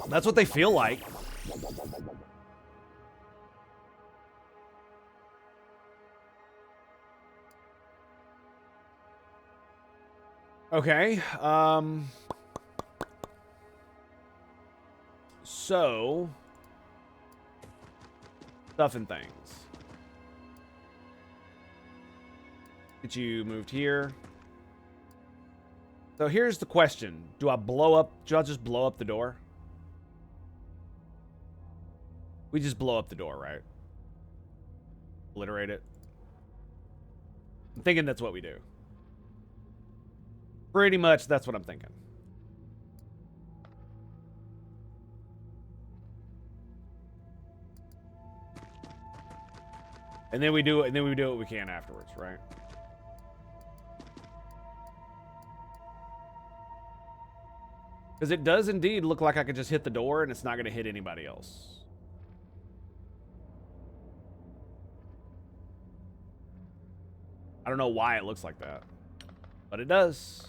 That's what they feel like. Okay, so stuff and things. Get you moved here. So here's the question. Do I just blow up the door? We just blow up the door, right? Obliterate it. I'm thinking that's what we do. Pretty much that's what I'm thinking. And then we do what we can afterwards, right? Because it does indeed look like I could just hit the door and it's not going to hit anybody else. I don't know why it looks like that, but it does.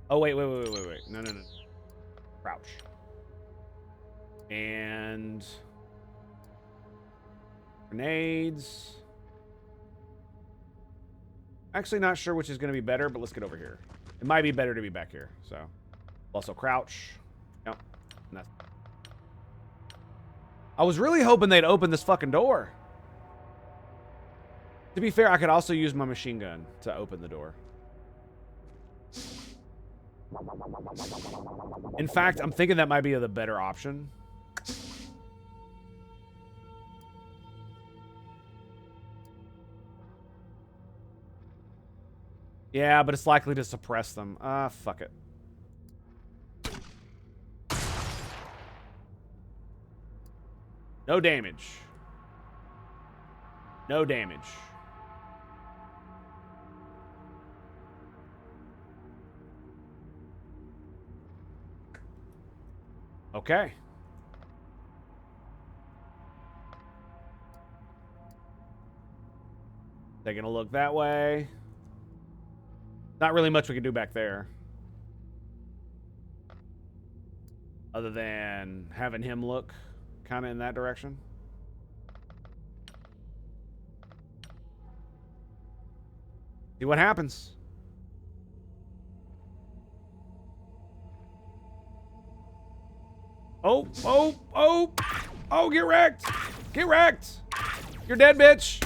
Oh, wait. No. Crouch. And grenades. Actually not sure which is going to be better, but let's get over here. It might be better to be back here, so. Also crouch. Yep. Nothing. I was really hoping they'd open this fucking door. To be fair, I could also use my machine gun to open the door. In fact, I'm thinking that might be the better option. Yeah, but it's likely to suppress them. Fuck it. No damage. No damage. Okay. Taking a look that way. Not really much we can do back there. Other than having him look kind of in that direction. See what happens. Oh, oh, oh. Oh, get wrecked. Get wrecked. You're dead, bitch.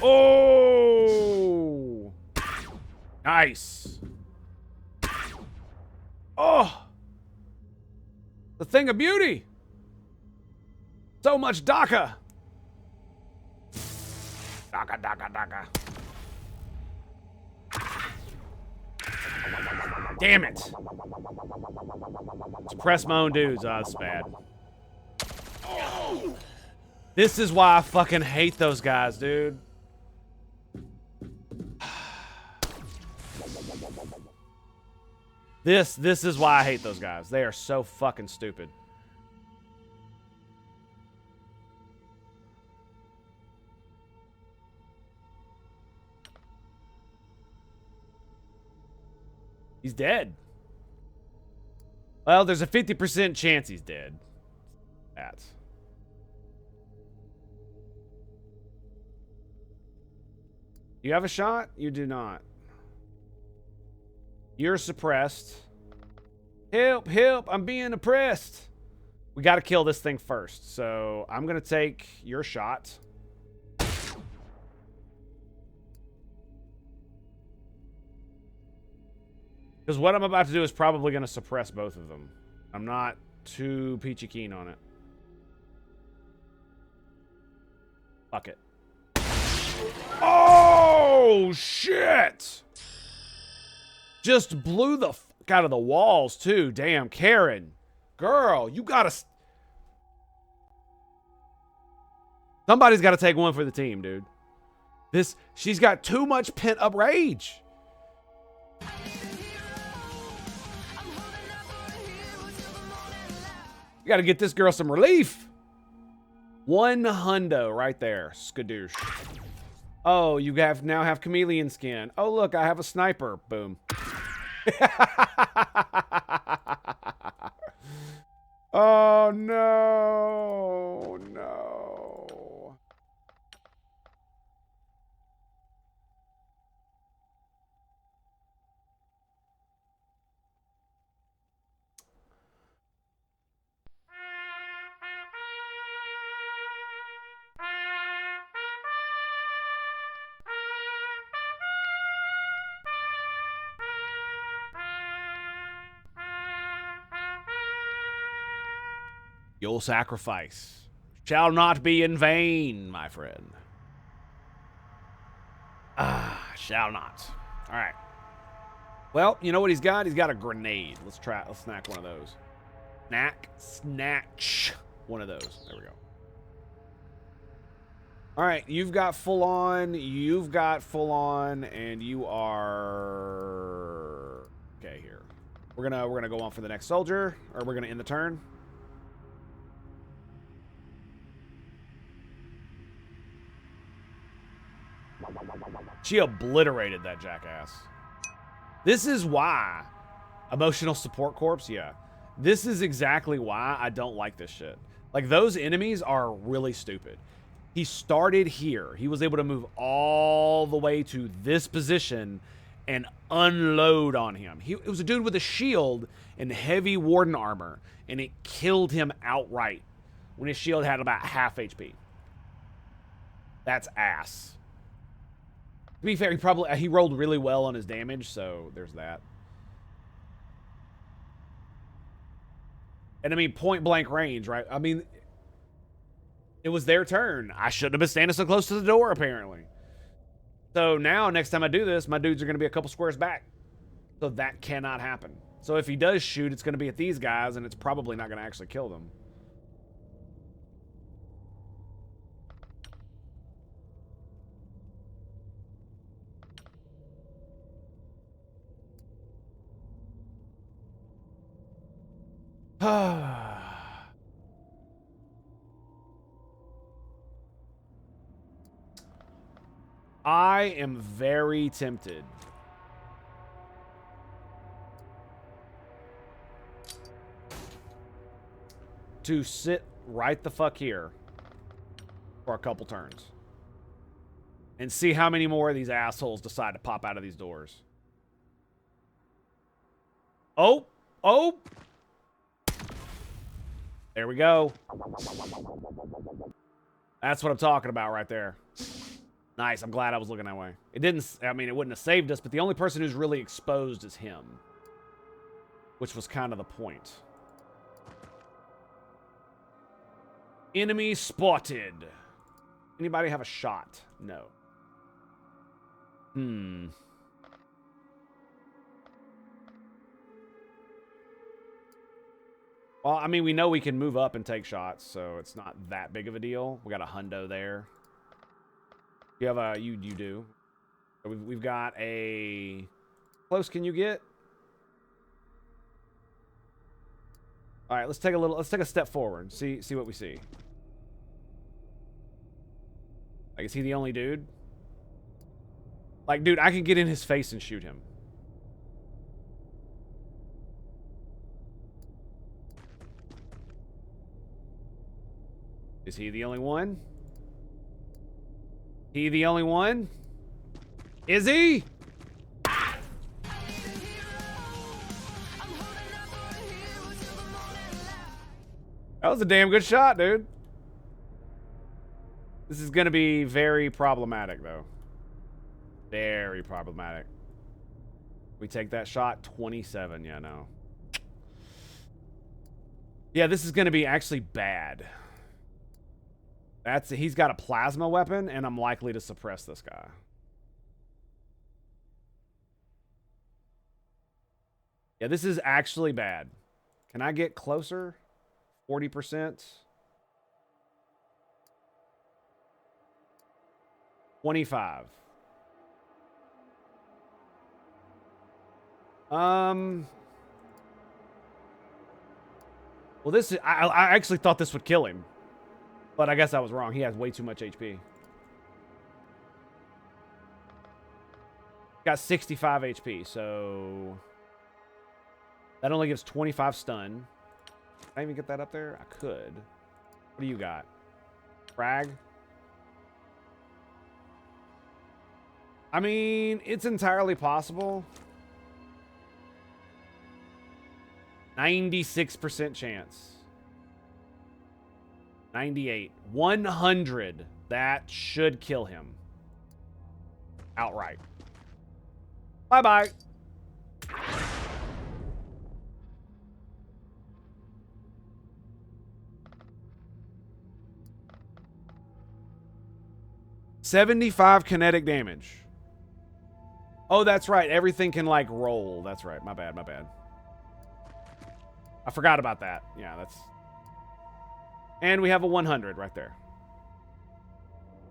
Oh. Nice. Oh. The thing of beauty. So much DACA. DACA, DACA, DACA. Damn it. Suppress my own dudes. Oh, that's bad. This is why I fucking hate those guys, dude. This is why I hate those guys. They are so fucking stupid. He's dead. Well, there's a 50% chance he's dead. That's. You have a shot? You do not. You're suppressed. Help, help, I'm being oppressed. We got to kill this thing first. So I'm going to take your shot. Because what I'm about to do is probably going to suppress both of them. I'm not too peachy keen on it. Fuck it. Oh, shit! Just blew the fuck out of the walls, too. Damn, Karen. Girl, you gotta... Somebody's gotta take one for the team, dude. She's got too much pent-up rage. You gotta get this girl some relief. 1 hundo right there. Skadoosh. Oh, you now have chameleon skin. Oh, look, I have a sniper. Boom. Oh, no. No. Your sacrifice shall not be in vain, my friend. Ah, shall not. All right. Well, you know what he's got? He's got a grenade. Let's snack one of those. Snatch one of those. There we go. All right, you've got full on. You've got full on, and you are okay here. We're gonna go on for the next soldier, or we're gonna end the turn. She obliterated that jackass. This is why. Emotional support corps? Yeah. This is exactly why I don't like this shit. Like, those enemies are really stupid. He started here. He was able to move all the way to this position and unload on him. It was a dude with a shield and heavy warden armor, and it killed him outright when his shield had about half HP. That's ass. To be fair, he rolled really well on his damage, so there's that. And I mean, point blank range, right? I mean, it was their turn. I shouldn't have been standing so close to the door, apparently. So now, next time I do this, my dudes are going to be a couple squares back. So that cannot happen. So if he does shoot, it's going to be at these guys, and it's probably not going to actually kill them. I am very tempted to sit right the fuck here for a couple turns and see how many more of these assholes decide to pop out of these doors. Oh, oh. There we go. That's what I'm talking about right there. Nice. I'm glad I was looking that way. It didn't, I mean, it wouldn't have saved us, but the only person who's really exposed is him, which was kind of the point. Enemy spotted. Anybody have a shot? No. Well, I mean, we know we can move up and take shots, so it's not that big of a deal. We got a hundo there. You have a... You do. We've got a... Close can you get? All right, let's take a step forward. See what we see. Like, is he the only dude? Like, dude, I can get in his face and shoot him. Is he the only one? He the only one? Is he? That was a damn good shot, dude. This is going to be very problematic, though. Very problematic. We take that shot. 27. Yeah, no. Yeah, this is going to be actually bad. He's got a plasma weapon, and I'm likely to suppress this guy. Yeah, this is actually bad. Can I get closer? 40%. 25. Well, this is... I actually thought this would kill him. But I guess I was wrong. He has way too much HP. Got 65 HP, so... That only gives 25 stun. Can I even get that up there? I could. What do you got? Frag? I mean, it's entirely possible. 96% chance. 98. 100. That should kill him. Outright. Bye-bye. $75 kinetic damage. Oh, that's right. Everything can, like, roll. That's right. My bad, my bad. I forgot about that. Yeah, that's... And we have a 100 right there.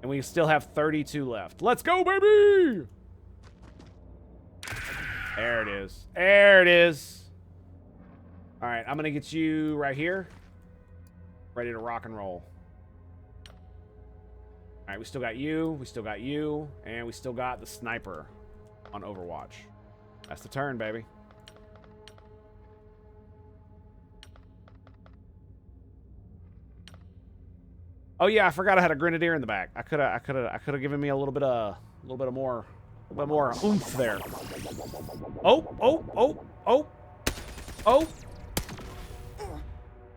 And we still have 32 left. Let's go, baby! There it is. There it is. All right, I'm going to get you right here. Ready to rock and roll. All right, we still got you. We still got you. And we still got the sniper on Overwatch. That's the turn, baby. Oh yeah, I forgot I had a grenadier in the back. I could have given me a little bit more oomph there. Oh.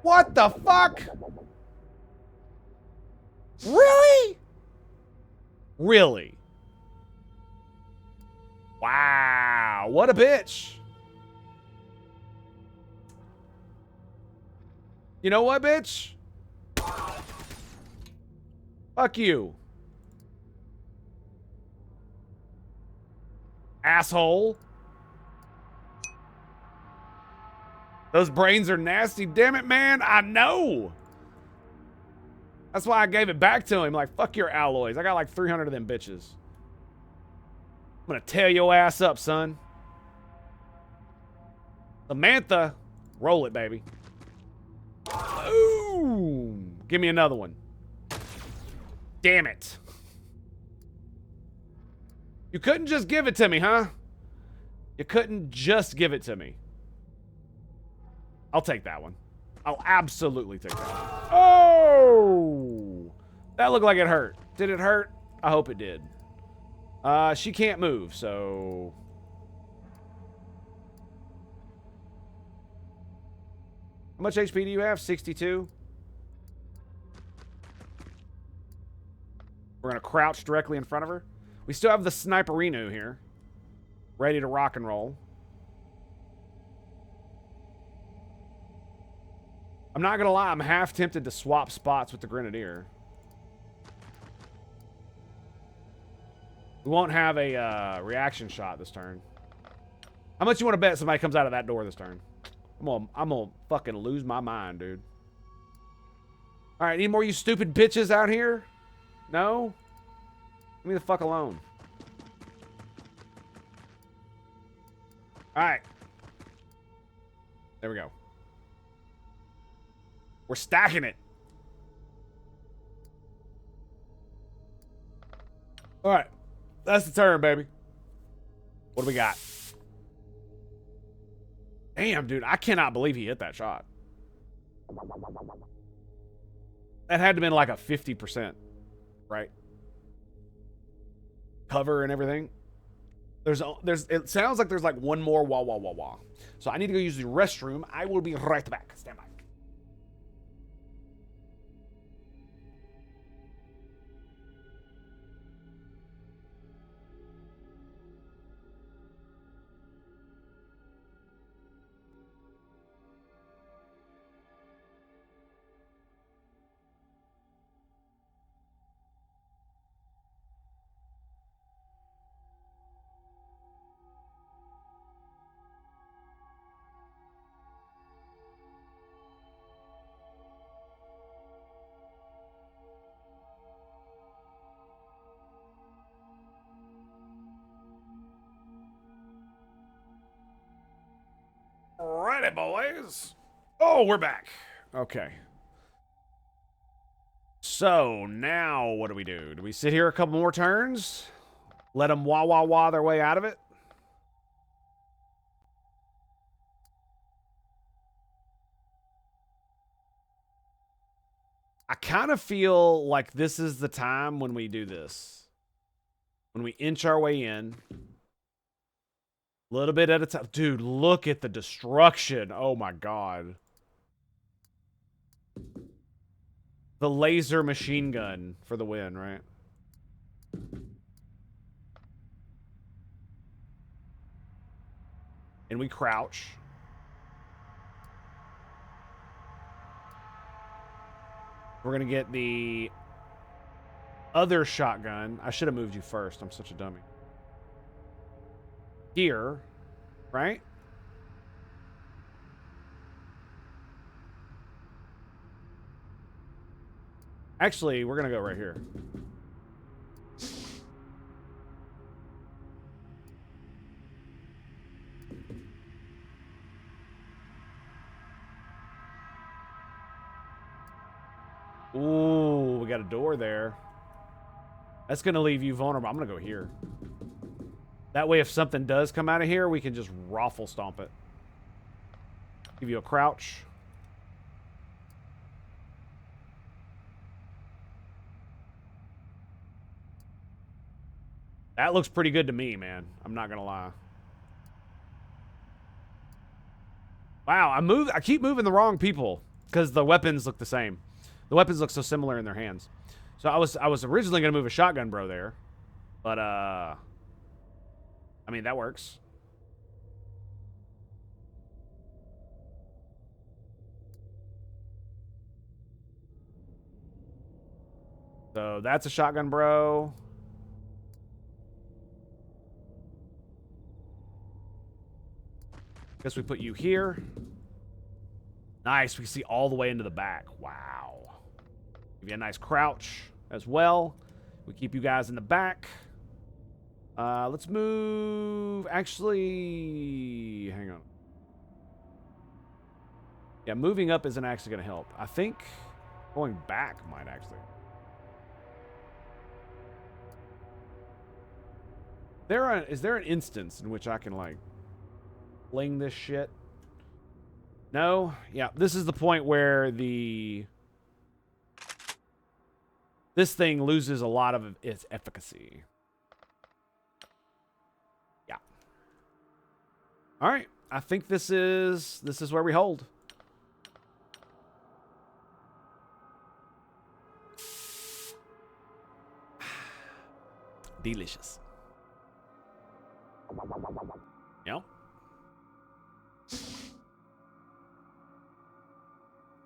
What the fuck? Really? Really? Wow, what a bitch. You know what, bitch? Fuck you. Asshole. Those brains are nasty. Damn it, man. I know. That's why I gave it back to him. Like, fuck your alloys. I got like 300 of them bitches. I'm gonna tear your ass up, son. Samantha. Roll it, baby. Boom. Give me another one. Damn it. You couldn't just give it to me, huh? You couldn't just give it to me. I'll take that one. I'll absolutely take that one. Oh! That looked like it hurt. Did it hurt? I hope it did. She can't move, so... How much HP do you have? 62? We're going to crouch directly in front of her. We still have the Sniperino here. Ready to rock and roll. I'm not going to lie. I'm half tempted to swap spots with the Grenadier. We won't have a reaction shot this turn. How much you want to bet somebody comes out of that door this turn? I'm gonna fucking lose my mind, dude. All right, any more you stupid bitches out here? No? Leave me the fuck alone. All right. There we go. We're stacking it. All right. That's the turn, baby. What do we got? Damn, dude. I cannot believe he hit that shot. That had to have been like a 50%, right? Cover and everything. It sounds like there's like one more wah. So I need to go use the restroom. I will be right back. Stand by. Alrighty, boys. Oh, we're back. Okay. So, now what do we do? Do we sit here a couple more turns? Let them wah their way out of it? I kind of feel like this is the time when we do this. When we inch our way in. A little bit at a time. Dude, look at the destruction. Oh my god. The laser machine gun for the win, right? And we crouch. We're going to get the other shotgun. I should have moved you first. I'm such a dummy. Here, right? Actually, we're going to go right here. Ooh, we got a door there. That's going to leave you vulnerable. I'm going to go here. That way, if something does come out of here, we can just raffle stomp it. Give you a crouch. That looks pretty good to me, man. I'm not gonna lie. Wow, I keep moving the wrong people because the weapons look the same. The weapons look so similar in their hands. So I was originally gonna move a shotgun bro there, but I mean that works. So that's a shotgun bro. Guess we put you here. Nice. We can see all the way into the back. Wow. Give you a nice crouch as well. We keep you guys in the back. Let's move. Actually, hang on. Yeah, moving up isn't actually going to help. I think going back might actually. Is there an instance in which I can, like, fling this shit? No? Yeah, this is the point where this thing loses a lot of its efficacy. Yeah. All right. I think this is where we hold. Delicious. Yep.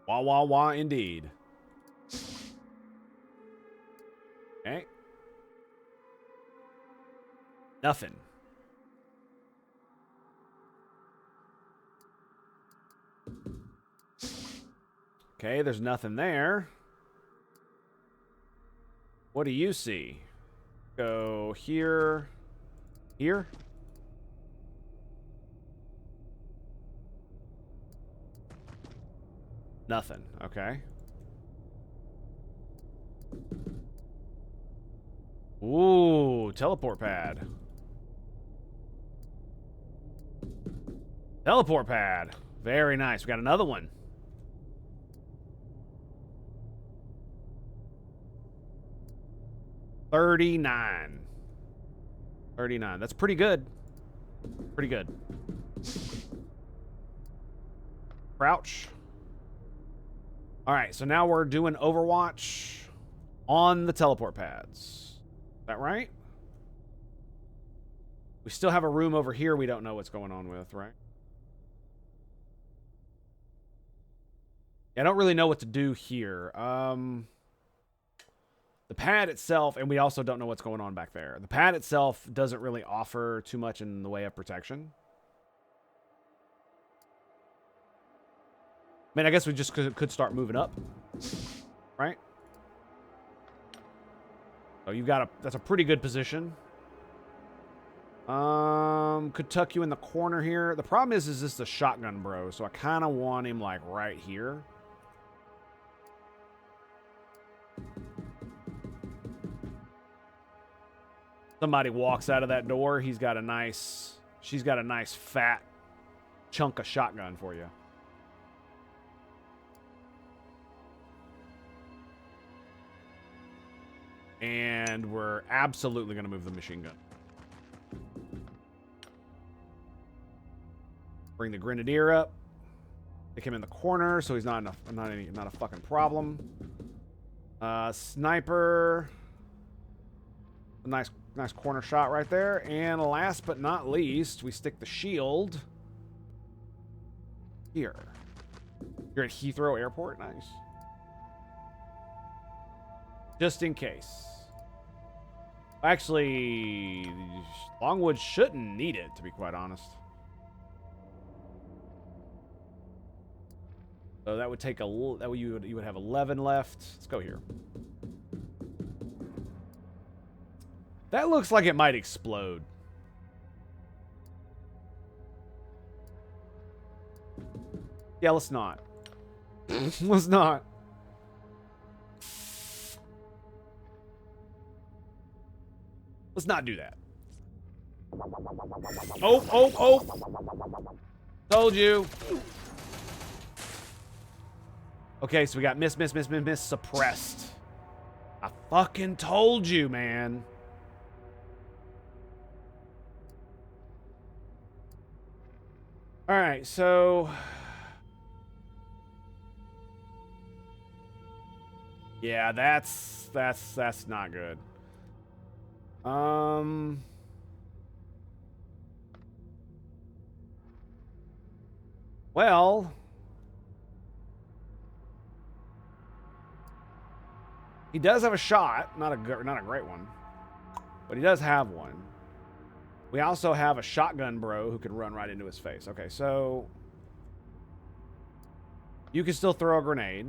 Wah, wah, wah, indeed. Okay. Nothing. Okay, there's nothing there. What do you see? Go here. Here? Nothing. Okay. Ooh, teleport pad. Teleport pad. Very nice. We got another one. $39. That's pretty good. Pretty good. Crouch. All right, so now we're doing Overwatch on the teleport pads. Is that right? We still have a room over here we don't know what's going on with, right? Yeah, I don't really know what to do here. The pad itself, and we also don't know what's going on back there. The pad itself doesn't really offer too much in the way of protection. I mean, I guess we just could start moving up, right? So you've got that's a pretty good position. Could tuck you in the corner here. The problem is this the shotgun bro, so I kind of want him like right here. Somebody walks out of that door, she's got a nice fat chunk of shotgun for you. And we're absolutely going to move the machine gun. Bring the grenadier up. Stick him in the corner so he's not a fucking problem. Sniper. A nice corner shot right there. And last but not least, we stick the shield here. You're at Heathrow Airport. Nice. Just in case. Actually, Longwood shouldn't need it, to be quite honest. So that would take a little. That way you would have 11 left. Let's go here. That looks like it might explode. Yeah, let's not. Let's not. Let's not do that. Oh. Told you. Okay, so we got miss, suppressed. I fucking told you, man. All right, so yeah, that's not good. Well, he does have a shot, not a great one, but he does have one. We also have a shotgun bro who can run right into his face. Okay, so you can still throw a grenade.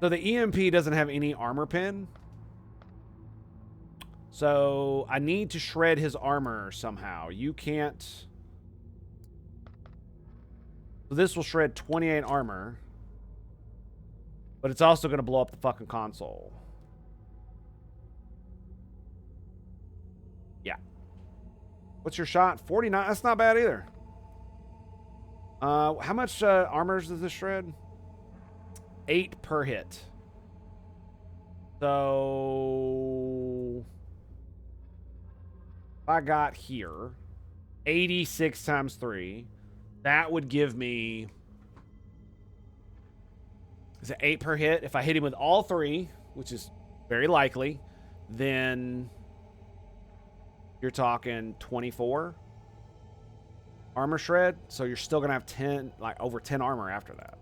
So the EMP doesn't have any armor pin. So I need to shred his armor somehow. You can't. So this will shred 28 armor. But it's also going to blow up the fucking console. Yeah. What's your shot? 49. That's not bad either. How much armor does this shred? 8 per hit. So if I got here 86 times 3, that would give me, is it 8 per hit? If I hit him with all 3, which is very likely, then you're talking 24 armor shred. So you're still gonna have 10, like over 10 armor after that.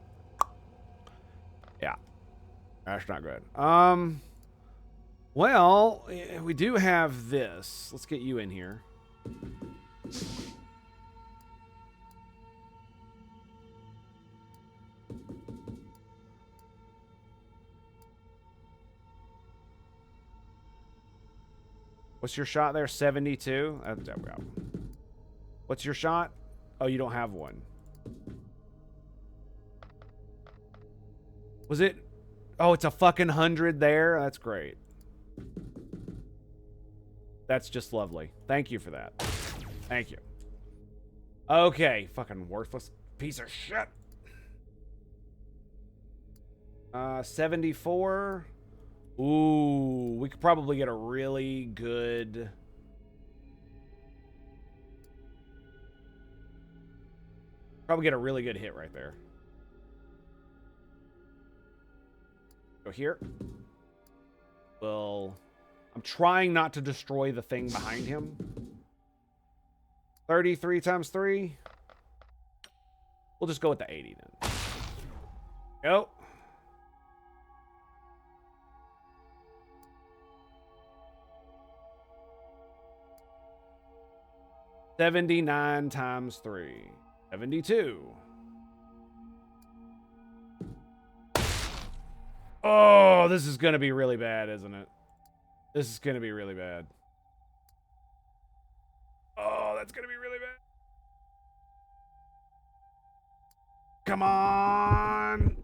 Yeah, that's not good. Well, we do have this. Let's get you in here. What's your shot there? 72? What's your shot? Oh, you don't have one. Was it? Oh, it's a fucking 100 there? That's great. That's just lovely. Thank you for that. Thank you. Okay, fucking worthless piece of shit. 74. Ooh, we could probably get a really good... Probably get a really good hit right there. Go here. Well, I'm trying not to destroy the thing behind him. 33 times 3. We'll just go with the 80 then. Go. $79 times 3. 72. Oh, this is going to be really bad, isn't it? This is going to be really bad. Oh, that's going to be really bad. Come on.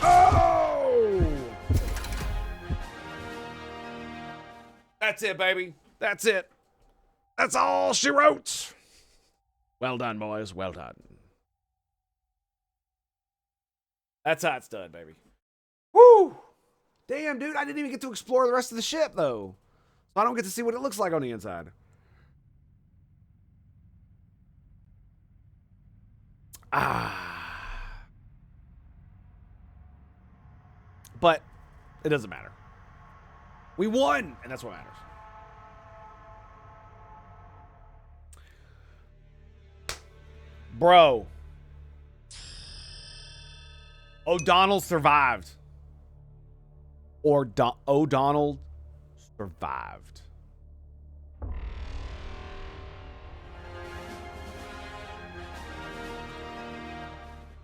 Oh! That's it, baby. That's it. That's all she wrote. Well done, boys. Well done. That's how it's done, baby. Woo! Damn, dude. I didn't even get to explore the rest of the ship, though. So I don't get to see what it looks like on the inside. But it doesn't matter. We won, and that's what matters. Bro. O'Donnell survived. Or O'Donnell survived.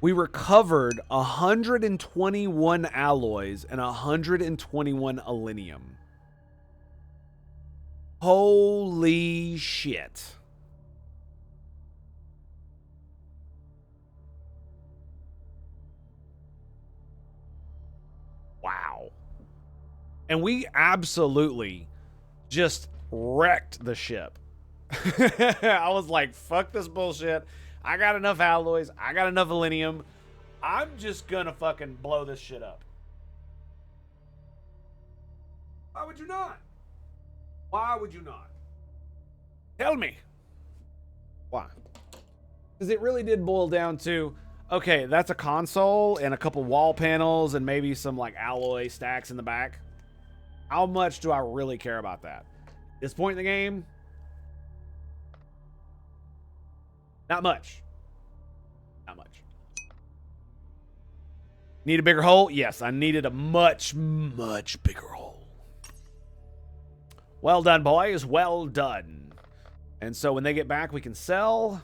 We recovered 121 alloys and 121 alinium. Holy shit. Wow. And we absolutely just wrecked the ship. I was like, fuck this bullshit. I got enough alloys. I got enough alinium. I'm just gonna fucking blow this shit up. Why would you not? Why would you not? Tell me. Why? Because it really did boil down to, okay, that's a console and a couple wall panels and maybe some like alloy stacks in the back. How much do I really care about that? At this point in the game, not much. Not much. Need a bigger hole? Yes, I needed a much, much bigger hole. Well done, boys. Well done. And so when they get back, we can sell.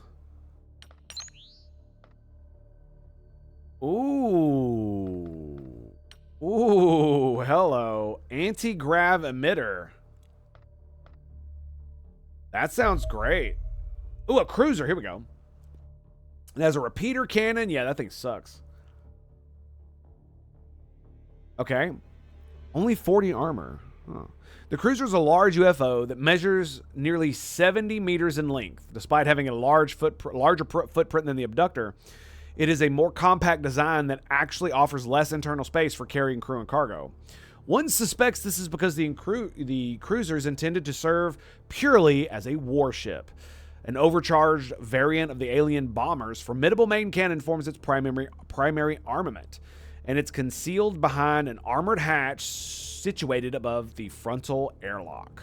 Ooh. Ooh, hello. Anti-grav emitter. That sounds great. Ooh, a cruiser. Here we go. It has a repeater cannon. Yeah, that thing sucks. Okay. Only 40 armor. Huh. The cruiser is a large UFO that measures nearly 70 meters in length. Despite having a larger footprint than the abductor, it is a more compact design that actually offers less internal space for carrying crew and cargo. One suspects this is because the cruiser is intended to serve purely as a warship. An overcharged variant of the alien bomber's formidable main cannon forms its primary armament, and it's concealed behind an armored hatch situated above the frontal airlock.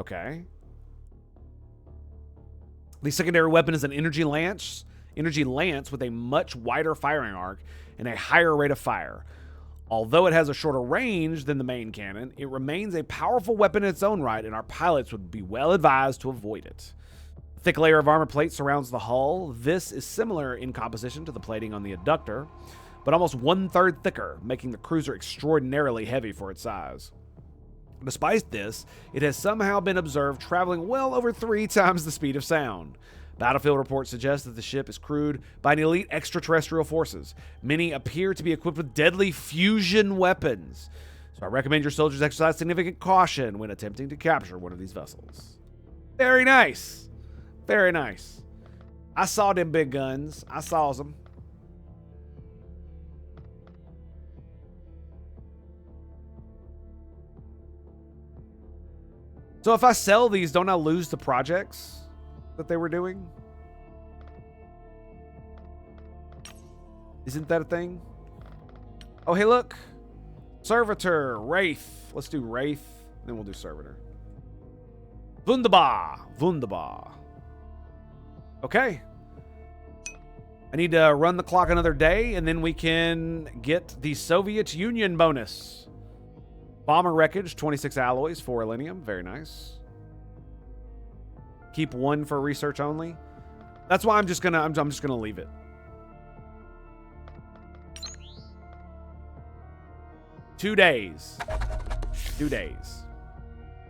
Okay. The secondary weapon is an energy lance with a much wider firing arc and a higher rate of fire. Although it has a shorter range than the main cannon, it remains a powerful weapon in its own right, and our pilots would be well advised to avoid it. A thick layer of armor plate surrounds the hull. This is similar in composition to the plating on the abductor, but almost 1/3 thicker, making the cruiser extraordinarily heavy for its size. Despite this, it has somehow been observed traveling well over 3 times the speed of sound. Battlefield reports suggest that the ship is crewed by an elite extraterrestrial forces. Many appear to be equipped with deadly fusion weapons. So I recommend your soldiers exercise significant caution when attempting to capture one of these vessels. Very nice. Very nice. I saw them big guns. I saw them. So if I sell these, don't I lose the projects that they were doing? Isn't that a thing? Oh, hey, look. Servitor, Wraith. Let's do Wraith, then we'll do Servitor. Wunderbar. Wunderbar. Okay. I need to run the clock another day, and then we can get the Soviet Union bonus. Bomber wreckage, 26 alloys, 4 aluminium. Very nice. Keep 1 for research only. That's why I'm just gonna leave it. 2 days. 2 days.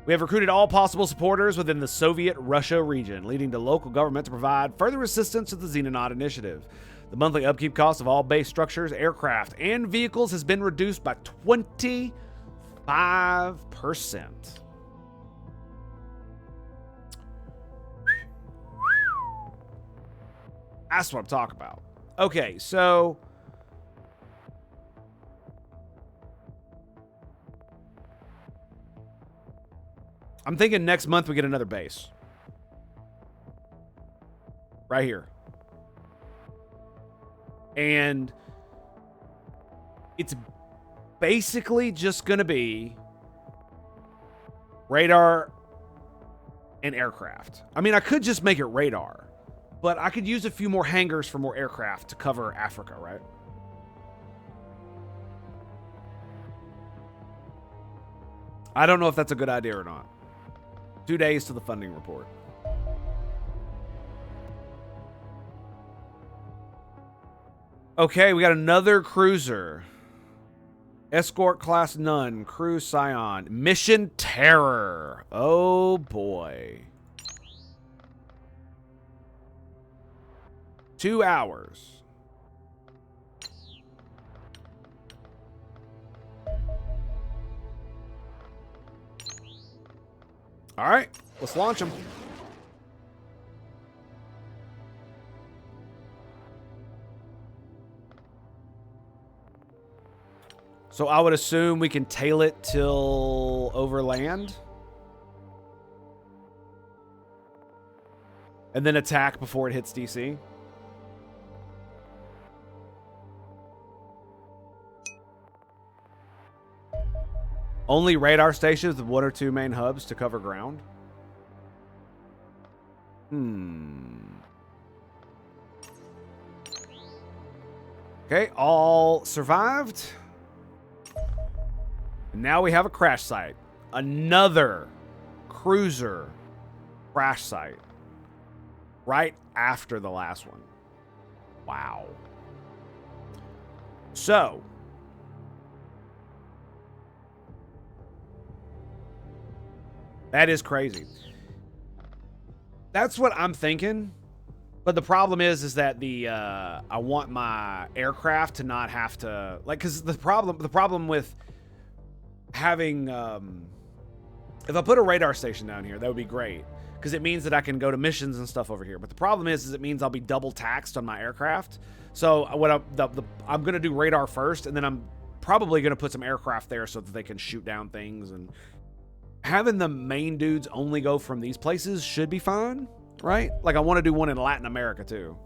We have recruited all possible supporters within the Soviet-Russia region, leading to local government to provide further assistance to the Xenonaught initiative. The monthly upkeep cost of all base structures, aircraft, and vehicles has been reduced by 25%. That's what I'm talking about. Okay, so I'm thinking next month we get another base. Right here. And it's basically just going to be radar and aircraft. I mean, I could just make it radar, but I could use a few more hangars for more aircraft to cover Africa, right? I don't know if that's a good idea or not. 2 days to the funding report. Okay, we got another cruiser. Escort class Nun, Crew Scion, Mission Terror. Oh boy. 2 hours. All right, let's launch them. So I would assume we can tail it till overland. And then attack before it hits DC. Only radar stations with 1 or 2 main hubs to cover ground. Okay, all survived. And now we have a crash site. Another cruiser crash site. Right after the last one. Wow. So. That is crazy. That's what I'm thinking. But the problem is that the I want my aircraft to not have to, like, because the problem with having, if I put a radar station down here, that would be great. Because it means that I can go to missions and stuff over here. But the problem is it means I'll be double taxed on my aircraft. So what I'm going to do radar first, and then I'm probably going to put some aircraft there so that they can shoot down things. And having the main dudes only go from these places should be fine, right? Like I want to do one in Latin America too.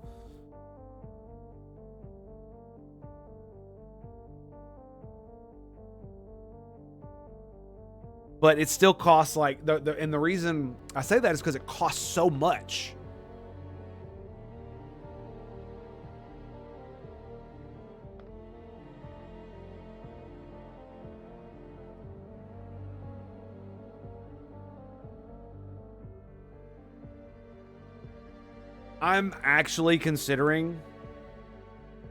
But it still costs like, and the reason I say that is because it costs so much. I'm actually considering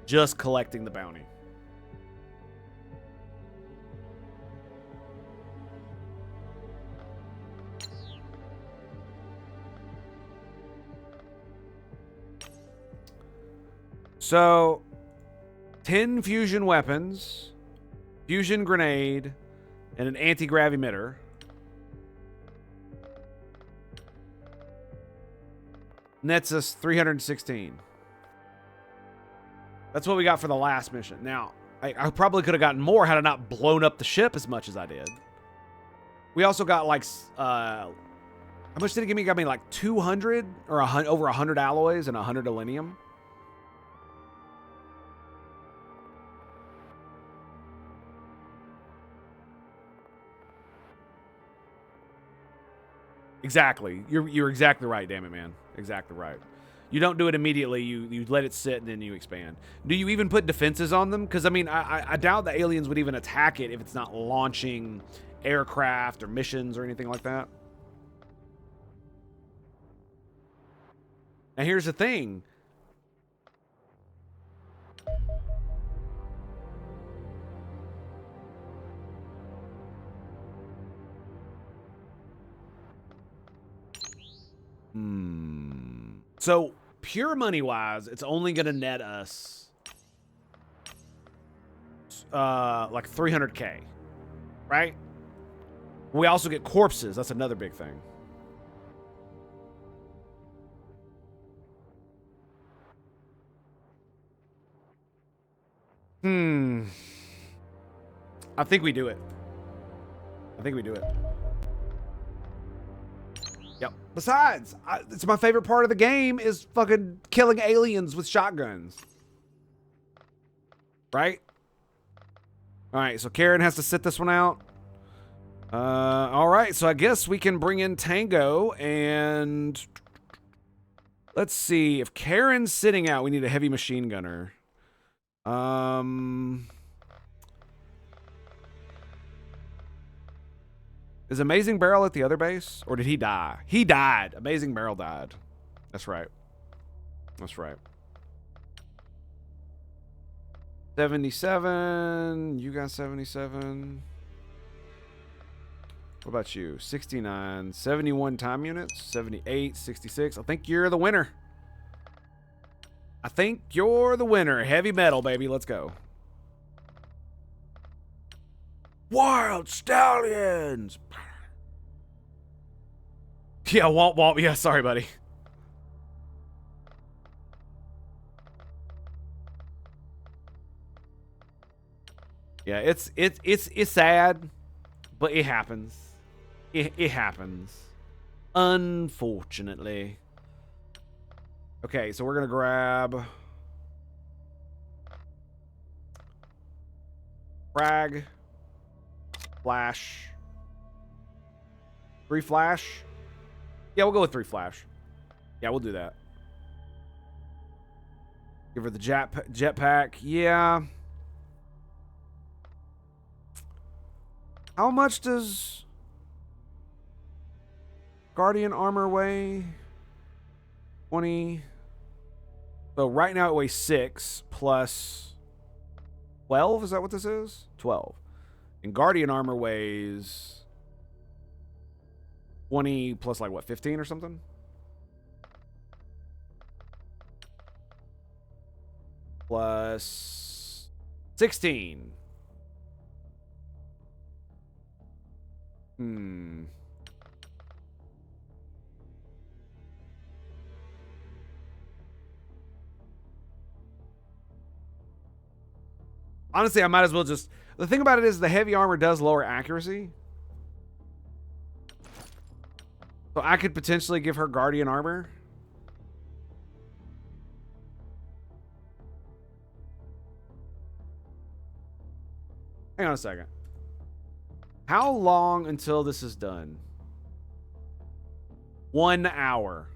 just collecting the bounty. So, 10 fusion weapons, fusion grenade, and an anti-grav emitter. Nets us 316. That's what we got for the last mission. Now, I probably could have gotten more had I not blown up the ship as much as I did. We also got like, how much did it give me? It got me like 200 or over 100 alloys and 100 alinium. Exactly. You're exactly right, damn it, man. Exactly right. You don't do it immediately. You let it sit and then you expand. Do you even put defenses on them? Because, I mean, I doubt the aliens would even attack it if it's not launching aircraft or missions or anything like that. Now, here's the thing. So, pure money-wise, it's only going to net us like 300K, right? We also get corpses. That's another big thing. I think we do it. I think we do it. Yep. Besides, it's my favorite part of the game is fucking killing aliens with shotguns. Right? Alright, so Karen has to sit this one out. Alright, so I guess we can bring in Tango and... Let's see. If Karen's sitting out, we need a heavy machine gunner. Is Amazing Barrel at the other base? Or did he die? He died. Amazing Barrel died. That's right. That's right. 77. You got 77. What about you? 69. 71 time units. 78. 66. I think you're the winner. I think you're the winner. Heavy metal, baby. Let's go. Wild Stallions. Yeah, womp womp. Yeah, sorry, buddy. Yeah, it's sad, but it happens. It happens. Unfortunately. Okay, so we're gonna grab frag. Flash. 3 flash? Yeah, we'll go with 3 flash. Yeah, we'll do that. Give her the jetpack. Yeah. How much does Guardian armor weigh? 20. So right now it weighs 6 plus 12. Is that what this is? 12. And Guardian armor weighs 20 plus like what, 15 or something? Plus 16. Hmm. Honestly, I might as well just... The thing about it is the heavy armor does lower accuracy. So I could potentially give her guardian armor. Hang on a second. How long until this is done? 1 hour.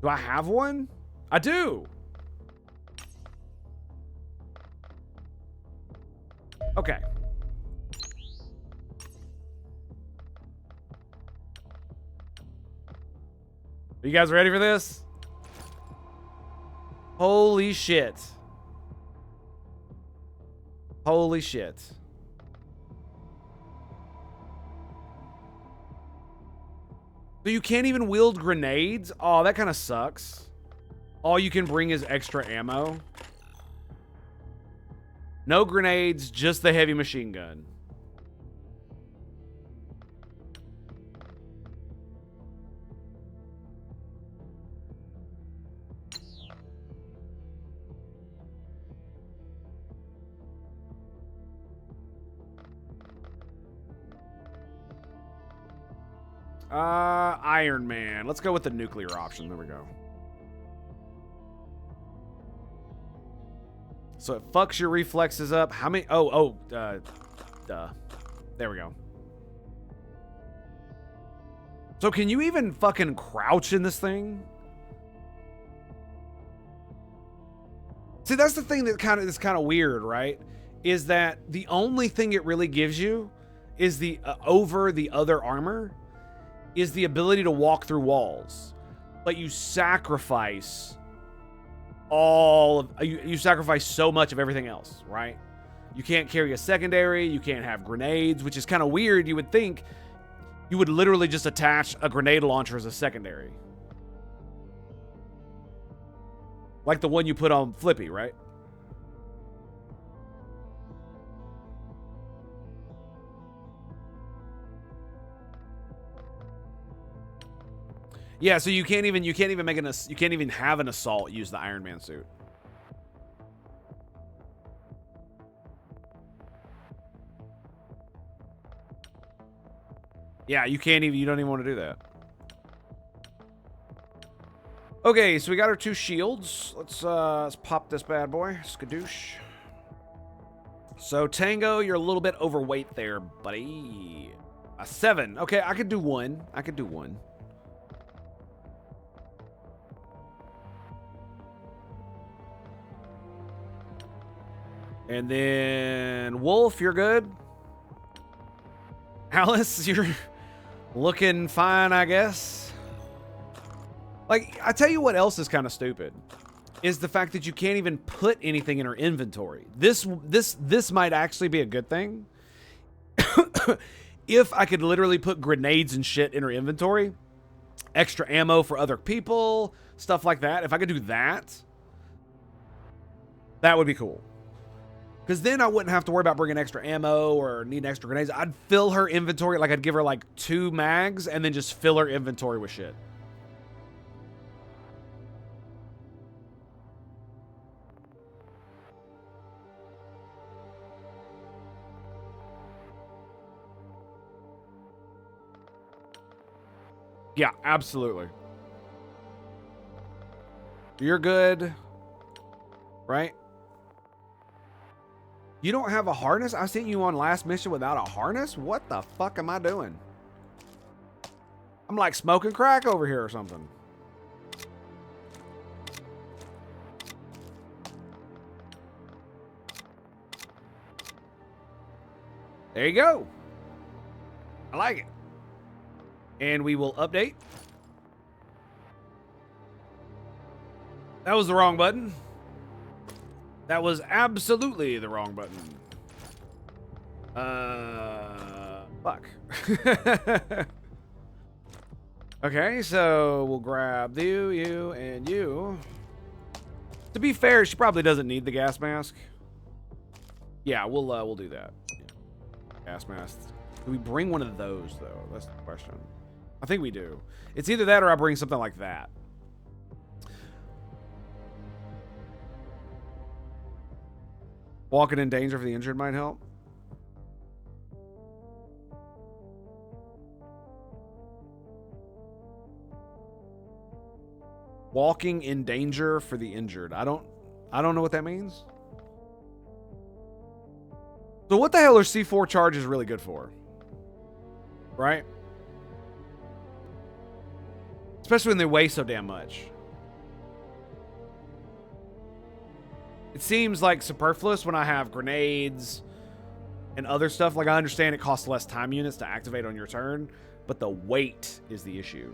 Do I have one? I do. Okay. Are you guys ready for this? Holy shit. Holy shit. So you can't even wield grenades? Oh, that kind of sucks. All you can bring is extra ammo. No grenades, just the heavy machine gun. Iron Man. Let's go with the nuclear option. There we go. So it fucks your reflexes up. How many? Duh. There we go. So can you even fucking crouch in this thing? See, that's the thing that is kind of weird, right? Is that the only thing it really gives you is the over the other armor is the ability to walk through walls, but you sacrifice all of you sacrifice so much of everything else, right? You can't carry a secondary, you can't have grenades, which is kind of weird. You would think you would literally just attach a grenade launcher as a secondary, like the one you put on Flippy, right? Yeah, so you can't even have an assault use the Iron Man suit. Yeah, you don't even want to do that. Okay, so we got our 2 shields. Let's pop this bad boy. Skadoosh. So Tango, you're a little bit overweight there, buddy. A 7. Okay, I could do 1. I could do 1. And then Wolf, you're good. Alice, you're looking fine, I guess. Like, I tell you what else is kind of stupid is the fact that you can't even put anything in her inventory. This might actually be a good thing. If I could literally put grenades and shit in her inventory, extra ammo for other people, stuff like that. If I could do that, that would be cool. Because then I wouldn't have to worry about bringing extra ammo or needing extra grenades. I'd fill her inventory, like I'd give her like 2 mags and then just fill her inventory with shit. Yeah, absolutely. You're good, right? You don't have a harness? I sent you on last mission without a harness? What the fuck am I doing? I'm like smoking crack over here or something. There you go. I like it. And we will update. That was the wrong button. That was absolutely the wrong button. Fuck. Okay, so we'll grab you, and you. To be fair, she probably doesn't need the gas mask. Yeah, we'll do that. Gas mask. Do we bring one of those though? That's the question. I think we do. It's either that or I bring something like that. Walking in danger for the injured might help. Walking in danger for the injured. I don't know what that means. So what the hell are C4 charges really good for? Right? Especially when they weigh so damn much. It seems like superfluous when I have grenades and other stuff. Like, I understand it costs less time units to activate on your turn, but the weight is the issue.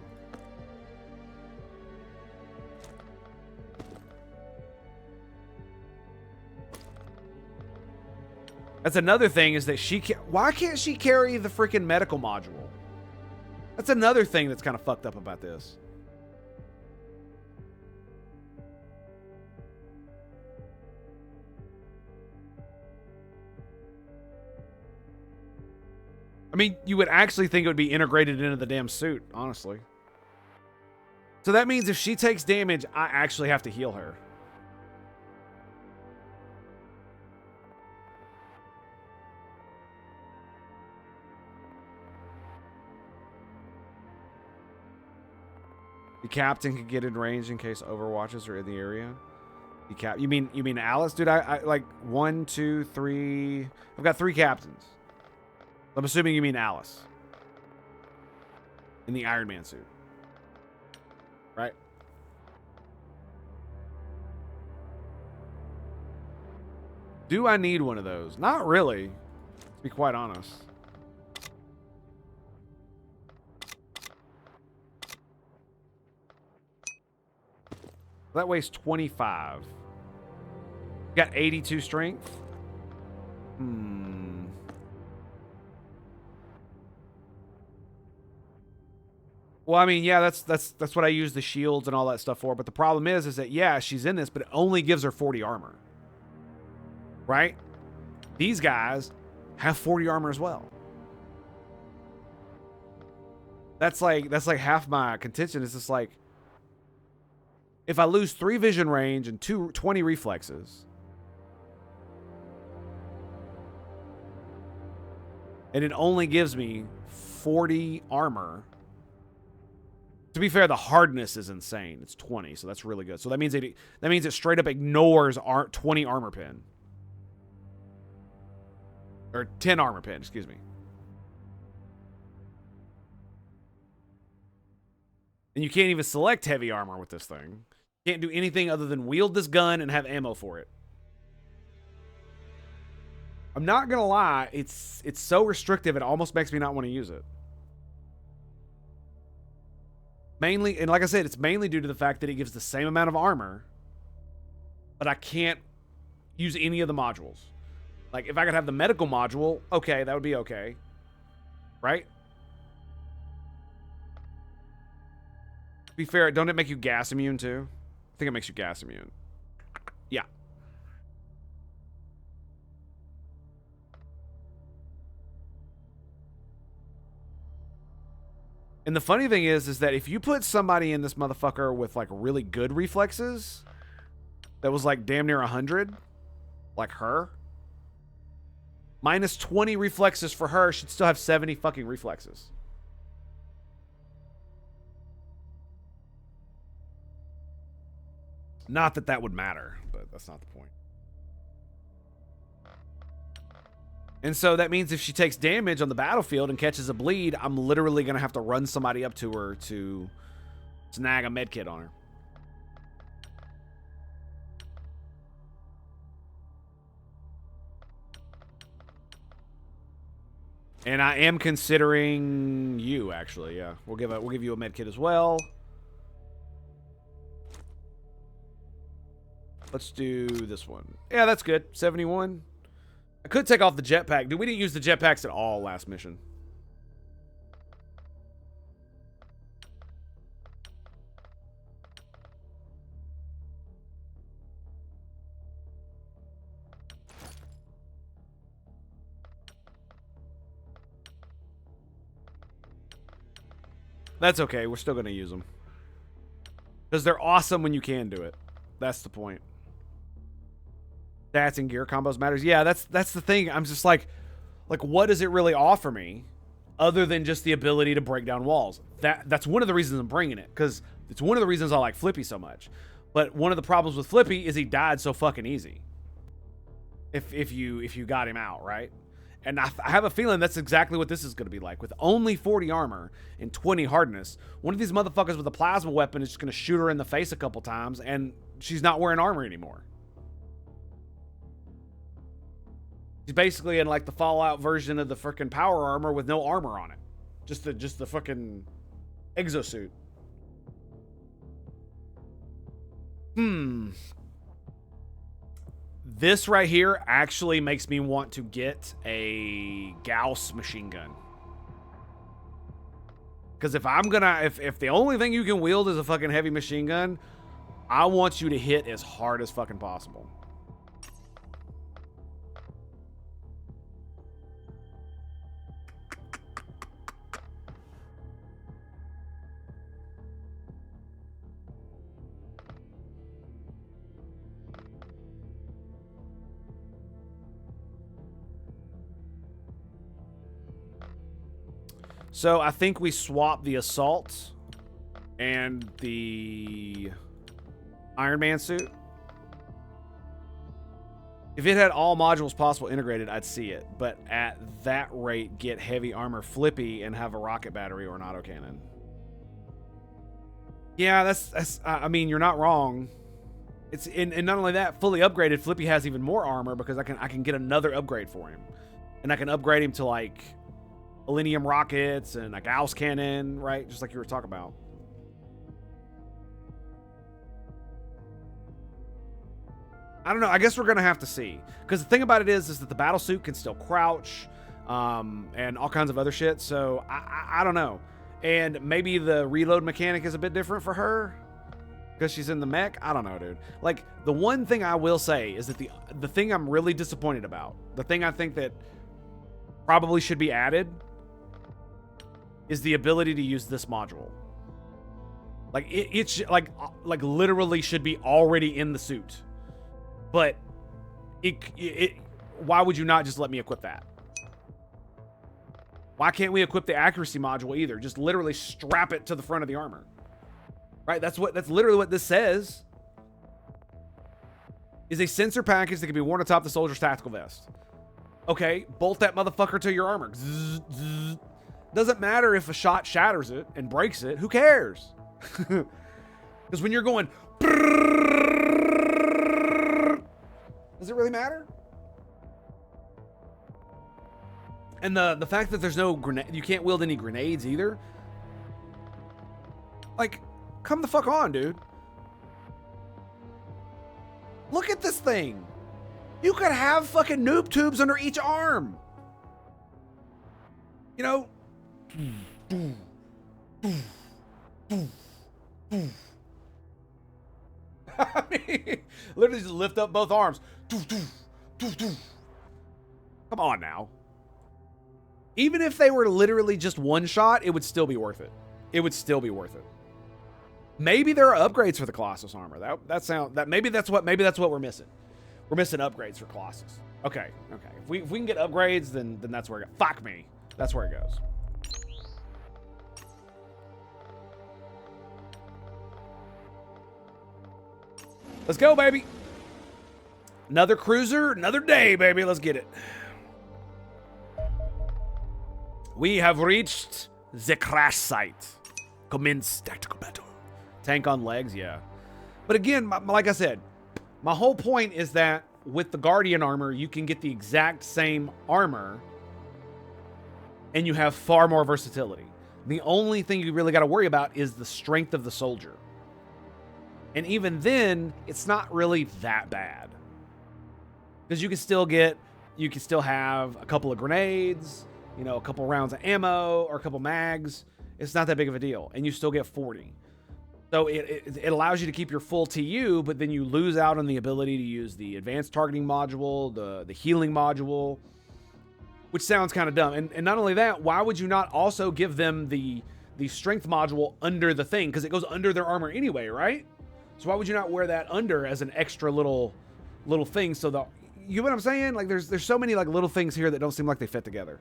That's another thing, is that why can't she carry the freaking medical module? That's another thing that's kind of fucked up about this. I mean, you would actually think it would be integrated into the damn suit, honestly. So that means if she takes damage, I actually have to heal her. The captain could get in range in case overwatches are in the area. You mean Alice? Dude, I like 1, 2, 3. I've got 3 captains. I'm assuming you mean Alice. In the Iron Man suit. Right? Do I need one of those? Not really, to be quite honest. That weighs 25. Got 82 strength. Well, I mean, yeah, that's what I use the shields and all that stuff for. But the problem is that, yeah, she's in this, but it only gives her 40 armor. Right? These guys have 40 armor as well. That's like half my contention. Is just like, if I lose 3 vision range and 20 reflexes, and it only gives me 40 armor. To be fair, the hardness is insane. It's 20, so that's really good. So that means it straight up ignores 20 armor pin. Or 10 armor pin, excuse me. And you can't even select heavy armor with this thing. You can't do anything other than wield this gun and have ammo for it. I'm not gonna lie, it's so restrictive it almost makes me not want to use it. Mainly, and like I said, it's mainly due to the fact that it gives the same amount of armor, but I can't use any of the modules. Like, if I could have the medical module, okay, that would be okay. Right? To be fair, don't it make you gas immune too? I think it makes you gas immune. Yeah. And the funny thing is that if you put somebody in this motherfucker with like really good reflexes, that was like damn near 100, like her, minus 20 reflexes for her, she'd still have 70 fucking reflexes. Not that that would matter, but that's not the point. And so that means if she takes damage on the battlefield and catches a bleed, I'm literally going to have to run somebody up to her to snag a medkit on her. And I am considering you, actually. Yeah, we'll give you a medkit as well. Let's do this one. Yeah, that's good. 71. I could take off the jetpack. Dude, we didn't use the jetpacks at all last mission. That's okay. We're still going to use them. Because they're awesome when you can do it. That's the point. Stats and gear combos matters. Yeah, that's the thing. I'm just like, what does it really offer me other than just the ability to break down walls? That's one of the reasons I'm bringing it, because it's one of the reasons I like Flippy so much. But one of the problems with Flippy is he died so fucking easy. If you got him out, right? And I have a feeling that's exactly what this is going to be like. With only 40 armor and 20 hardness, one of these motherfuckers with a plasma weapon is just going to shoot her in the face a couple times, and she's not wearing armor anymore. She's basically in like the Fallout version of the freaking power armor with no armor on it. Just the fucking exosuit. This right here actually makes me want to get a Gauss machine gun. Because if I'm gonna, if the only thing you can wield is a fucking heavy machine gun, I want you to hit as hard as fucking possible. So I think we swap the assault and the Iron Man suit. If it had all modules possible integrated, I'd see it. But at that rate, get heavy armor Flippy and have a rocket battery or an autocannon. Yeah, that's I mean, you're not wrong. It's and not only that, fully upgraded Flippy has even more armor because I can get another upgrade for him. And I can upgrade him to like Millennium rockets and a Gauss cannon, right? Just like you were talking about. I don't know. I guess we're going to have to see. Because the thing about it is that the battle suit can still crouch and all kinds of other shit. So I don't know. And maybe the reload mechanic is a bit different for her because she's in the mech. I don't know, dude. Like, the one thing I will say is that the thing I'm really disappointed about, the thing I think that probably should be added, is the ability to use this module. Like, it's like literally should be already in the suit. But why would you not just let me equip that? Why can't we equip the accuracy module either? Just literally strap it to the front of the armor. Right? That's literally what this says. Is a sensor package that can be worn atop the soldier's tactical vest. Okay, bolt that motherfucker to your armor. Zzz, zzz. Doesn't matter if a shot shatters it and breaks it. Who cares? Because when you're going, does it really matter? And the fact that there's no grenade, you can't wield any grenades either. Like, come the fuck on, dude. Look at this thing. You could have fucking noob tubes under each arm. You know? I mean, literally just lift up both arms. Come on now. Even if they were literally just one shot, it would still be worth it. It would still be worth it. Maybe there are upgrades for the Colossus armor. Maybe that's what we're missing. We're missing upgrades for Colossus. Okay. If we can get upgrades, then that's where it goes. Fuck me. That's where it goes. Let's go, baby. Another cruiser, another day, baby. Let's get it. We have reached the crash site. Commence tactical battle. Tank on legs, yeah. But again, like I said, my whole point is that with the Guardian armor, you can get the exact same armor and you have far more versatility. The only thing you really got to worry about is the strength of the soldier. And even then, it's not really that bad. Because you can still have a couple of grenades, you know, a couple rounds of ammo, or a couple mags. It's not that big of a deal. And you still get 40. So it allows you to keep your full TU, but then you lose out on the ability to use the advanced targeting module, the healing module, which sounds kind of dumb. And not only that, why would you not also give them the the strength module under the thing, because it goes under their armor anyway, right? So why would you not wear that under as an extra little thing? So the, you know what I'm saying? Like there's so many like little things here that don't seem like they fit together.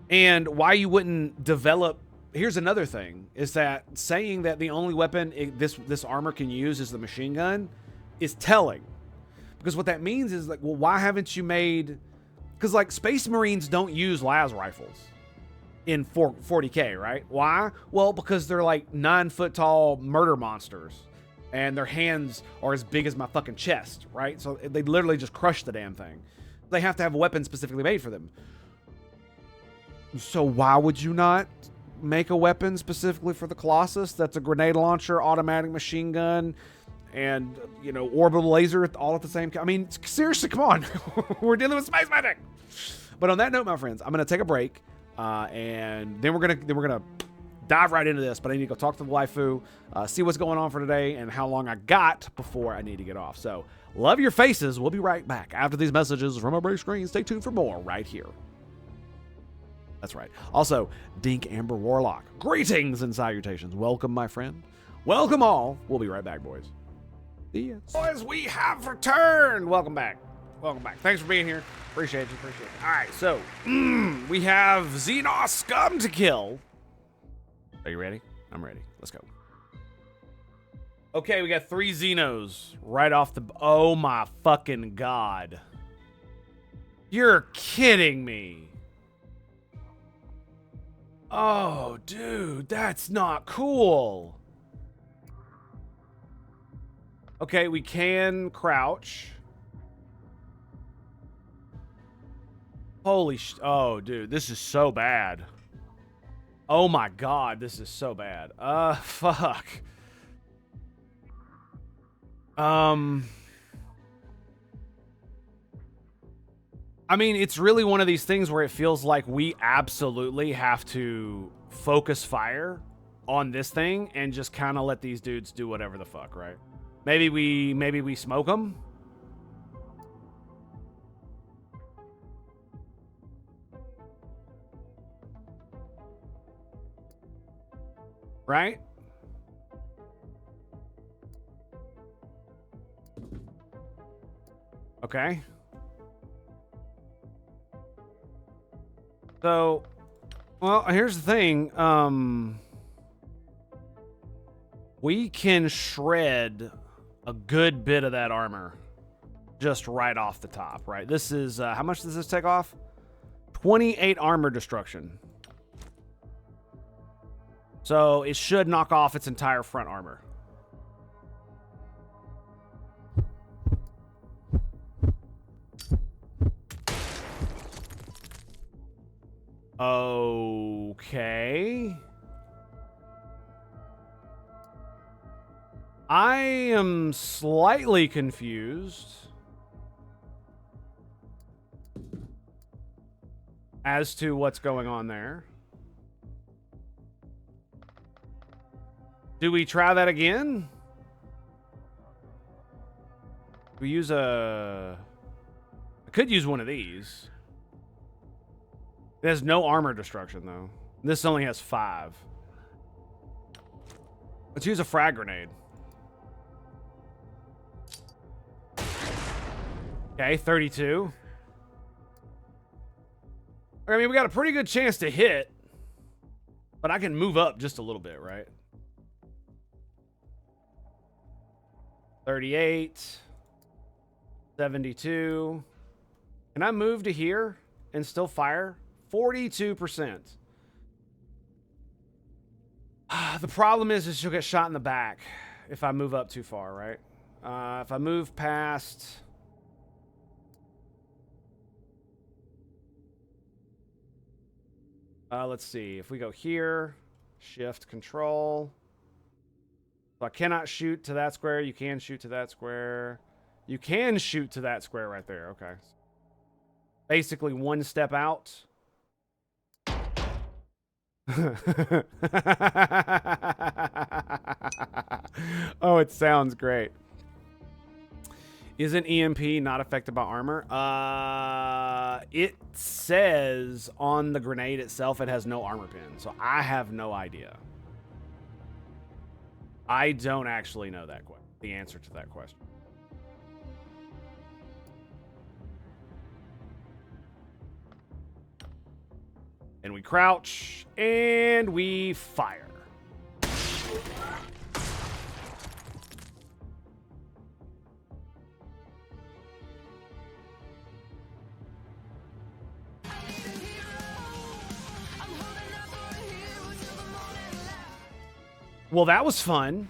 And why you wouldn't develop, here's another thing, is that saying that the only weapon this armor can use is the machine gun is telling. Because what that means is like, well, why haven't you made, because like Space Marines don't use las rifles in 40K, right? Why? Well, because they're like 9 foot tall murder monsters and their hands are as big as my fucking chest, right? So they literally just crush the damn thing. They have to have a weapon specifically made for them. So why would you not make a weapon specifically for the Colossus that's a grenade launcher, automatic machine gun, and, you know, orbital laser all at the same time? I mean, seriously, come on. We're dealing with space magic. But on that note, my friends, I'm going to take a break, and then we're gonna dive right into this. But I need to go talk to the waifu, see what's going on for today, and how long I got before I need to get off. So love your faces. We'll be right back after these messages from our break screen. Stay tuned for more right here. That's right. Also, Dink Amber Warlock. Greetings and salutations. Welcome, my friend. Welcome all. We'll be right back, boys. The end. Boys, we have returned. Welcome back. Welcome back. Thanks for being here. Appreciate you. Appreciate it. All right, so we have Xenonaughts scum to kill. Are you ready? I'm ready. Let's go. Okay, we got 3 Xenos right off the... Oh, my fucking God. You're kidding me. Oh, dude, that's not cool. Okay, we can crouch. Holy oh, dude, this is so bad. Oh my God, this is so bad. Fuck. I mean, it's really one of these things where it feels like we absolutely have to focus fire on this thing and just kind of let these dudes do whatever the fuck, right? Maybe we smoke them. Right? Okay. So, well, here's the thing. We can shred a good bit of that armor just right off the top, right? This is, how much does this take off? 28 armor destruction. So it should knock off its entire front armor. Okay. I am slightly confused as to what's going on there. Do we try that again? We use a... I could use one of these. It has no armor destruction, though. This only has 5. Let's use a frag grenade. Okay, 32. I mean, we got a pretty good chance to hit, but I can move up just a little bit, right? 38. 72. Can I move to here and still fire? 42%. The problem is she'll get shot in the back if I move up too far, right? If I move past... let's see. If we go here, shift, control. So I cannot shoot to that square. You can shoot to that square. You can shoot to that square right there. Okay. Basically one step out. Oh, it sounds great. Isn't EMP not affected by armor? It says on the grenade itself it has no armor pin, so I have no idea. I don't actually know the answer to that question. And we crouch, and we fire. Well, that was fun.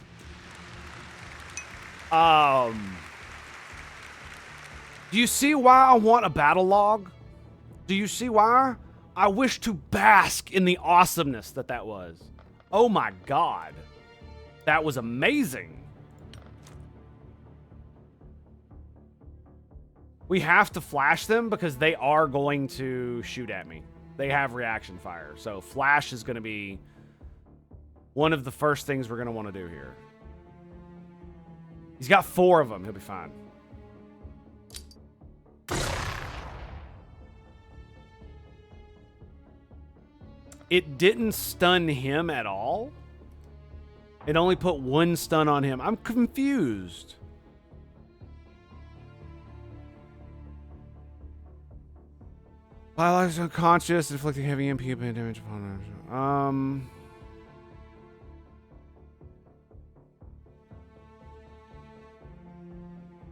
Do you see why I want a battle log? Do you see why? I wish to bask in the awesomeness that was. Oh my god. That was amazing. We have to flash them because they are going to shoot at me. They have reaction fire. So flash is going to be one of the first things we're going to want to do here. He's got 4 of them. He'll be fine. It didn't stun him at all. It only put 1 stun on him. I'm confused. Biological unconscious, inflicting heavy EMP damage upon him.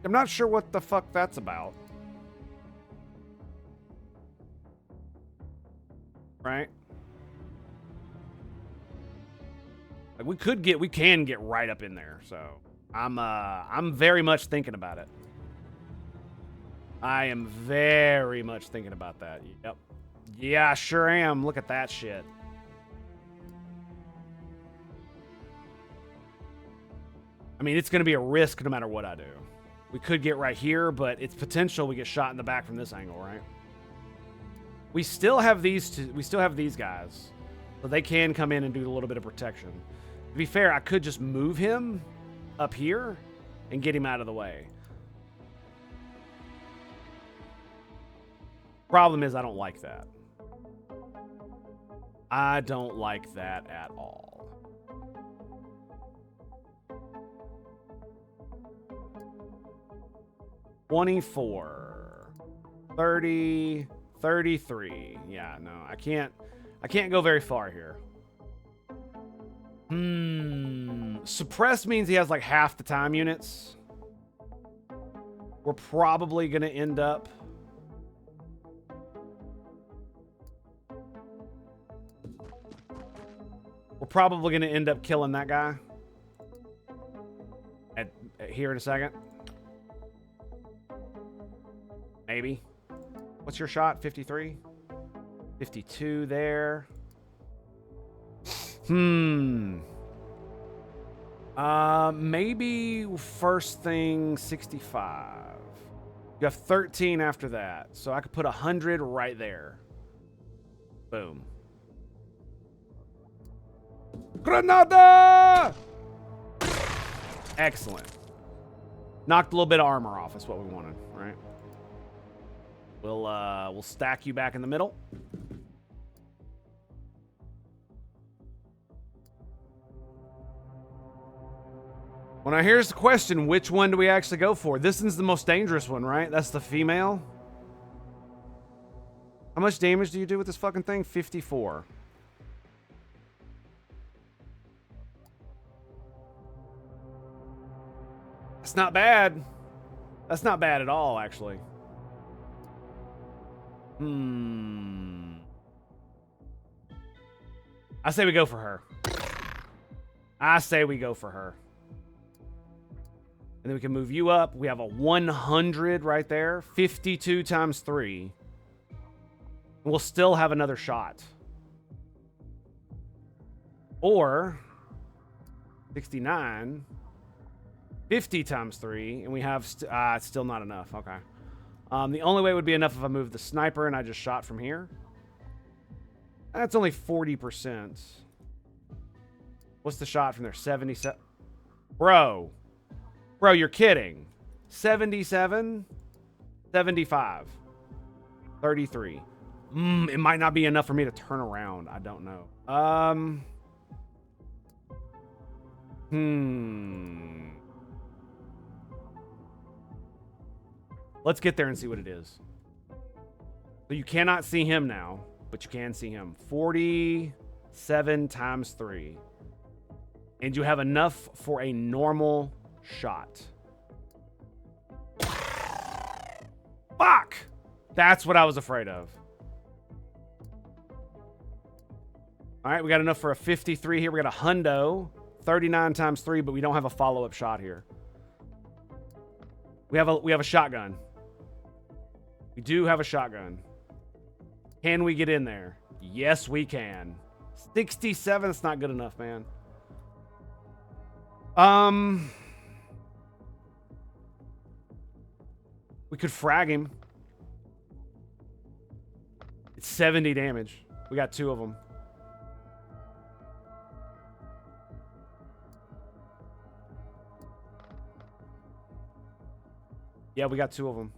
I'm not sure what the fuck that's about. Right? Like we can get right up in there. So I'm very much thinking about it. I am very much thinking about that. Yep. Yeah, I sure am. Look at that shit. I mean, it's going to be a risk no matter what I do. We could get right here, but it's potential we get shot in the back from this angle, right? We still have these two. We still have these guys. So they can come in and do a little bit of protection. To be fair, I could just move him up here and get him out of the way. Problem is, I don't like that. I don't like that at all. $24, $30, $33. Yeah, no, I can't go very far here. Suppressed means he has like half the time units. We're probably gonna end up. We're probably going to end up killing that guy at here in a second. Maybe. What's your shot? 53? 52 there. Maybe first thing 65. You have 13 after that. So I could put 100 right there. Boom. Granada! Excellent. Knocked a little bit of armor off. That's what we wanted, right? We'll stack you back in the middle. Well, now here's the question. Which one do we actually go for? This one's the most dangerous one, right? That's the female. How much damage do you do with this fucking thing? 54. That's not bad. That's not bad at all, actually. I say we go for her. I say we go for her. And then we can move you up. We have a 100 right there. 52 times 3. And we'll still have another shot. Or 69. 50 times 3. And we have... it's still not enough. Okay. The only way it would be enough if I moved the sniper and I just shot from here. That's only 40%. What's the shot from there? 77. Bro. Bro, you're kidding. 77, 75, 33. It might not be enough for me to turn around. I don't know. Let's get there and see what it is. So you cannot see him now, but you can see him. 47 times 3. And you have enough for a normal shot. Fuck! That's what I was afraid of. All right, we got enough for a 53 here. We got a hundo. 39 times 3, but we don't have a follow-up shot here. We have a shotgun. We do have a shotgun. Can we get in there? Yes, we can. 67, that's not good enough, man. We could frag him. It's 70 damage. We got 2 of them. Yeah, we got 2 of them.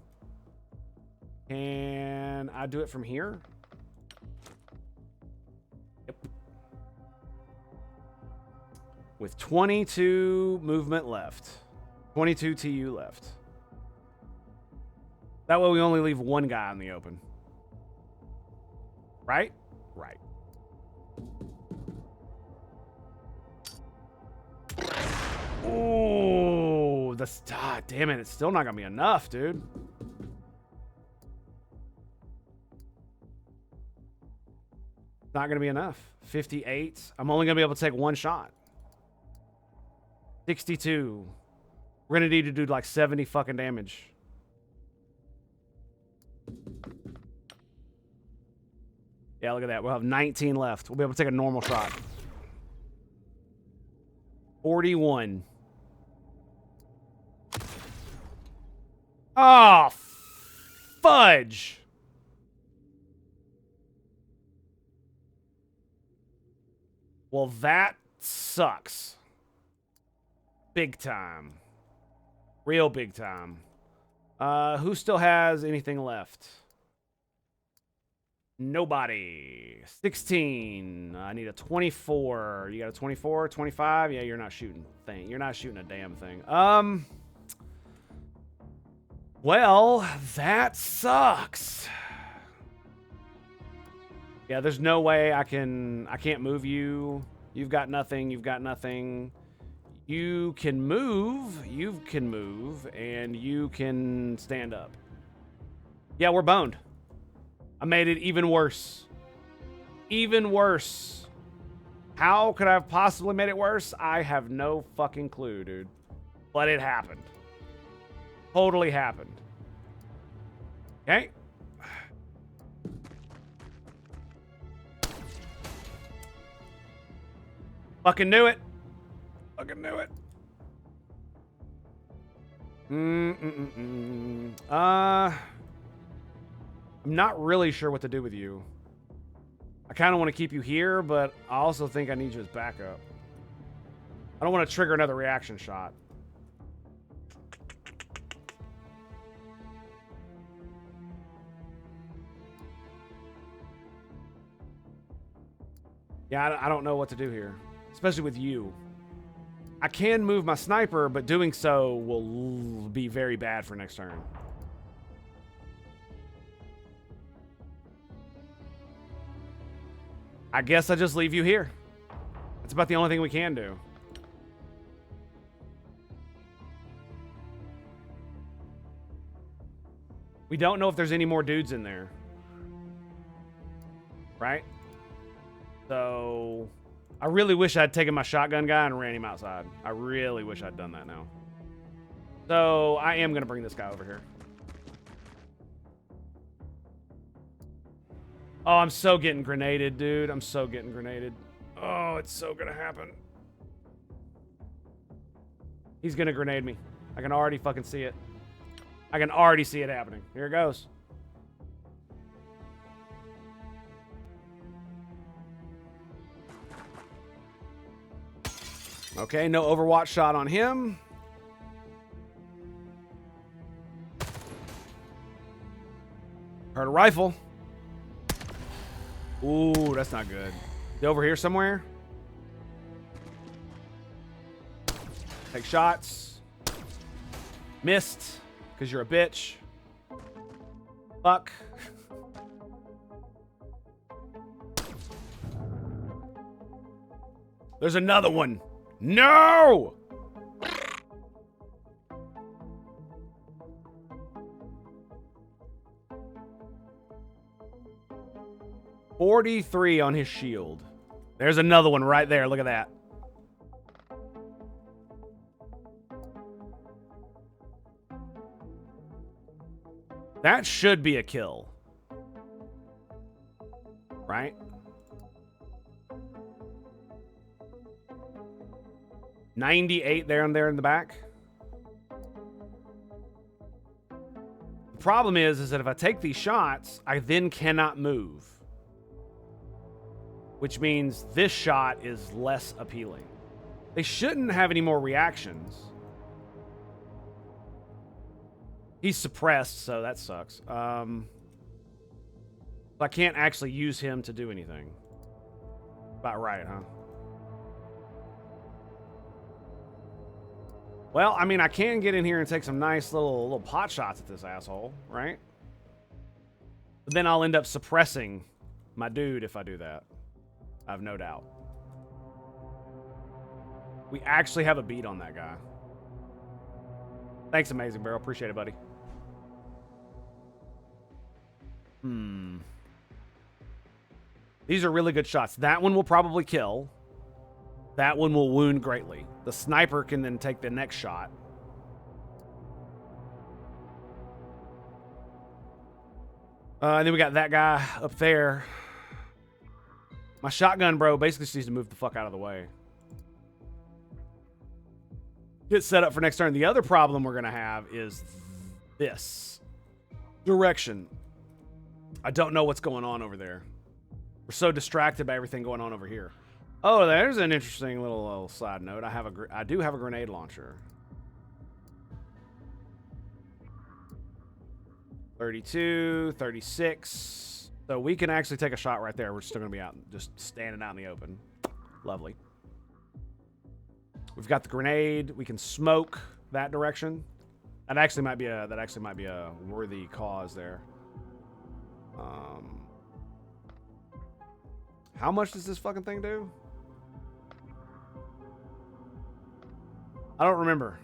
Can I do it from here? Yep. With 22 movement left. 22 TU left. That way we only leave 1 guy in the open. Right? Right. Ooh, damn it, it's still not gonna be enough, dude. It's not gonna be enough. 58. I'm only gonna be able to take 1 shot. 62. We're gonna need to do like 70 fucking damage. Yeah, look at that. We'll have 19 left. We'll be able to take a normal shot. 41. Oh, fudge. Well, that sucks. Big time. Real big time. Who still has anything left? Nobody. 16. I need a 24. You got a 24? 25? Yeah, you're not shooting thing. You're not shooting a damn thing. Well, that sucks. Yeah, there's no way I can't move you. You've got nothing. You've got nothing. You can move. You can move. And you can stand up. Yeah, we're boned. I made it even worse. Even worse. How could I have possibly made it worse? I have no fucking clue, dude. But it happened. Totally happened. Okay. Fucking knew it. Fucking knew it. I'm not really sure what to do with you. I kind of want to keep you here, but I also think I need you as backup. I don't want to trigger another reaction shot. Yeah, I don't know what to do here, especially with you. I can move my sniper, but doing so will be very bad for next turn. I guess I just leave you here. That's about the only thing we can do. We don't know if there's any more dudes in there. Right? So, I really wish I'd taken my shotgun guy and ran him outside. I really wish I'd done that now. So, I am going to bring this guy over here. Oh, I'm so getting grenaded, dude. I'm so getting grenaded. Oh, it's so gonna happen. He's gonna grenade me. I can already fucking see it. I can already see it happening. Here it goes. Okay, no Overwatch shot on him. Heard a rifle. Ooh, that's not good. Is he over here somewhere? Take shots. Missed. Because you're a bitch. Fuck. There's another one. No! $43 on his shield. There's another one right there. Look at that. That should be a kill. Right? $98 there and there in the back. The problem is that if I take these shots, I then cannot move. Which means this shot is less appealing. They shouldn't have any more reactions. He's suppressed, so that sucks. I can't actually use him to do anything. About right, huh? Well, I mean, I can get in here and take some nice little pot shots at this asshole, right? But then I'll end up suppressing my dude if I do that. I have no doubt. We actually have a beat on that guy. Thanks, Amazing Barrel. Appreciate it, buddy. These are really good shots. That one will probably kill. That one will wound greatly. The sniper can then take the next shot. And then we got that guy up there. My shotgun, bro, basically just needs to move the fuck out of the way. Get set up for next turn. The other problem we're going to have is this. Direction. I don't know what's going on over there. We're so distracted by everything going on over here. Oh, there's an interesting little side note. I do have a grenade launcher. 32, 36. So we can actually take a shot right there. We're still going to be out, just standing out in the open. Lovely. We've got the grenade. We can smoke that direction. That actually might be a worthy cause there. How much does this fucking thing do? I don't remember.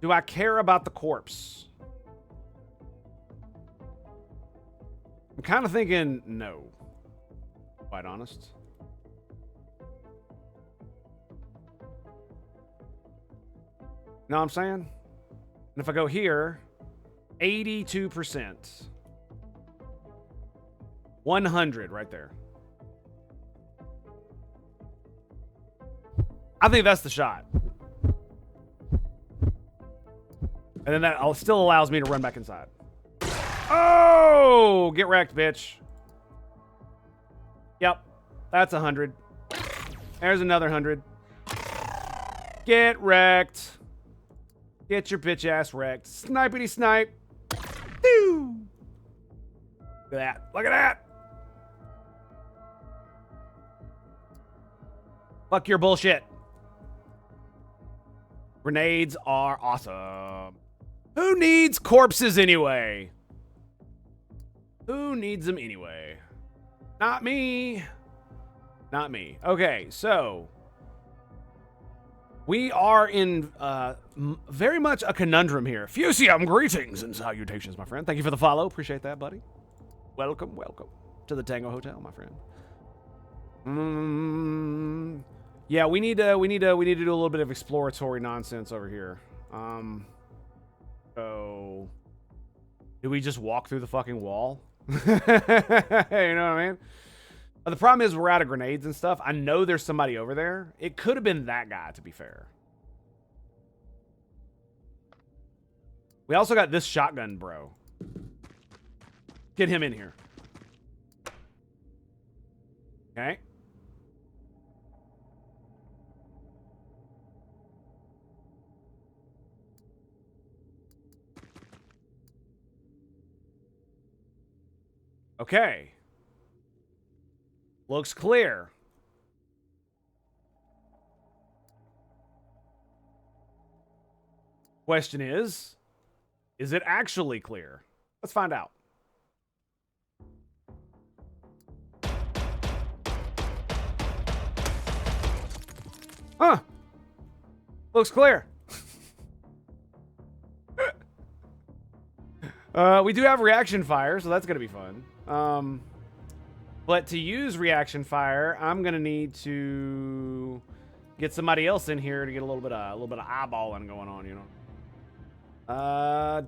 Do I care about the corpse? I'm kind of thinking no. Quite honest. Know what I'm saying? And if I go here, 82%. 100 right there. I think that's the shot. And then that still allows me to run back inside. Oh! Get wrecked, bitch. Yep. That's 100. There's another 100. Get wrecked. Get your bitch ass wrecked. Snipety snipe. Woo! Look at that. Look at that. Fuck your bullshit. Grenades are awesome. Who needs corpses anyway? Who needs them anyway? Not me. Not me. Okay, so we are in very much a conundrum here. Fusium, greetings and salutations, my friend. Thank you for the follow. Appreciate that, buddy. Welcome, welcome to the Tango Hotel, my friend. Yeah, we need to do a little bit of exploratory nonsense over here. So do we just walk through the fucking wall? You know what I mean? But the problem is we're out of grenades and stuff. I know there's somebody over there. It could have been that guy, to be fair. We also got this shotgun, bro. Get him in here. Okay. Okay. Looks clear. Question is it actually clear? Let's find out. Huh. Looks clear. We do have reaction fire, so that's going to be fun. But to use reaction fire, I'm going to need to get somebody else in here to get a little bit of eyeballing going on, you know. So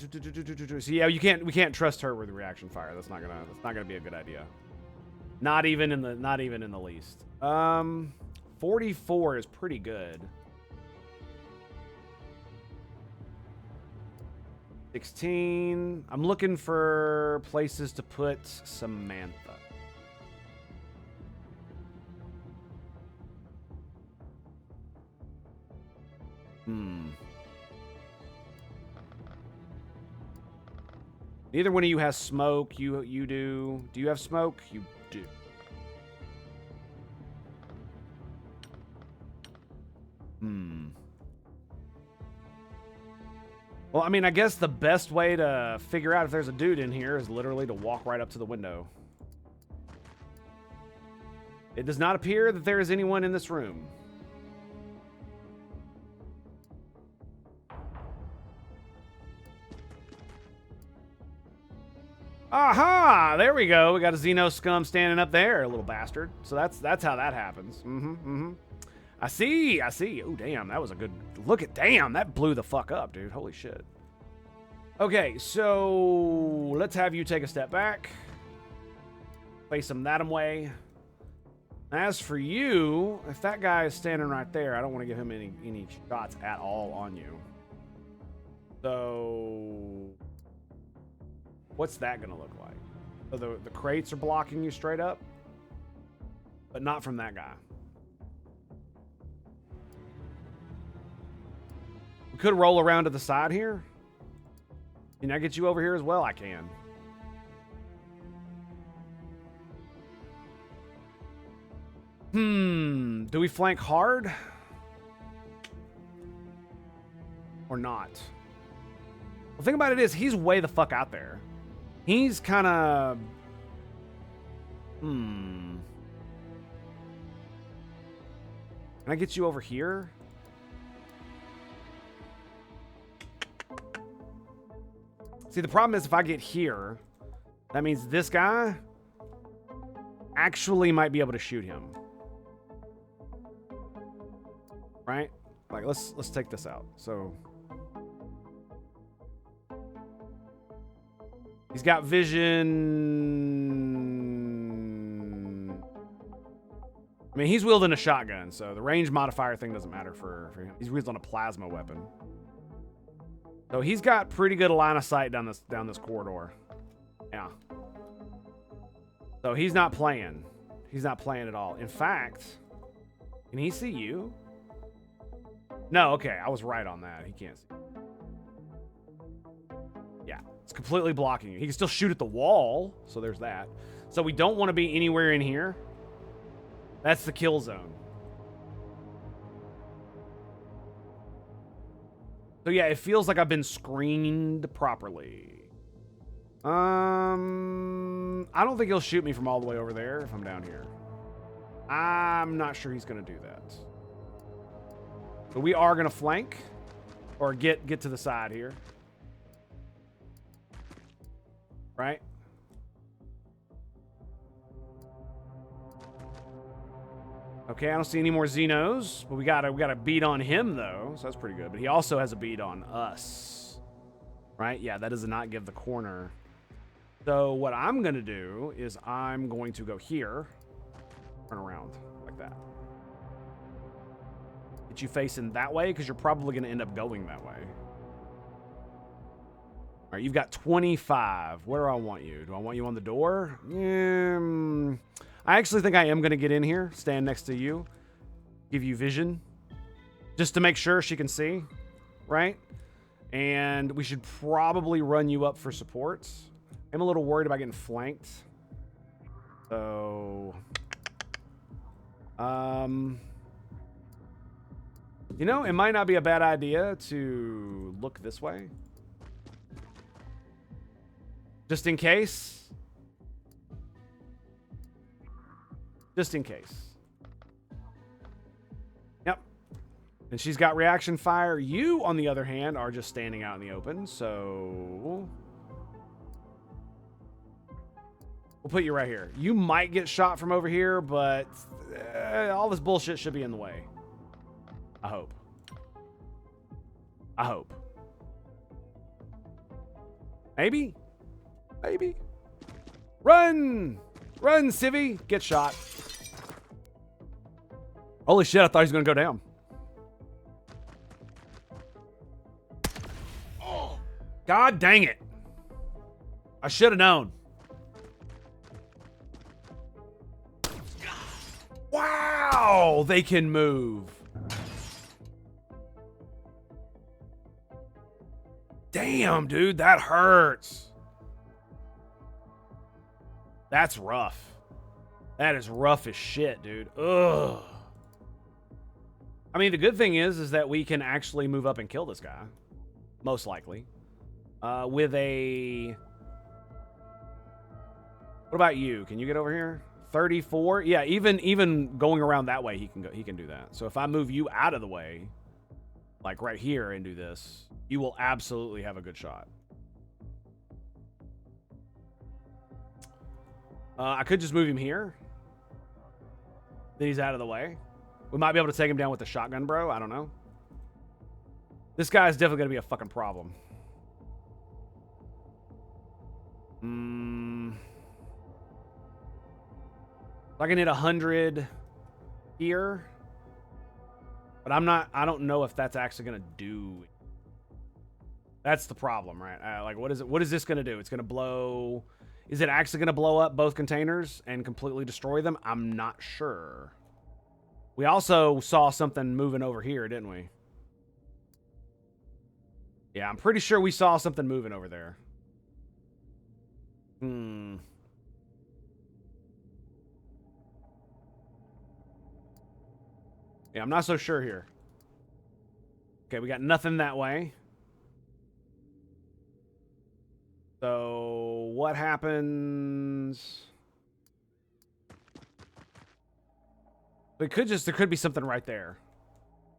yeah, we can't trust her with reaction fire. That's not gonna be a good idea. Not even in the least. 44 is pretty good. 16. I'm looking for places to put Samantha. Neither one of you has smoke. You do. Do you have smoke? You do. Well, I mean, I guess the best way to figure out if there's a dude in here is literally to walk right up to the window. It does not appear that there is anyone in this room. Aha! There we go. We got a Xeno scum standing up there, little bastard. So that's how that happens. I see. Oh, damn. That was a good look at. Damn, that blew the fuck up, dude. Holy shit. Okay, so let's have you take a step back. Face him that way. As for you, if that guy is standing right there, I don't want to give him any shots at all on you. So what's that going to look like? So the crates are blocking you straight up, but not from that guy. We could roll around to the side here. Can I get you over here as well? I can. Do we flank hard? Or not? The thing about it is, he's way the fuck out there. He's kind of... Can I get you over here? See, the problem is if I get here, that means this guy actually might be able to shoot him. Right? Like, let's take this out. So he's got vision. I mean, he's wielding a shotgun, so the range modifier thing doesn't matter for him. He's wielding a plasma weapon. So he's got pretty good line of sight down this corridor. Yeah. So he's not playing. He's not playing at all. In fact, can he see you? No, okay. I was right on that. He can't see. Yeah. It's completely blocking you. He can still shoot at the wall, so there's that. So we don't want to be anywhere in here. That's the kill zone. So yeah, it feels like I've been screened properly. I don't think he'll shoot me from all the way over there if I'm down here. I'm not sure he's going to do that. But we are going to flank or get to the side here. Right? Okay, I don't see any more Xenos, but we got a beat on him though, so that's pretty good. But he also has a beat on us, right? Yeah, that does not give the corner. So what I'm gonna do is I'm going to go here, turn around like that. Get you facing that way because you're probably gonna end up going that way. All right, you've got 25. Where do I want you? Do I want you on the door? I actually think I am going to get in here, stand next to you, give you vision, just to make sure she can see, right? And we should probably run you up for support. I'm a little worried about getting flanked. So, you know, it might not be a bad idea to look this way. Just in case. Just in case. Yep. And she's got reaction fire. You, on the other hand, are just standing out in the open, so we'll put you right here. You might get shot from over here, but all this bullshit should be in the way. I hope. I hope. Maybe? Maybe. Run! Run, Civvy! Get shot. Holy shit, I thought he was going to go down. Oh. God dang it. I should have known. Wow! They can move. Damn, dude, that hurts. That's rough. That is rough as shit, dude. Ugh. I mean, the good thing is that we can actually move up and kill this guy. Most likely. With a... What about you? Can you get over here? 34? Yeah, even going around that way, he can do that. So if I move you out of the way, like right here, and do this, you will absolutely have a good shot. I could just move him here. Then he's out of the way. We might be able to take him down with the shotgun, bro. I don't know. This guy is definitely going to be a fucking problem. I can hit 100 here. But I don't know if that's actually going to do. That's the problem, right? Like, what is this going to do? It's going to blow. Is it actually going to blow up both containers and completely destroy them? I'm not sure. We also saw something moving over here, didn't we? Yeah, I'm pretty sure we saw something moving over there. Yeah, I'm not so sure here. Okay, we got nothing that way. So, what happens? There could be something right there.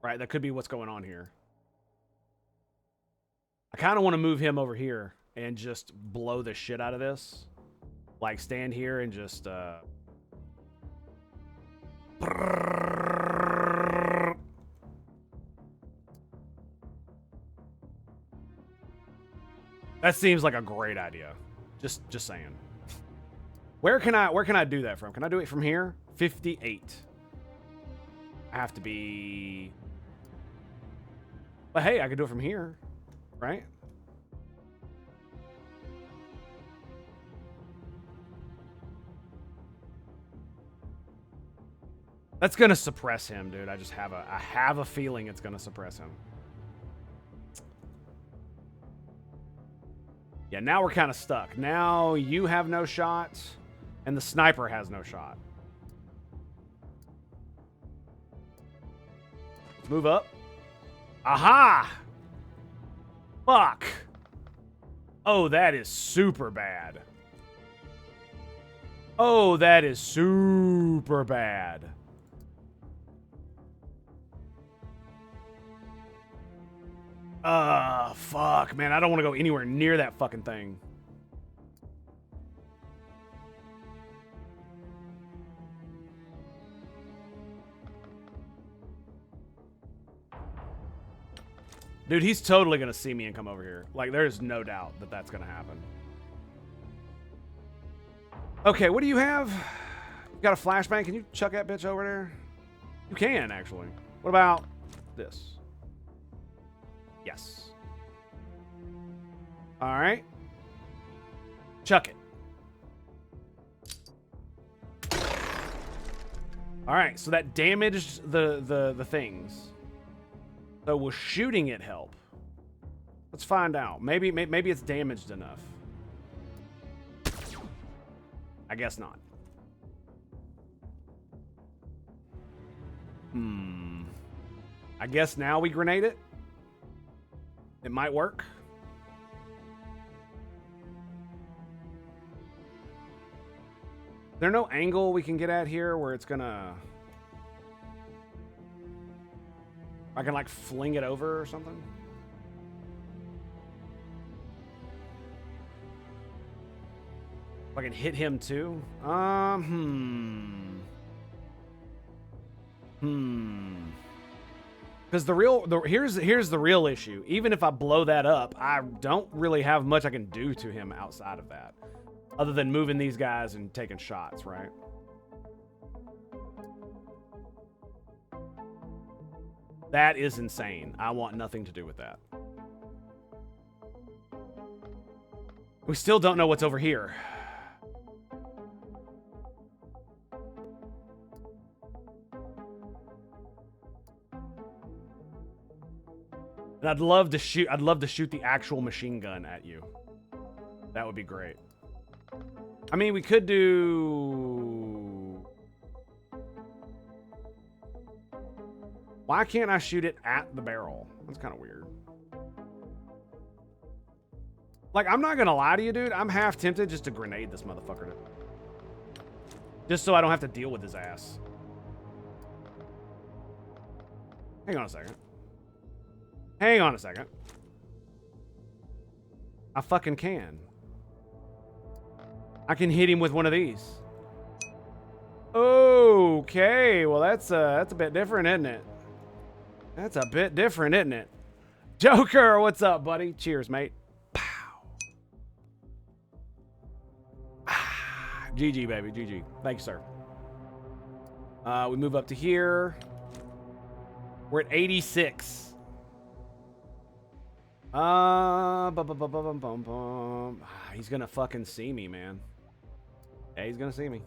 Right, that could be what's going on here. I kind of want to move him over here and just blow the shit out of this. Like, stand here and just, That seems like a great idea. Just saying. Where can I do that from? Can I do it from here? 58. I have to be... But hey, I could do it from here, right? That's gonna suppress him, dude. I have a feeling it's gonna suppress him. Yeah, now we're kind of stuck. Now you have no shot, and the sniper has no shot. Let's move up. Aha! Fuck. Oh, that is super bad. Oh, that is super bad. Fuck, man. I don't want to go anywhere near that fucking thing. Dude, he's totally going to see me and come over here. Like, there's no doubt that that's going to happen. Okay, what do you have? You got a flashbang? Can you chuck that bitch over there? You can, actually. What about this? Yes. All right. Chuck it. All right, so that damaged the things. So will shooting it help? Let's find out. Maybe it's damaged enough. I guess not. I guess now we grenade it. It might work. Is there no angle we can get at here where it's gonna... I can, like, fling it over or something? If I can hit him, too? Because here's the real issue. Even if I blow that up, I don't really have much I can do to him outside of that. Other than moving these guys and taking shots, right? That is insane. I want nothing to do with that. We still don't know what's over here. And I'd love to shoot the actual machine gun at you. That would be great. I mean, we could do... Why can't I shoot it at the barrel? That's kind of weird. Like, I'm not gonna lie to you, dude. I'm half tempted just to grenade this motherfucker. Just so I don't have to deal with his ass. Hang on a second. Hang on a second. I fucking can. I can hit him with one of these. Okay, well that's a bit different, isn't it? That's a bit different, isn't it? Joker, what's up, buddy? Cheers, mate. Pow. GG, baby, GG. Thank you, sir. We move up to here. We're at 86. He's gonna fucking see me, man. Yeah, he's gonna see me.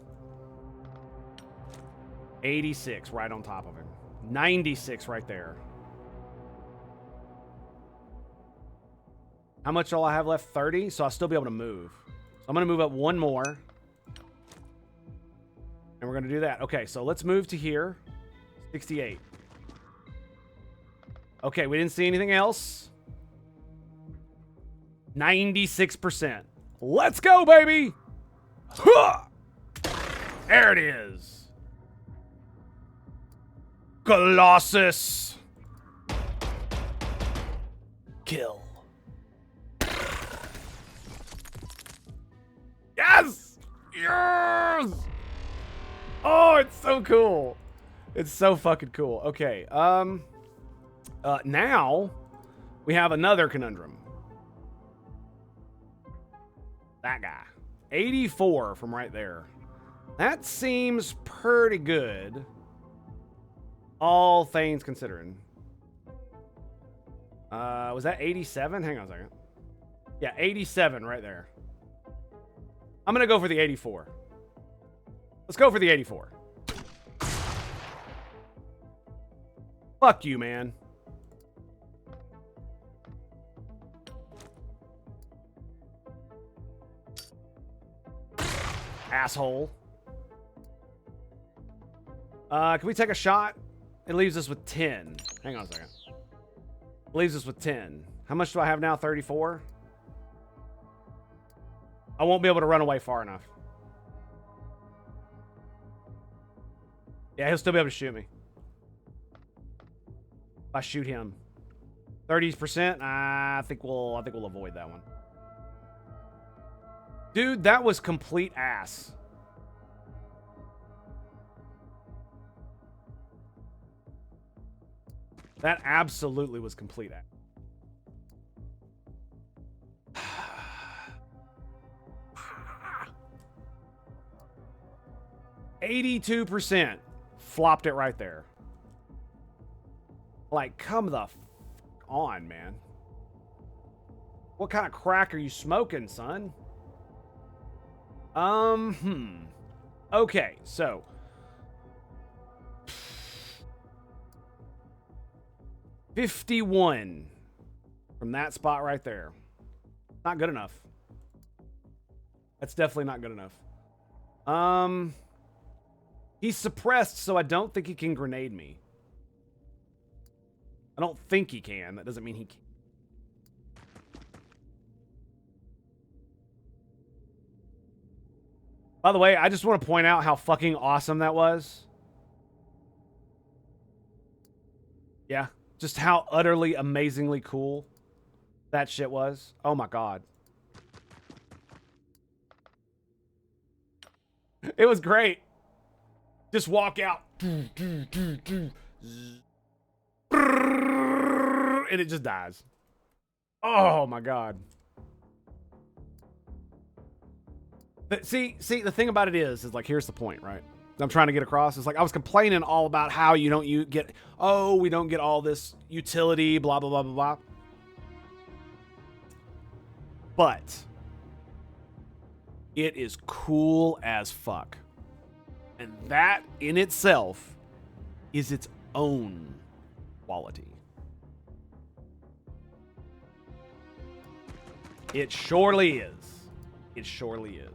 86 right on top of him. 96 right there. How much all I have left? 30, so I'll still be able to move. So I'm gonna move up one more. And we're gonna do that. Okay, so let's move to here. 68. Okay, we didn't see anything else. 96%. Let's go, baby! Huh! There it is. Colossus. Kill. Yes! Yes! Oh, it's so cool. It's so fucking cool. Okay, now we have another conundrum. That guy. 84 from right there. That seems pretty good. All things considering. Was that 87? Hang on a second. Yeah, 87 right there. I'm going to go for the 84. Let's go for the 84. Fuck you, man. Asshole. Can we take a shot? It leaves us with 10. Hang on a second. It leaves us with 10. How much do I have now? 34? I won't be able to run away far enough. Yeah, he'll still be able to shoot me. If I shoot him. 30%? I think we'll avoid that one. Dude, that was complete ass. That absolutely was complete ass. 82%. Flopped it right there. Like, come the f on, man. What kind of crack are you smoking, son? Okay, so 51 from that spot right there. Not good enough. That's definitely not good enough. He's suppressed, so I don't think he can grenade me. I don't think he can. That doesn't mean he can. By the way, I just want to point out how fucking awesome that was. Yeah, just how utterly, amazingly cool that shit was. Oh my god. It was great. Just walk out. And it just dies. Oh my god. But see, the thing about it is like, here's the point, right? I'm trying to get across. It's like, I was complaining all about how we don't get all this utility, blah, blah, blah, blah, blah. But it is cool as fuck. And that in itself is its own quality. It surely is. It surely is.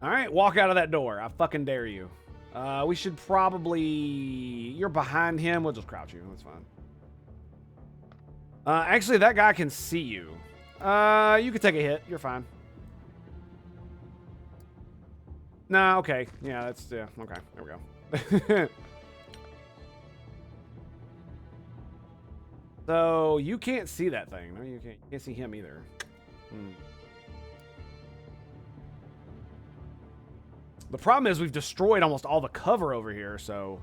All right, walk out of that door. I fucking dare you. We should probably... You're behind him. We'll just crouch you. That's fine. Actually, that guy can see you. You can take a hit. You're fine. Nah, okay. Yeah, that's... Yeah, okay. There we go. So, you can't see that thing. No, you can't see him either. The problem is we've destroyed almost all the cover over here, so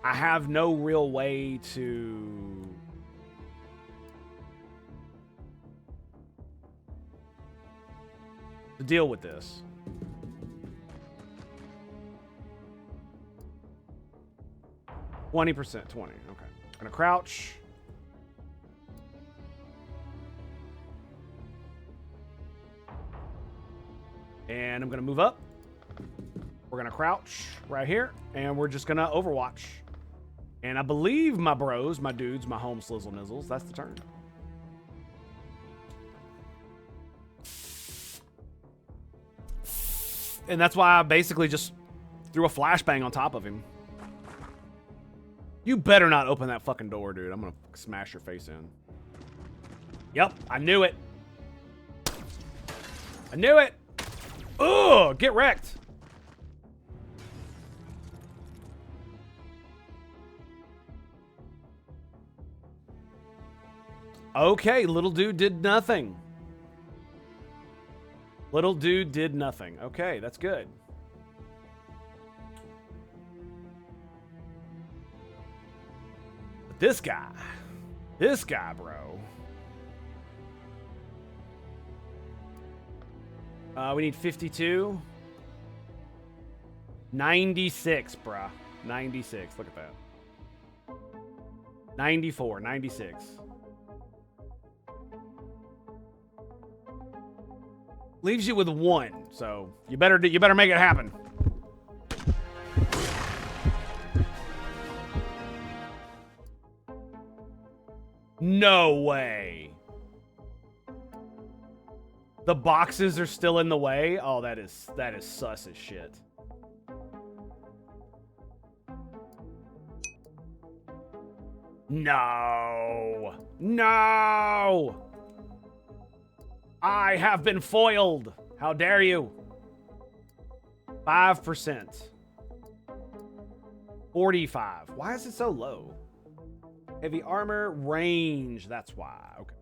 I have no real way to... deal with this. %, 20. Okay. Gonna crouch. And I'm gonna move up. We're gonna crouch right here, and we're just gonna overwatch. And I believe my bros, my dudes, my home slizzle nizzles, that's the turn. And that's why I basically just threw a flashbang on top of him. You better not open that fucking door, dude. I'm gonna smash your face in. Yep, I knew it. I knew it. Ugh, get wrecked. Okay, little dude did nothing. Little dude did nothing. Okay, that's good. But this guy, bro. We need 52. 96, bruh. 96, look at that. 94, 96. Leaves you with 1, so you better make it happen. No way. The boxes are still in the way. Oh, that is sus as shit. No. No. I have been foiled. How dare you? 5%. 45. Why is it so low? Heavy armor, range. That's why. Okay.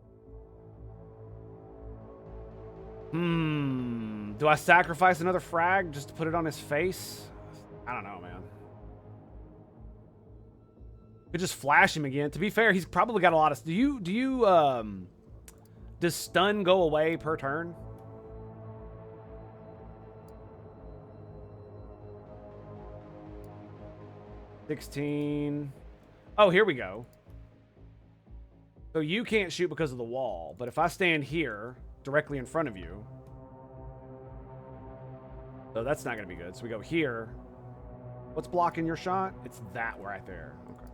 Do I sacrifice another frag just to put it on his face? I don't know, man. Could just flash him again. To be fair, he's probably got a lot of... Does stun go away per turn? $16. Oh, here we go. So you can't shoot because of the wall, but if I stand here, directly in front of you... So that's not going to be good. So we go here. What's blocking your shot? It's that right there. Okay.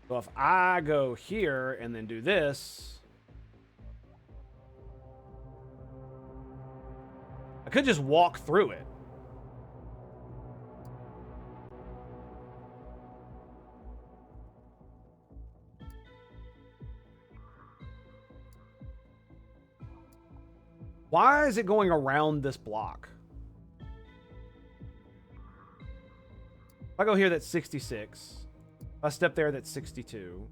So if I go here and then do this, I could just walk through it. Why is it going around this block? If I go here, that's 66. If I step there, that's 62.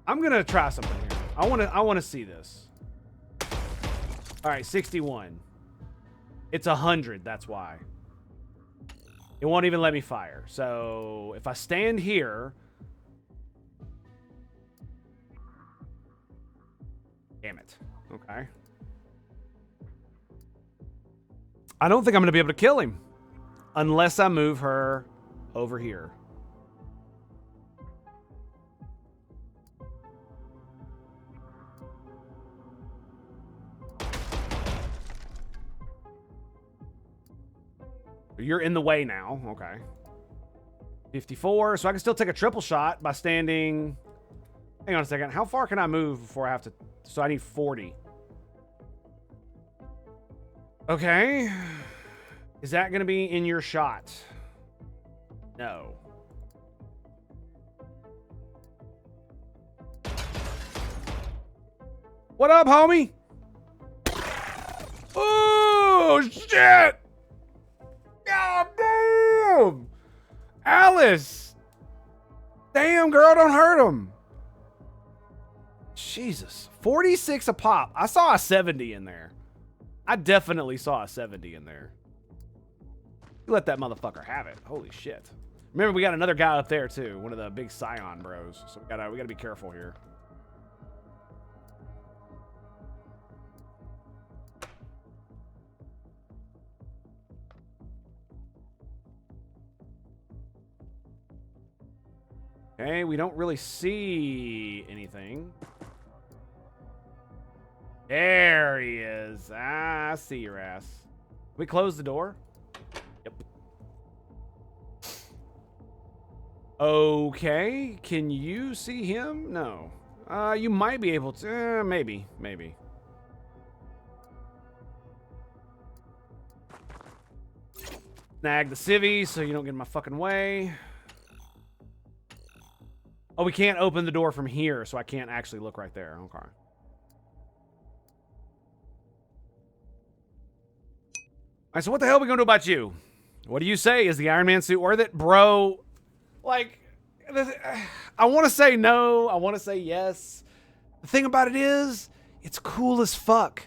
I'm gonna try something here. I wanna see this. All right, 61. It's 100. That's why. It won't even let me fire. So if I stand here, damn it. Okay. I don't think I'm gonna be able to kill him unless I move her over here. You're in the way now. Okay. 54. So I can still take a triple shot by standing. Hang on a second. How far can I move before I have to? So I need 40. Okay. Is that going to be in your shot? No. What up, homie? Oh, shit. God damn! Alice! Damn, girl, don't hurt him. Jesus. 46 a pop. I saw a 70 in there. I definitely saw a 70 in there. You let that motherfucker have it. Holy shit. Remember, we got another guy up there, too. One of the big Scion bros. So we gotta be careful here. Okay, we don't really see anything. There he is. Ah, I see your ass. We close the door? Yep. Okay, can you see him? No. You might be able to. Maybe. Snag the civvy so you don't get in my fucking way. Oh, we can't open the door from here, so I can't actually look right there. Okay. All right, so what the hell are we going to do about you? What do you say? Is the Iron Man suit worth it? Bro, like, I want to say no. I want to say yes. The thing about it is, it's cool as fuck.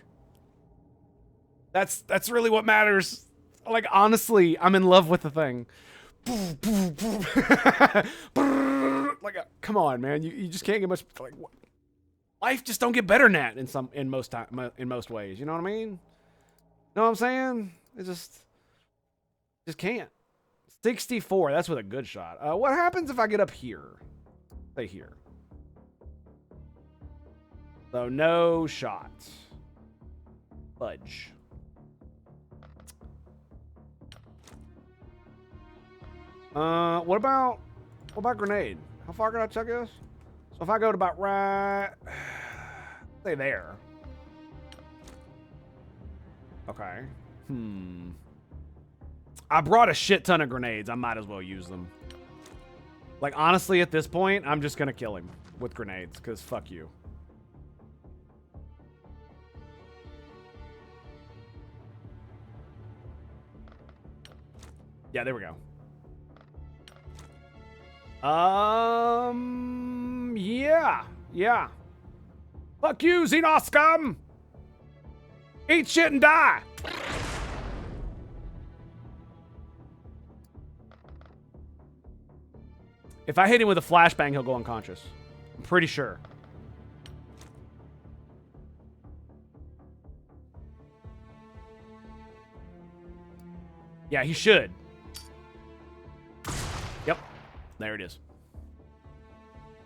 That's really what matters. Like, honestly, I'm in love with the thing. Like, come on, man. You just can't get much. Like, life just don't get better than that in most ways. You know what I mean? Know what I'm saying? It just can't. 64. That's with a good shot. What happens if I get up here? Say here. So no shot. Fudge. What about grenade? How far can I chuck this? So if I go to about right, say there. Okay. I brought a shit ton of grenades. I might as well use them. Like, honestly, at this point, I'm just gonna kill him with grenades, because fuck you. Yeah, there we go. Yeah. Fuck you, Xenonaughts scum! Eat shit and die! If I hit him with a flashbang, he'll go unconscious. I'm pretty sure. Yeah, he should. Yep. There it is.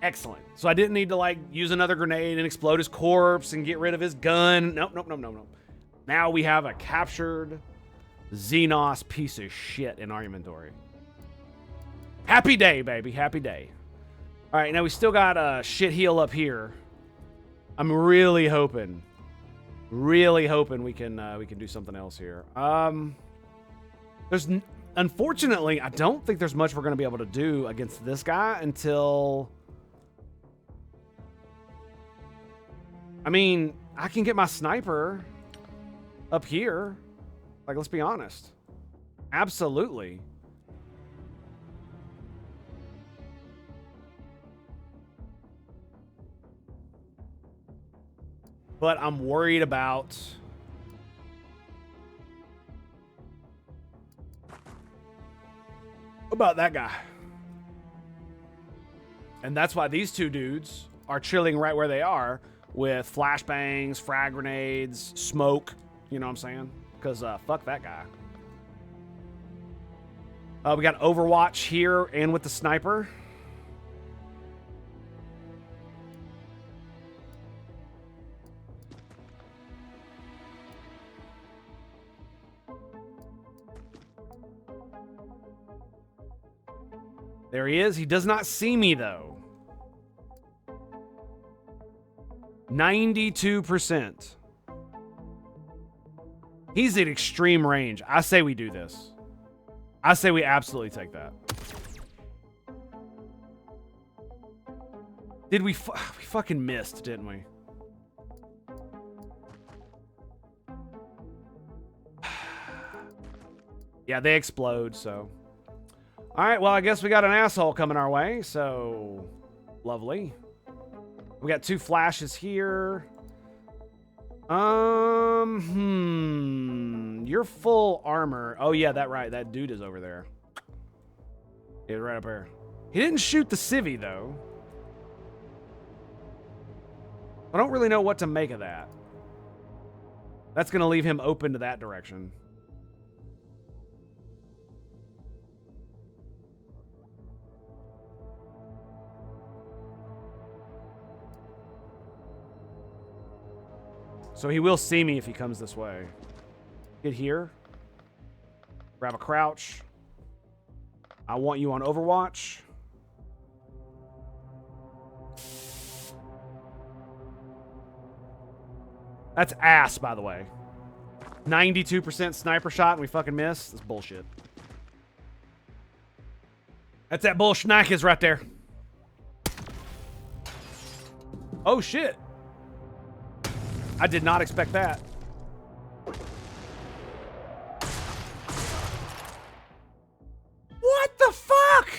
Excellent. So I didn't need to, like, use another grenade and explode his corpse and get rid of his gun. Nope. Now we have a captured Xenonaughts piece of shit in our inventory. Happy day, baby. Happy day. All right, now we still got a shit heal up here. I'm really hoping we can do something else here. Unfortunately, I don't think there's much we're going to be able to do against this guy until I mean, I can get my sniper up here. Like, let's be honest. Absolutely. But I'm worried about... that guy. And that's why these two dudes are chilling right where they are with flashbangs, frag grenades, smoke. You know what I'm saying? Because fuck that guy. We got Overwatch here and with the sniper. There he is. He does not see me, though. 92%. He's at extreme range. I say we do this. I say we absolutely take that. Did we... we fucking missed, didn't we? Yeah, they explode, so... All right, well, I guess we got an asshole coming our way, so lovely. We got 2 flashes here. You're full armor. Oh, yeah, that right. That dude is over there. He's right up here. He didn't shoot the civvy, though. I don't really know what to make of that. That's going to leave him open to that direction. So he will see me if he comes this way. Get here. Grab a crouch. I want you on Overwatch. That's ass, by the way. 92% sniper shot and we fucking miss. That's bullshit. That's that bullshnack is right there. Oh, shit. I did not expect that. What the fuck?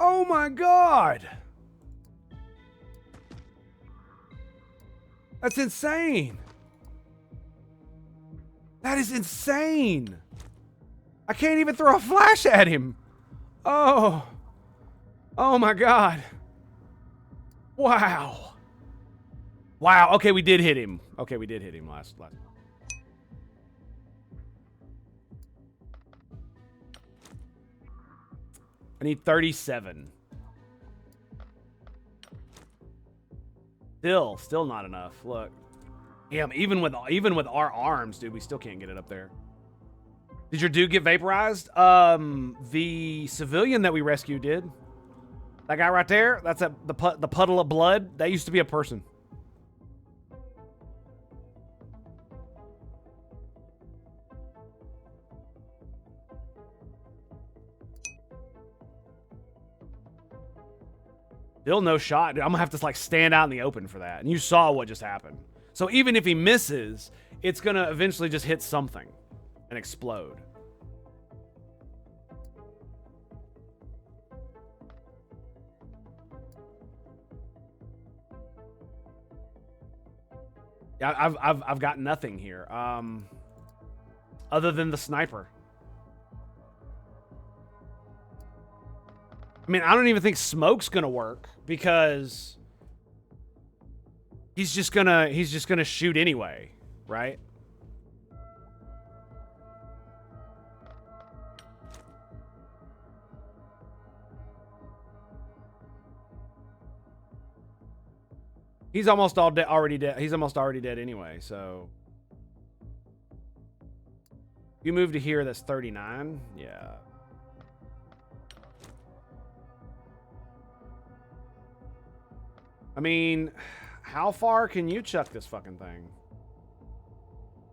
Oh my god. That's insane. That is insane. I can't even throw a flash at him. Oh. Oh my god. Wow. Wow. Okay, we did hit him. Okay, we did hit him last. I need 37. Still not enough. Look. Damn, even with our arms, dude, we still can't get it up there. Did your dude get vaporized? The civilian that we rescued did. That guy right there, that's the puddle of blood. That used to be a person. Still no shot. Dude, I'm gonna have to like stand out in the open for that. And you saw what just happened. So even if he misses, it's gonna eventually just hit something and explode. Yeah, I've got nothing here. Other than the sniper. I mean, I don't even think smoke's gonna work because he's just gonna shoot anyway, right? He's almost already dead. He's almost already dead anyway, so. You move to here, that's 39. Yeah. I mean, how far can you chuck this fucking thing?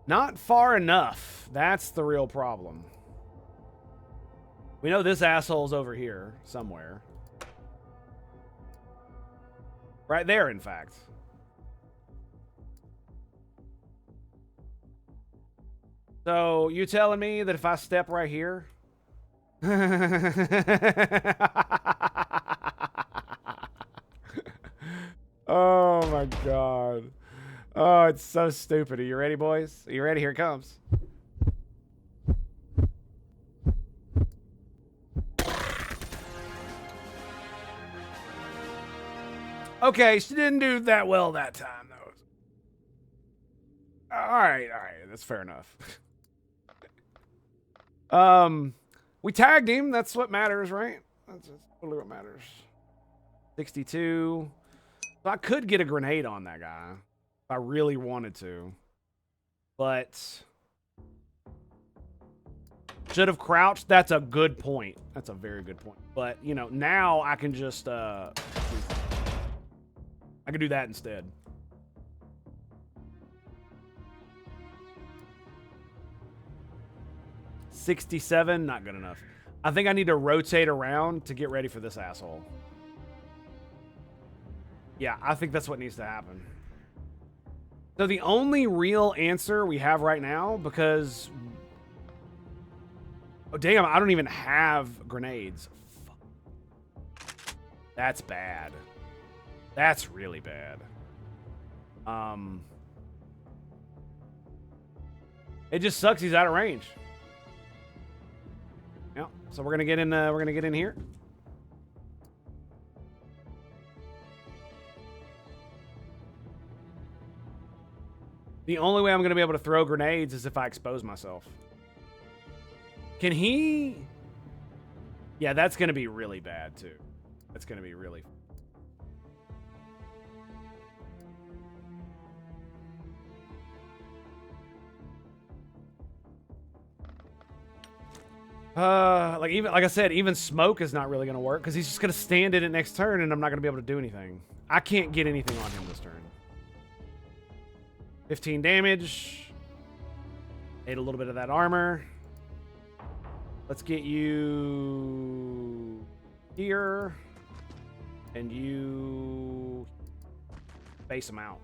Not far enough. That's the real problem. We know this asshole's over here somewhere. Right there, in fact. So, you telling me that if I step right here... Oh my god. Oh, it's so stupid. Are you ready, boys? Are you ready? Here it comes. Okay, she didn't do that well that time, though. Alright, that's fair enough. We tagged him. That's what matters, right? That's totally what matters. 62. So I could get a grenade on that guy if I really wanted to. But should have crouched. That's a good point. That's a very good point. But, you know, now I can just I can do that instead. $67, not good enough. I think I need to rotate around to get ready for this asshole. Yeah, I think that's what needs to happen. So the only real answer we have right now, because... Oh, damn, I don't even have grenades. Fuck. That's bad. That's really bad. It just sucks he's out of range. Yeah, so we're gonna get in here. The only way I'm going to be able to throw grenades is if I expose myself. Can he... Yeah, that's going to be really bad, too. That's going to be really... like I said, even smoke is not really going to work because he's just going to stand in it next turn and I'm not going to be able to do anything. I can't get anything on him this turn. 15 damage. Ate a little bit of that armor. Let's get you here. And you face him out.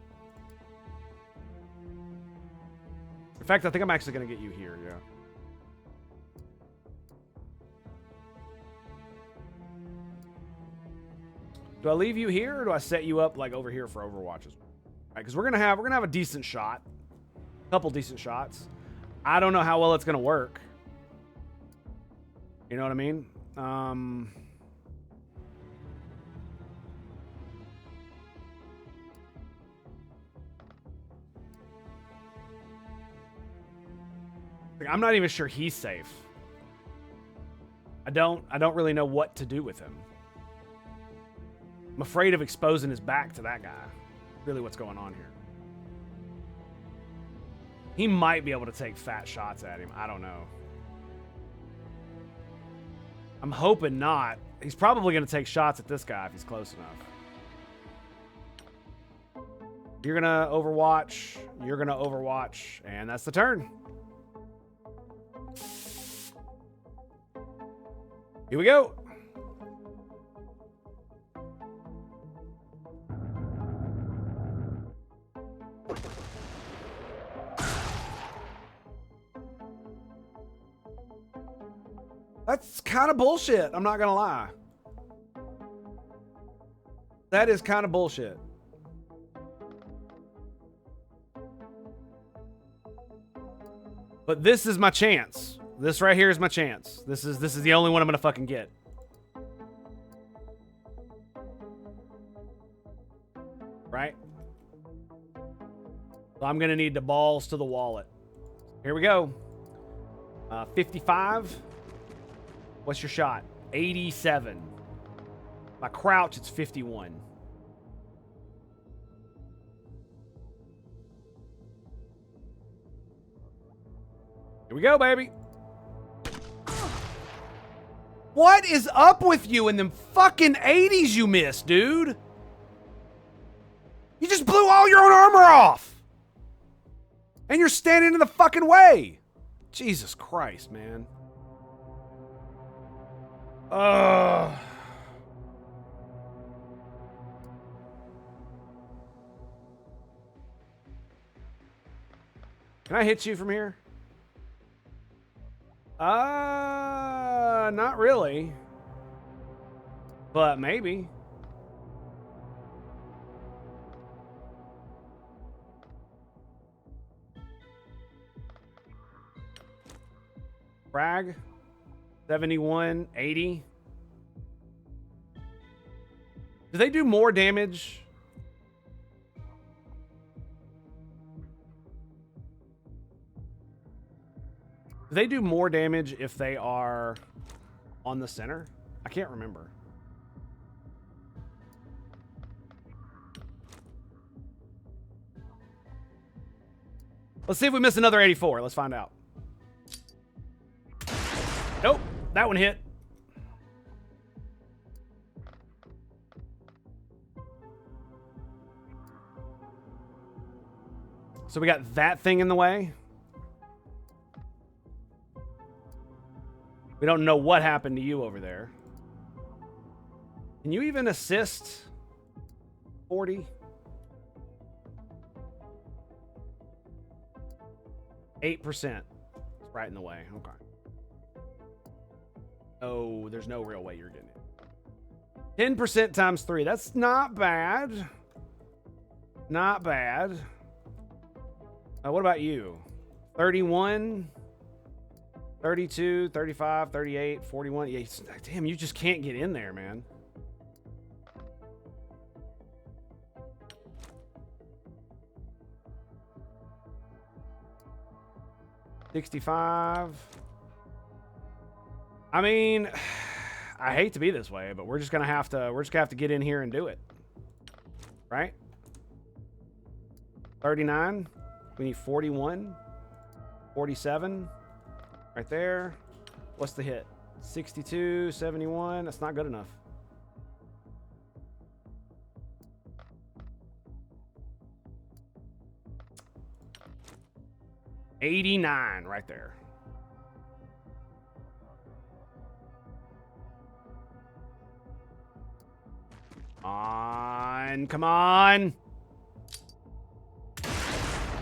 In fact, I think I'm actually going to get you here, yeah. Do I leave you here or do I set you up like over here for Overwatches? Because we're gonna have a decent shot, a couple decent shots. I don't know how well it's gonna work. You know what I mean? Like, I'm not even sure he's safe. I don't really know what to do with him. I'm afraid of exposing his back to that guy. Really what's going on here. He might be able to take fat shots at him. I don't know. I'm hoping not. He's probably going to take shots at this guy if he's close enough. You're going to Overwatch. You're going to Overwatch. And that's the turn. Here we go. That's kind of bullshit. I'm not going to lie. That is kind of bullshit. But this is my chance. This right here is my chance. This is the only one I'm going to fucking get. Right? So I'm going to need the balls to the wallet. Here we go. 55. What's your shot? 87. My crouch, it's 51. Here we go, baby. What is up with you in them fucking 80s you missed, dude? You just blew all your own armor off. And you're standing in the fucking way. Jesus Christ, man. Can I hit you from here? Not really. But maybe. Frag. 71, 80. Do they do more damage? Do they do more damage if they are on the center? I can't remember. Let's see if we miss another 84. Let's find out. Nope, that one hit. So we got that thing in the way. We don't know what happened to you over there. Can you even assist 40? 8%. It's right in the way. Okay. Oh, there's no real way you're getting it. 10% times 3. That's not bad. Not bad. What about you? 31, 32, 35, 38, 41. Yeah, damn, you just can't get in there, man. $65. I mean, I hate to be this way, but we're just gonna have to get in here and do it. Right? 39. We need 41. 47. Right there. What's the hit? 62, 71. That's not good enough. $89 right there. Come on.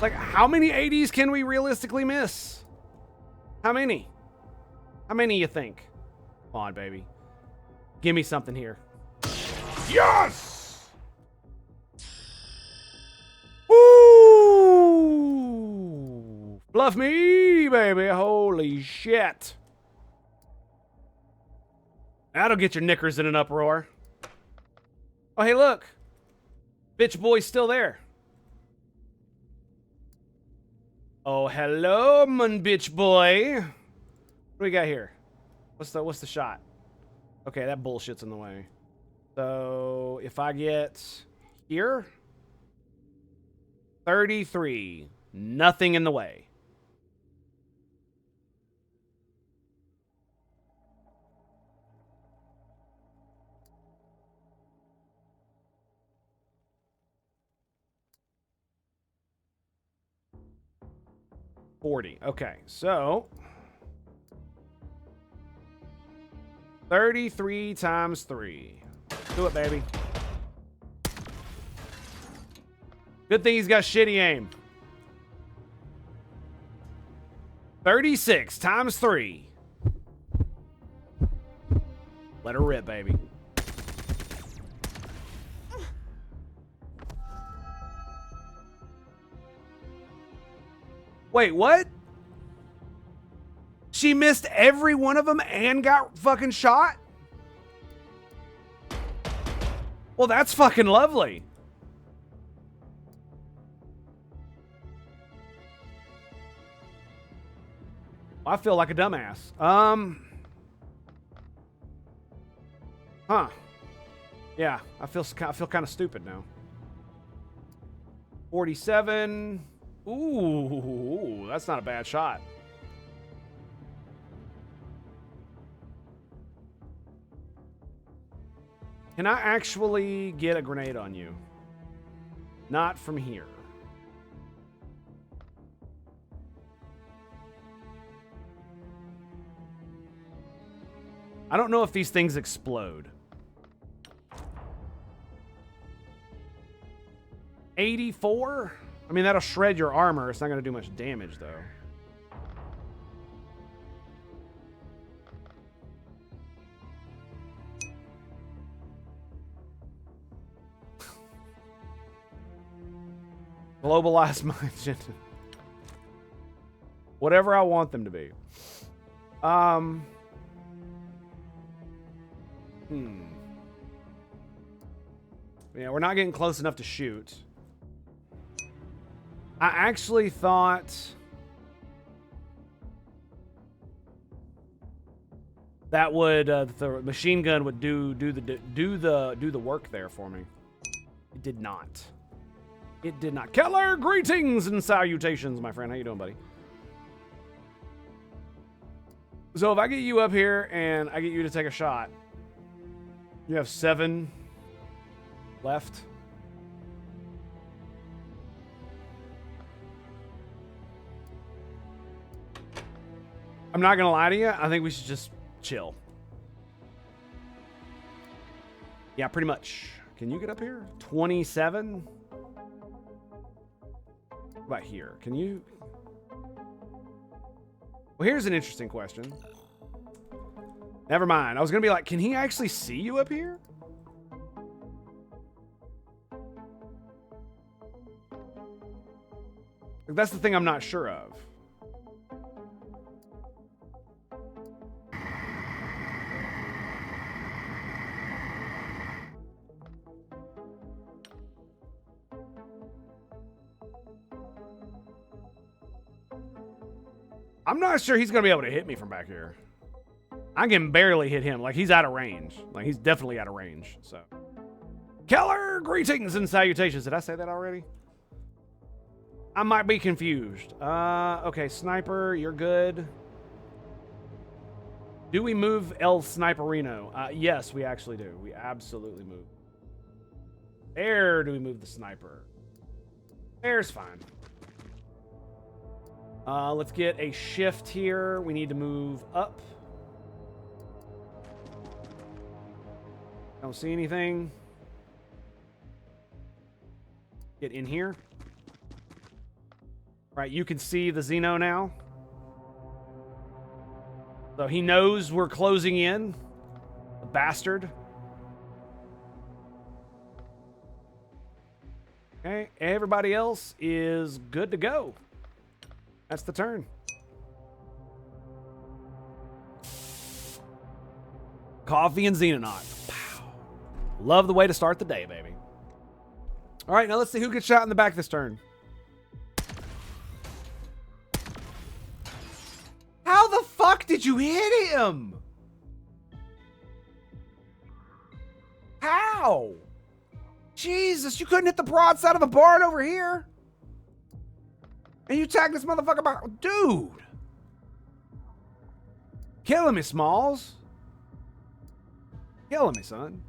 Like, how many 80s can we realistically miss? How many? How many you think? Come on, baby. Give me something here. Yes! Ooh! Bluff me, baby. Holy shit. That'll get your knickers in an uproar. Oh, hey, look. Bitch boy's still there. Oh, hello, mon bitch boy. What do we got here? What's the shot? Okay, that bullshit's in the way. So, if I get here, 33. Nothing in the way. $40. Okay, so 33 times 3. Do it, baby. Good thing he's got shitty aim. 36 times 3. Let her rip, baby. Wait, what? She missed every one of them and got fucking shot? Well, that's fucking lovely. I feel like a dumbass. Huh. Yeah, I feel kind of stupid now. 47. Ooh, that's not a bad shot. Can I actually get a grenade on you? Not from here. I don't know if these things explode. 84? I mean, that'll shred your armor. It's not going to do much damage, though. Globalized mind. Whatever I want them to be. Yeah, we're not getting close enough to shoot. I actually thought that would the machine gun would do the work there for me. It did not. It did not. Keller, greetings and salutations, my friend. How you doing, buddy? So if I get you up here and I get you to take a shot, you have 7 left. I'm not gonna lie to you. I think we should just chill. Yeah, pretty much. Can you get up here? 27? What about here? Can you? Well, here's an interesting question. Never mind. I was gonna be like, can he actually see you up here? That's the thing I'm not sure of. I'm not sure he's going to be able to hit me from back here. I can barely hit him. Like, he's out of range. Like, he's definitely out of range. So, Keller, greetings and salutations. Did I say that already? I might be confused. Okay, sniper, you're good. Do we move El Sniperino? Yes, we actually do. We absolutely move. There, do we move the sniper? There's fine. Let's get a shift here. We need to move up. Don't see anything. Get in here. Right, you can see the Xeno now. So he knows we're closing in. The bastard. Okay, everybody else is good to go. That's the turn. Coffee and Xenonaughts. Pow. Love the way to start the day, baby. All right, now let's see who gets shot in the back this turn. How the fuck did you hit him? How? Jesus, you couldn't hit the broadside of a barn over here. And you tagged this motherfucker back. Dude. Killing me, Smalls. Killing me, son.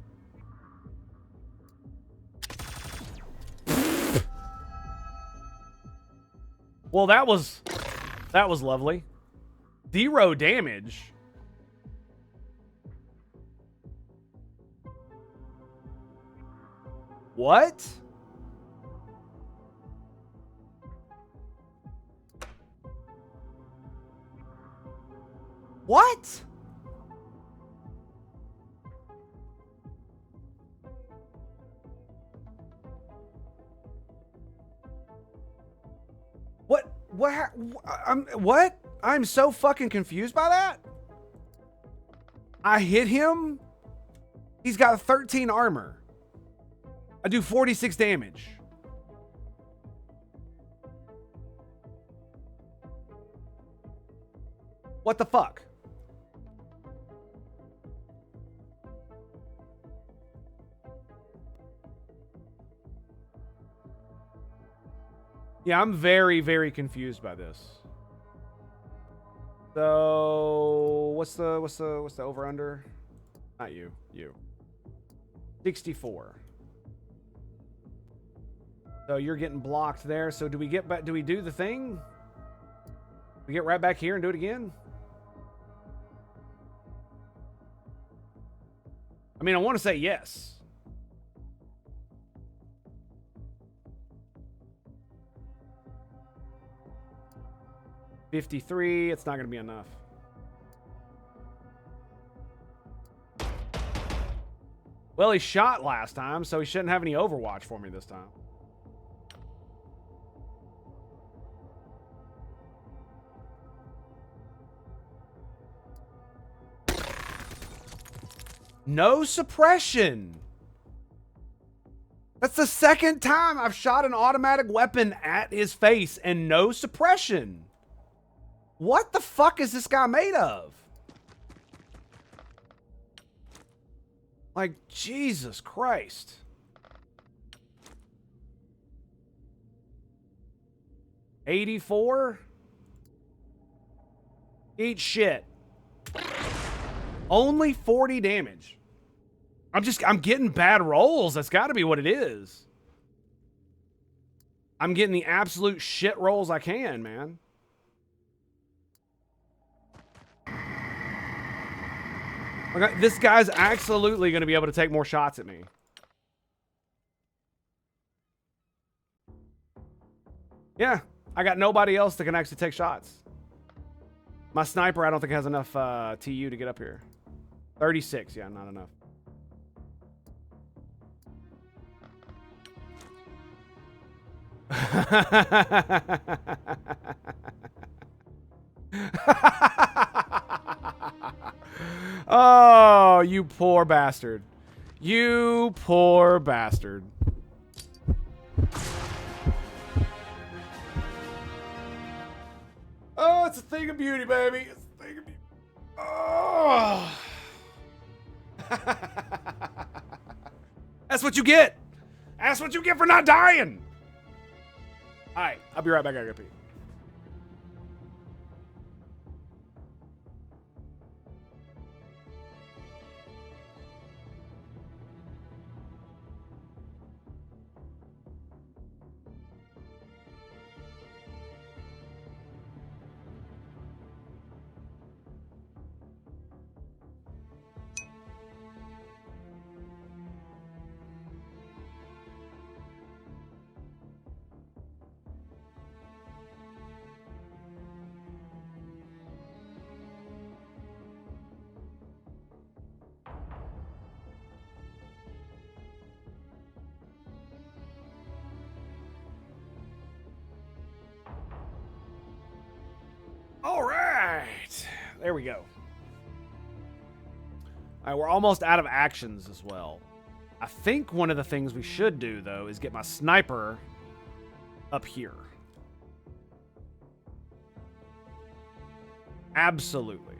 Well, that was lovely. 0 damage. What? What? What? I'm so fucking confused by that. I hit him. He's got 13 armor. I do 46 damage. What the fuck? Yeah, I'm very, very confused by this. So, what's the over under? Not you. 64. So you're getting blocked there. So do we get back? Do we do the thing? We get right back here and do it again? I mean, I want to say yes. 53. It's not going to be enough. Well, he shot last time, so he shouldn't have any Overwatch for me this time. No suppression. That's the second time I've shot an automatic weapon at his face and no suppression. What the fuck is this guy made of? Like, Jesus Christ. $84? Eat shit. Only 40 damage. I'm getting bad rolls. That's got to be what it is. I'm getting the absolute shit rolls I can, man. Like, this guy's absolutely going to be able to take more shots at me. Yeah, I got nobody else that can actually take shots. My sniper, I don't think has enough TU to get up here. 36, yeah, not enough. Oh, you poor bastard. You poor bastard. Oh, it's a thing of beauty, baby. It's a thing of beauty. Oh. That's what you get. That's what you get for not dying. All right, I'll be right back. I gotta pee. All right. There we go. All right, we're almost out of actions as well. I think one of the things we should do, though, is get my sniper up here. Absolutely.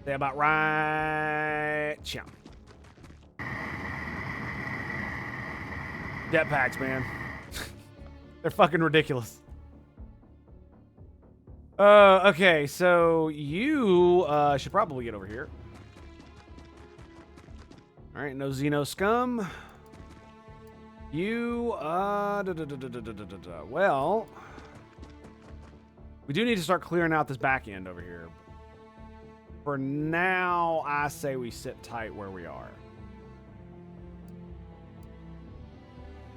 Stay about right. Chow. Jetpacks, man. They're fucking ridiculous. Okay, so you should probably get over here. All right, no Xeno scum. You, well, we do need to start clearing out this back end over here. For now, I say we sit tight where we are.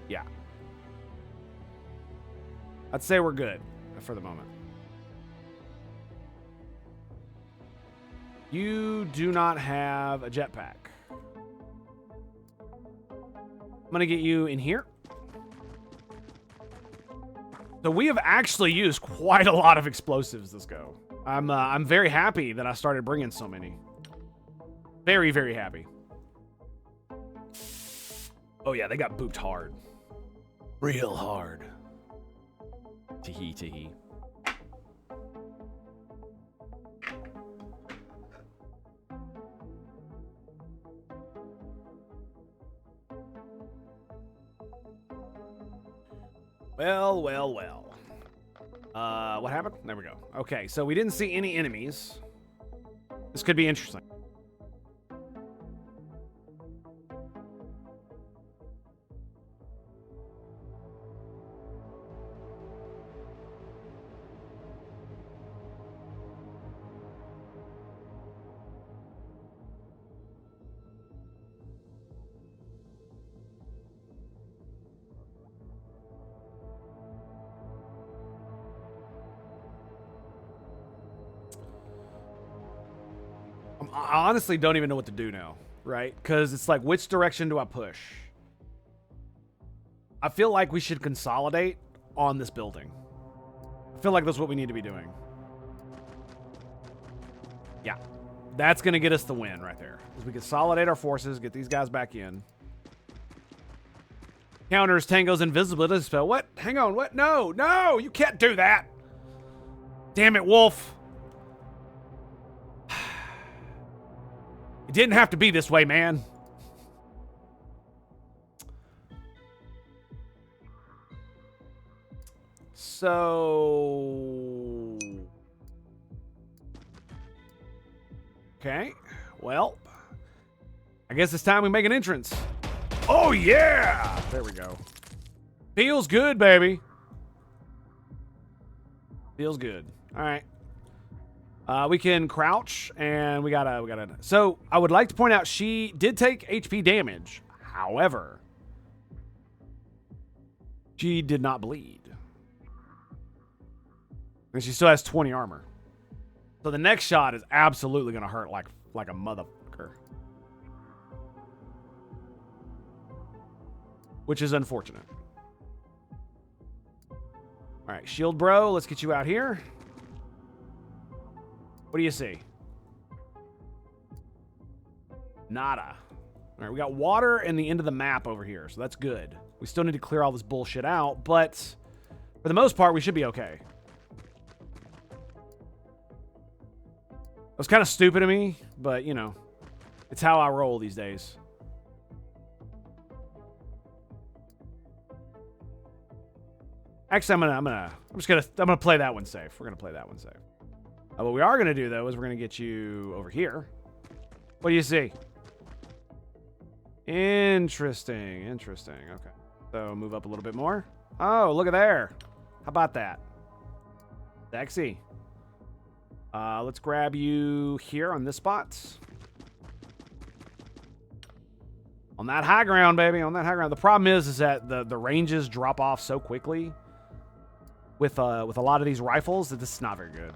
Yeah. I'd say we're good for the moment. You do not have a jetpack. I'm going to get you in here. So we have actually used quite a lot of explosives this go. I'm very happy that I started bringing so many. Very, very happy. Oh yeah, they got booped hard. Real hard. Tee-hee, tee-hee. Well, well, well. What happened? There we go. Okay, so we didn't see any enemies. This could be interesting. I honestly don't even know what to do now, right? Because it's like, which direction do I push? I feel like we should consolidate on this building. I feel like that's what we need to be doing. Yeah. That's going to get us the win right there. As we consolidate our forces, get these guys back in. Counters Tango's invisibility spell. What? Hang on. What? No. No. You can't do that. Damn it, Wolf. It didn't have to be this way, man. So... Okay. Well, I guess it's time we make an entrance. Oh, yeah! There we go. Feels good, baby. Feels good. All right. We can crouch, and we gotta... So, I would like to point out, she did take HP damage. However, she did not bleed. And she still has 20 armor. So the next shot is absolutely going to hurt like a motherfucker. Which is unfortunate. All right, shield bro, let's get you out here. What do you see? Nada. All right, we got water in the end of the map over here, so that's good. We still need to clear all this bullshit out, but for the most part, we should be okay. It was kind of stupid of me, but, you know, it's how I roll these days. Actually, I'm gonna play that one safe. We're gonna play that one safe. What we are gonna do though is we're gonna get you over here. What do you see? Interesting, interesting. Okay, so move up a little bit more. Oh, look at there. How about that? Sexy. Let's grab you here on this spot. On that high ground, baby. On that high ground. The problem is that the ranges drop off so quickly with a lot of these rifles that this is not very good.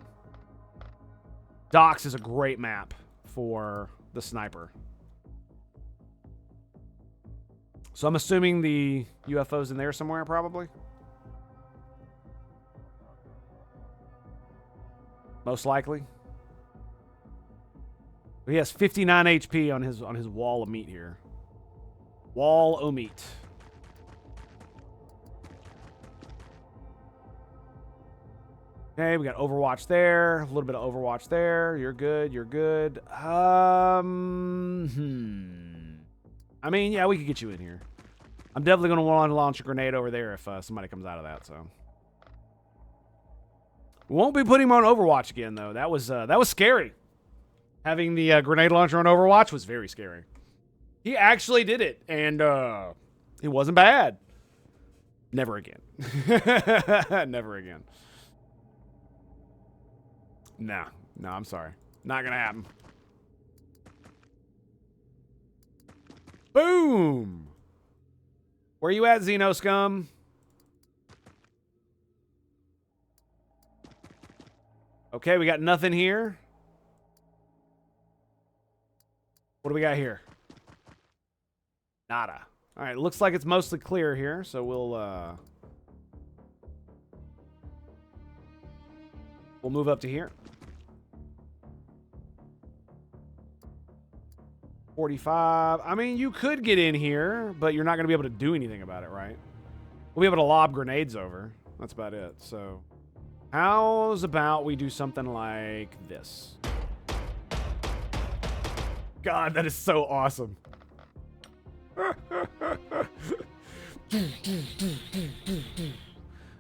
Docks is a great map for the sniper. So I'm assuming the UFO's in there somewhere, probably. Most likely. He has 59 HP on his wall of meat here. Wall o' meat. Okay, we got Overwatch there. A little bit of Overwatch there. You're good. You're good. I mean, yeah, we could get you in here. I'm definitely going to want to launch a grenade over there if somebody comes out of that, so. We won't be putting him on Overwatch again, though. That was scary. Having the grenade launcher on Overwatch was very scary. He actually did it, and it wasn't bad. Never again. Never again. No, I'm sorry. Not going to happen. Boom! Where you at, Xeno Scum? Okay, we got nothing here. What do we got here? Nada. All right, looks like it's mostly clear here, so we'll move up to here. 45. I mean, you could get in here, but you're not going to be able to do anything about it, right? We'll be able to lob grenades over. That's about it. So, how's about we do something like this? God, that is so awesome.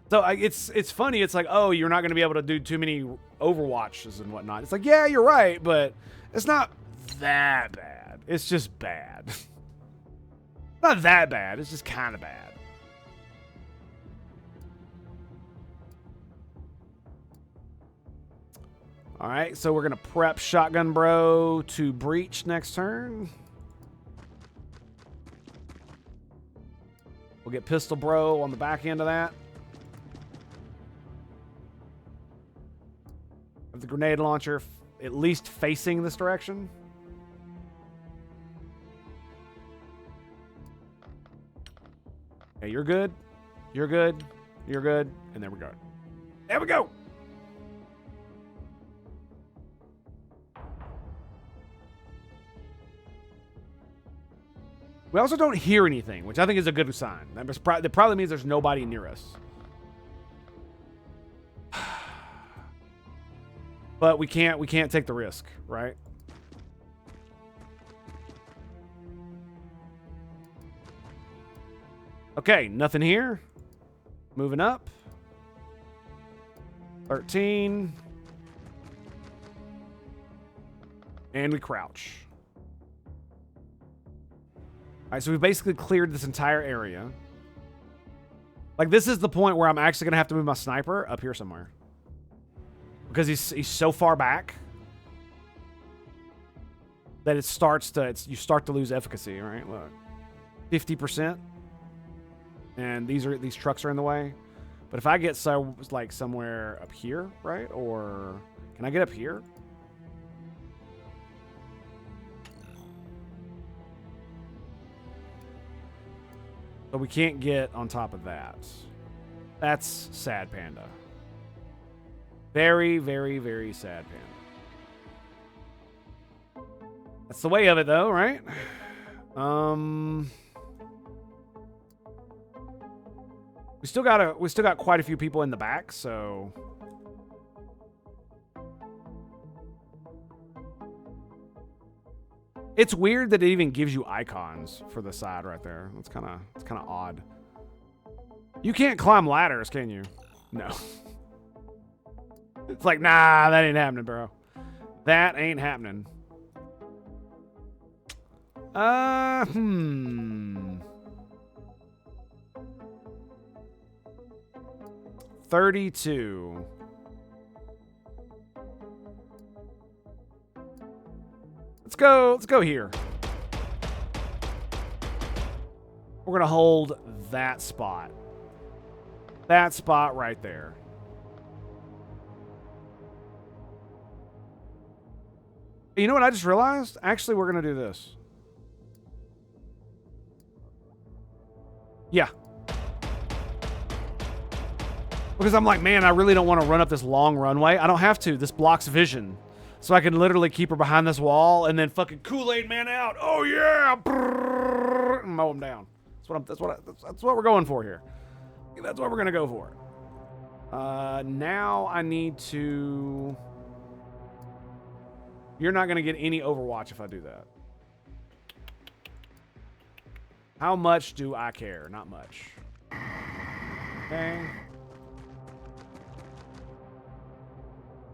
So it's funny. It's like, oh, you're not going to be able to do too many Overwatches and whatnot. It's like, yeah, you're right, but it's not that bad. It's just bad. Not that bad. It's just kind of bad. All right, so we're going to prep Shotgun Bro to breach next turn. We'll get Pistol Bro on the back end of that. Have the grenade launcher at least facing this direction. Okay, you're good. You're good. You're good. And there we go. There we go. We also don't hear anything, which I think is a good sign. That probably means there's nobody near us. But we can't take the risk, right? Okay, nothing here. Moving up. 13. And we crouch. All right, so we've basically cleared this entire area. Like, this is the point where I'm actually going to have to move my sniper up here somewhere. Because he's so far back that it starts to, you start to lose efficacy, right? Look. 50%. And these trucks are in the way. But if I get like somewhere up here, right? Or can I get up here? But we can't get on top of that. That's sad, Panda. Very, very, very sad, Panda. That's the way of it, though, right? We still got quite a few people in the back, so it's weird that it even gives you icons for the side right there. It's kind of odd. You can't climb ladders, can you? No. It's like, nah, that ain't happening, bro. That ain't happening. 32. Let's go here. We're gonna hold that spot. That spot right there. You know what I just realized? Actually, we're gonna do this. Yeah. Because I'm like, man, I really don't want to run up this long runway. I don't have to. This blocks vision. So I can literally keep her behind this wall and then fucking Kool-Aid man out. Oh yeah, and mow him down. That's what we're going for here. That's what we're gonna go for. Now I need to. You're not gonna get any Overwatch if I do that. How much do I care? Not much. Okay.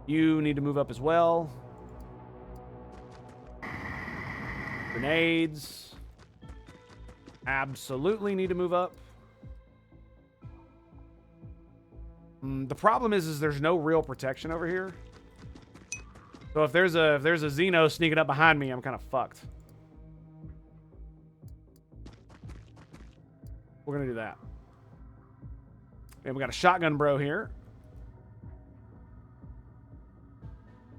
You need to move up as well. Grenades. Absolutely need to move up. The problem is there's no real protection over here. So if there's a Xeno sneaking up behind me, I'm kind of fucked. We're gonna do that. And we got a shotgun bro here.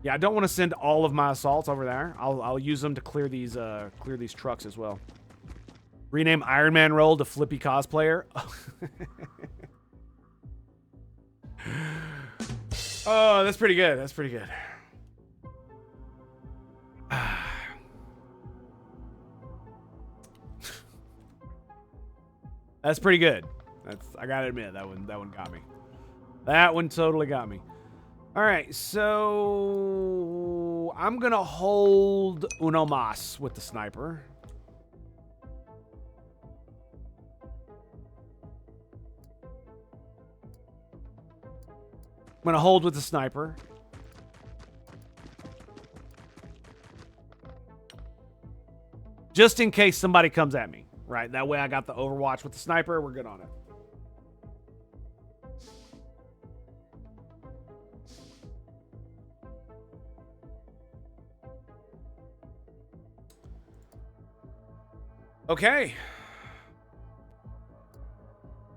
Yeah, I don't want to send all of my assaults over there. I'll use them to clear these trucks as well. Rename Iron Man role to Flippy Cosplayer. Oh, that's pretty good. That's pretty good. That's pretty good. I gotta admit, that one got me. That one totally got me. All right, so I'm gonna hold uno mas with the sniper. I'm gonna hold with the sniper. Just in case somebody comes at me, right? That way I got the Overwatch with the sniper. We're good on it. Okay.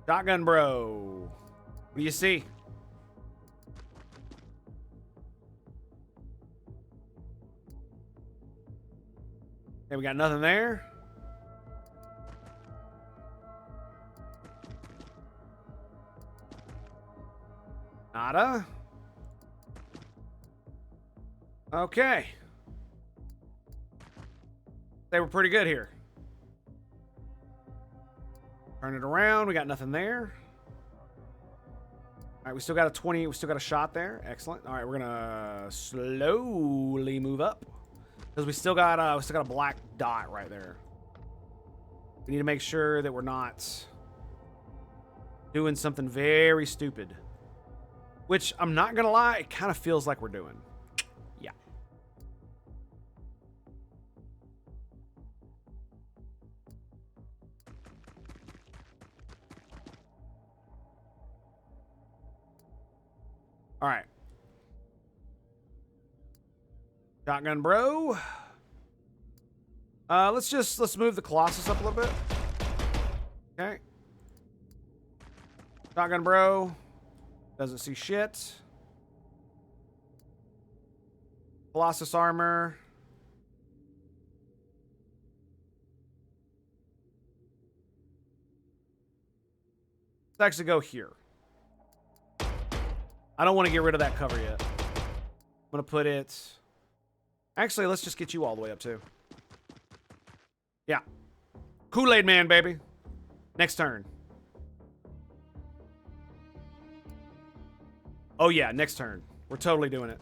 Shotgun bro. What do you see? Okay, we got nothing there. Nada. Okay. They were pretty good here. Turn it around. We got nothing there. All right, we still got a 20. We still got a shot there. Excellent. All right, we're gonna slowly move up because we still got a black dot right there. We need to make sure that we're not doing something very stupid, which I'm not gonna lie, it kind of feels like we're doing. Yeah. All right. Shotgun bro. Let's move the Colossus up a little bit. Okay. Shotgun bro. Doesn't see shit. Colossus armor. Let's actually go here. I don't want to get rid of that cover yet. I'm going to put it... Actually, let's just get you all the way up, too. Yeah. Kool-Aid Man, baby. Next turn. Oh, yeah, next turn. We're totally doing it.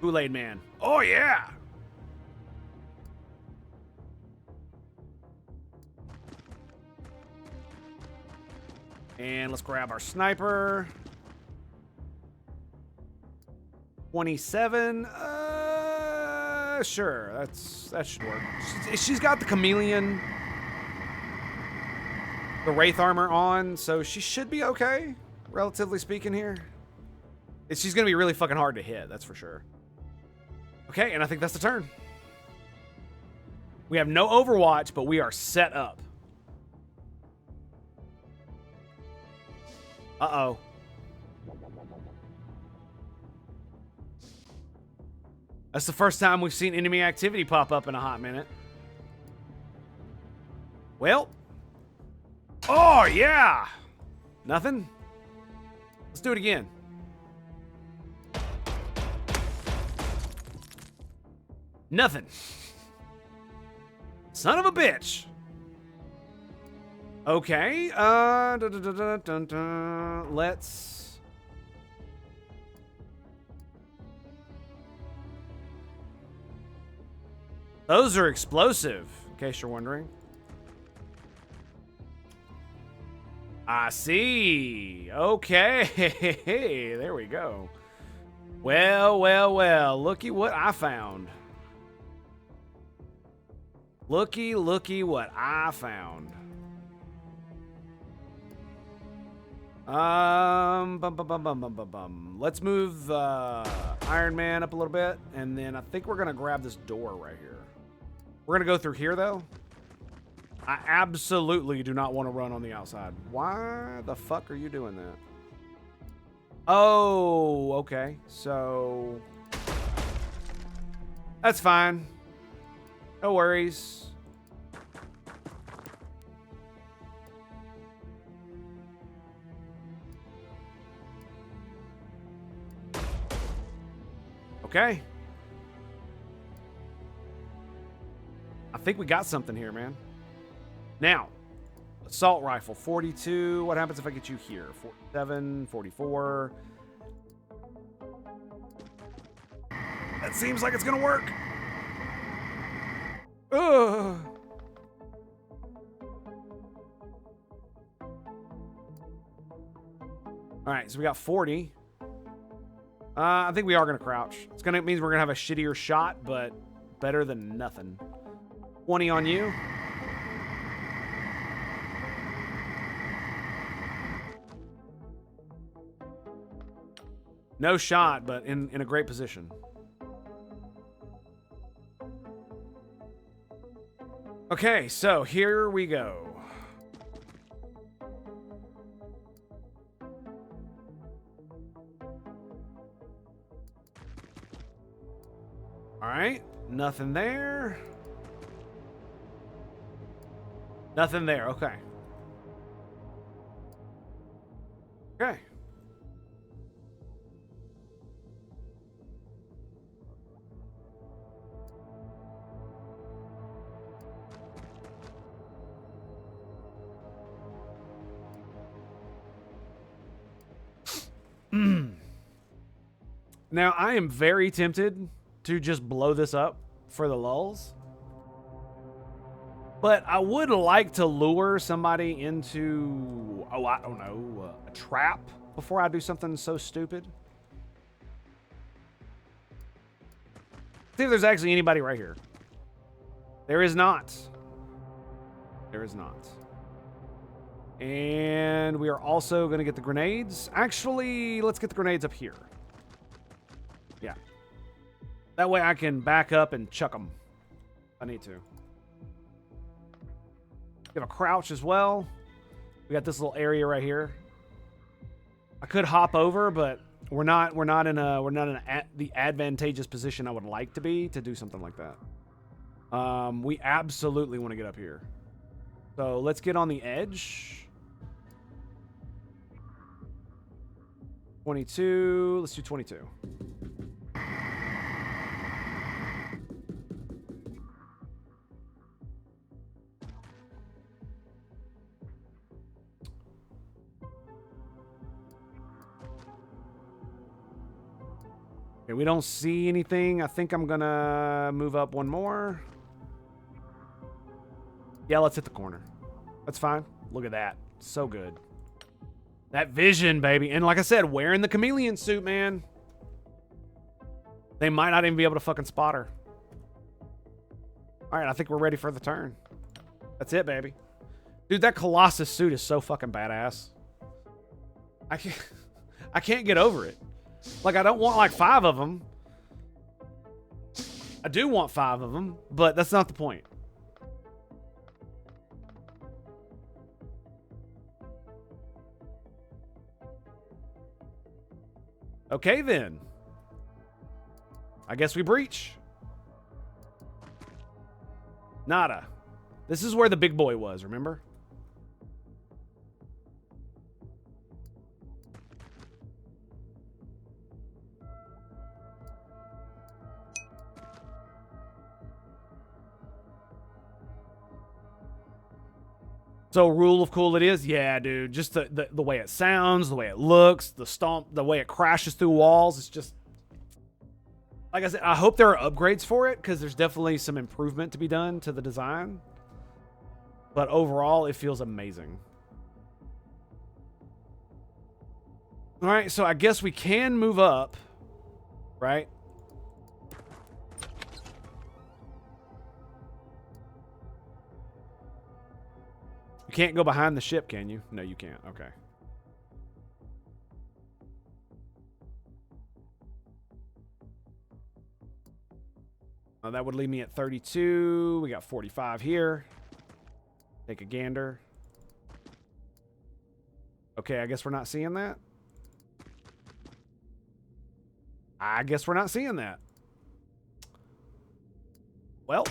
Kool-Aid Man. Oh, yeah! And let's grab our sniper. 27. Sure. That should work. She's got the chameleon, the wraith armor on, so she should be okay, relatively speaking here. She's gonna be really fucking hard to hit, that's for sure. Okay, and I think that's the turn. We have no Overwatch, but we are set up. Uh-oh. That's the first time we've seen enemy activity pop up in a hot minute. Well. Oh, yeah. Nothing? Let's do it again. Nothing. Son of a bitch. Okay. Let's... Those are explosive, in case you're wondering. I see. Okay. There we go. Well, well, well. Looky what I found. Looky what I found. Let's move Iron Man up a little bit, and then I think we're gonna grab this door right here. We're gonna go through here though. I absolutely do not want to run on the outside. Why the fuck are you doing that? Oh, okay. So that's fine. No worries. Okay. I think we got something here, man. Now, assault rifle, 42. What happens if I get you here? 47, 44. That seems like it's gonna work. Ugh. All right, so we got 40. I think we are gonna crouch. It means we're gonna have a shittier shot, but better than nothing. 20 on you. No shot, but in a great position. Okay, so here we go. All right, nothing there. Nothing there, okay. Okay. Now, I am very tempted to just blow this up for the lulz. But I would like to lure somebody into, oh, I don't know, a trap before I do something so stupid. See if there's actually anybody right here. There is not. There is not. And we are also going to get the grenades. Actually, let's get the grenades up here. Yeah. That way I can back up and chuck them if I need to. We have a crouch as well. We got this little area right here. I could hop over, but we're not in the advantageous position I would like to be to do something like that. We absolutely want to get up here. So let's get on the edge. 22. Let's do 22. Okay, we don't see anything. I think I'm gonna move up one more. Yeah, let's hit the corner. That's fine. Look at that. So good. That vision, baby. And like I said, wearing the chameleon suit, man. They might not even be able to fucking spot her. All right, I think we're ready for the turn. That's it, baby. Dude, that Colossus suit is so fucking badass. I can't get over it. Like, I don't want like 5 of them. I do want 5 of them, but that's not the point. Okay, then. I guess we breach. Nada. This is where the big boy was, remember? So rule of cool it is? Yeah, dude. Just the way it sounds, the way it looks, the stomp, the way it crashes through walls. It's just... Like I said, I hope there are upgrades for it, because there's definitely some improvement to be done to the design. But overall, it feels amazing. All right, so I guess we can move up, right? You can't go behind the ship, can you? No, you can't. Okay. That would leave me at 32. We got 45 here. Take a gander. Okay, I guess we're not seeing that. I guess we're not seeing that. Well,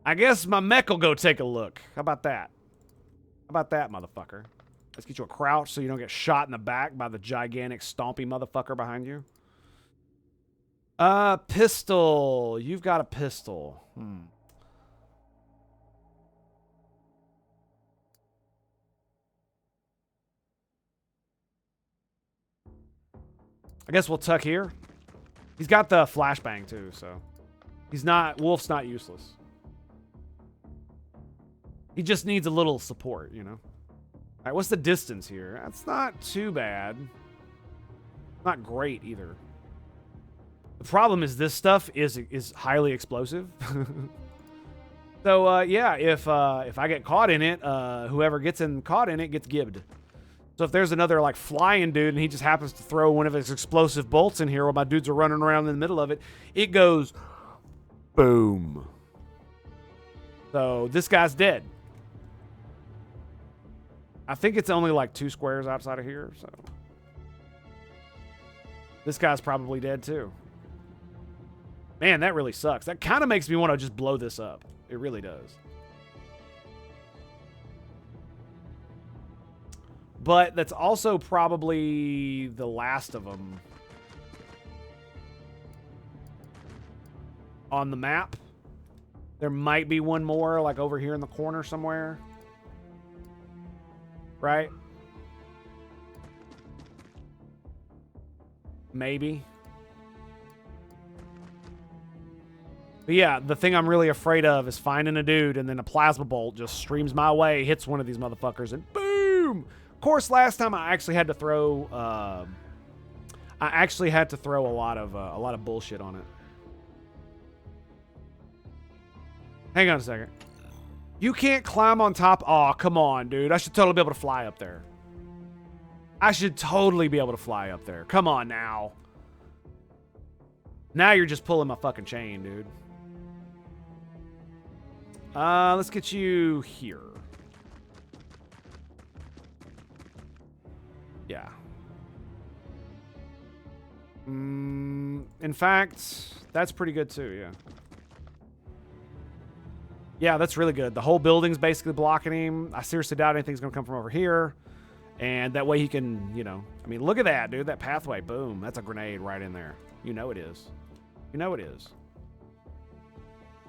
I guess my mech will go take a look. How about that? How about that, motherfucker? Let's get you a crouch so you don't get shot in the back by the gigantic stompy motherfucker behind you. Pistol. You've got a pistol. I guess we'll tuck here. He's got the flashbang too, so he's not... Wolf's not useless. He just needs a little support, you know? All right, what's the distance here? That's not too bad. Not great either. The problem is this stuff is highly explosive. So yeah, if I get caught in it, whoever gets caught in it gets gibbed. So if there's another like flying dude and he just happens to throw one of his explosive bolts in here while my dudes are running around in the middle of it, it goes boom. So this guy's dead. I think it's only like 2 squares outside of here, so this guy's probably dead too. Man, that really sucks. That kind of makes me want to just blow this up. It really does. But that's also probably the last of them on the map. There might be one more, like over here in the corner somewhere. Right? Maybe. But yeah, the thing I'm really afraid of is finding a dude and then a plasma bolt just streams my way, hits one of these motherfuckers, and boom! Of course, last time I actually had to throw a lot of bullshit on it. Hang on a second. You can't climb on top. Oh, come on, dude. I should totally be able to fly up there. I should totally be able to fly up there. Come on now. Now you're just pulling my fucking chain, dude. Let's get you here. Yeah. In fact, that's pretty good too, yeah. Yeah, that's really good. The whole building's basically blocking him. I seriously doubt anything's going to come from over here. And that way he can, you know... I mean, look at that, dude. That pathway. Boom. That's a grenade right in there. You know it is. You know it is.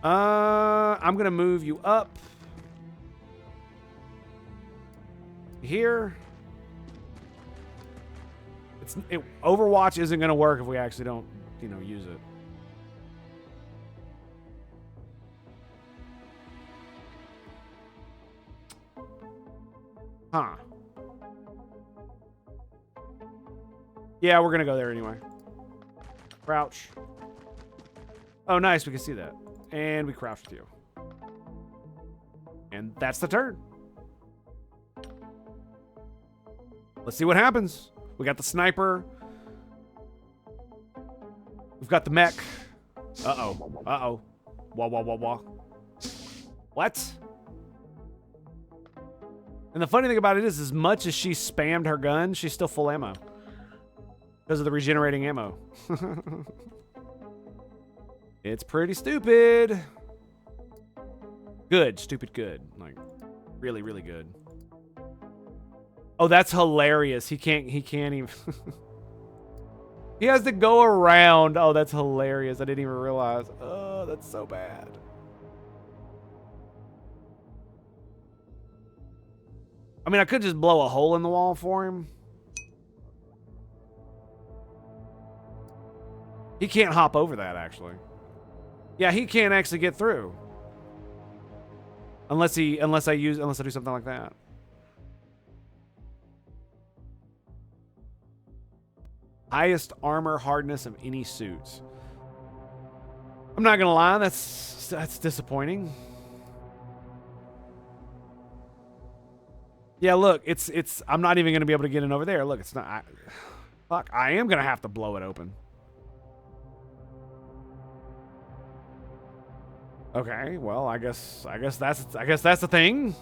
I'm going to move you up. Here. Overwatch isn't going to work if we actually don't, you know, use it. Huh. Yeah, we're going to go there anyway. Crouch. Oh, nice. We can see that. And we crouched with you. And that's the turn. Let's see what happens. We got the sniper. We've got the mech. Uh-oh. Uh-oh. Wah, wah, wah, wah. What? And the funny thing about it is, as much as she spammed her gun, she's still full ammo. Because of the regenerating ammo. It's pretty stupid. Good. Stupid good. Like, really, really good. Oh, that's hilarious. He can't even... He has to go around. Oh, that's hilarious. I didn't even realize. Oh, that's so bad. I mean, I could just blow a hole in the wall for him. He can't hop over that, actually. Yeah, he can't actually get through. Unless I do something like that. Highest armor hardness of any suits. I'm not gonna lie, that's disappointing. Yeah, look, it's I'm not even gonna be able to get in over there. Look, it's not. Fuck, I am gonna have to blow it open. Okay, well, I guess that's the thing.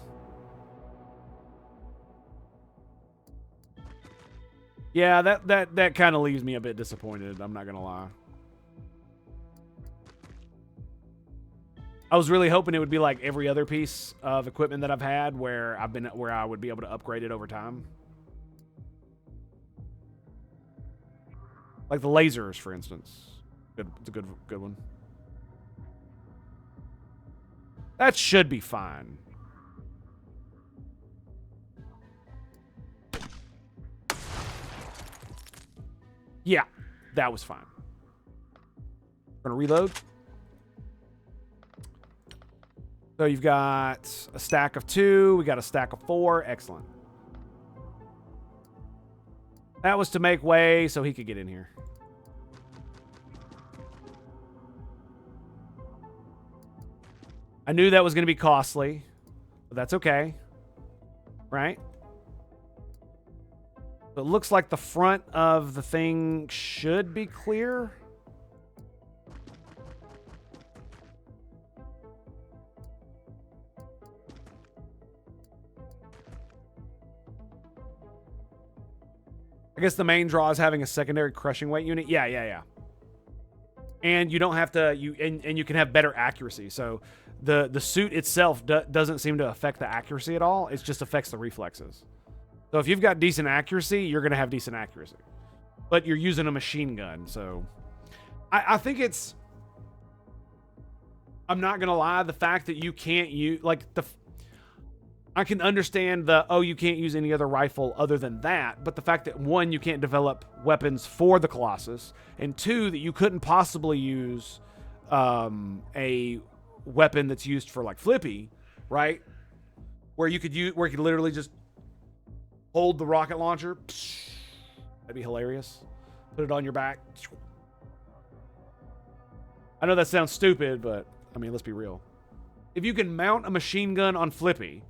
Yeah, that kind of leaves me a bit disappointed. I'm not gonna lie. I was really hoping it would be like every other piece of equipment that I've had, where I would be able to upgrade it over time. Like the lasers, for instance. It's a good one. That should be fine. Yeah, that was fine. Gonna reload. So you've got a stack of 2. We got a stack of 4. Excellent. That was to make way so he could get in here. I knew that was going to be costly, but that's okay. Right? So it looks like the front of the thing should be clear. I guess the main draw is having a secondary crushing weight unit. Yeah. And you don't have to, and you can have better accuracy. So the suit itself doesn't seem to affect the accuracy at all. It just affects the reflexes. So if you've got decent accuracy, you're going to have decent accuracy. But you're using a machine gun, so... I think it's... I'm not going to lie, the fact that you can't use... Like, I can understand the, oh, you can't use any other rifle other than that, but the fact that, one, you can't develop weapons for the Colossus, and two, that you couldn't possibly use a weapon that's used for, like, Flippy, right? Where you could literally just hold the rocket launcher. That'd be hilarious. Put it on your back. I know that sounds stupid, but, I mean, let's be real. If you can mount a machine gun on Flippy,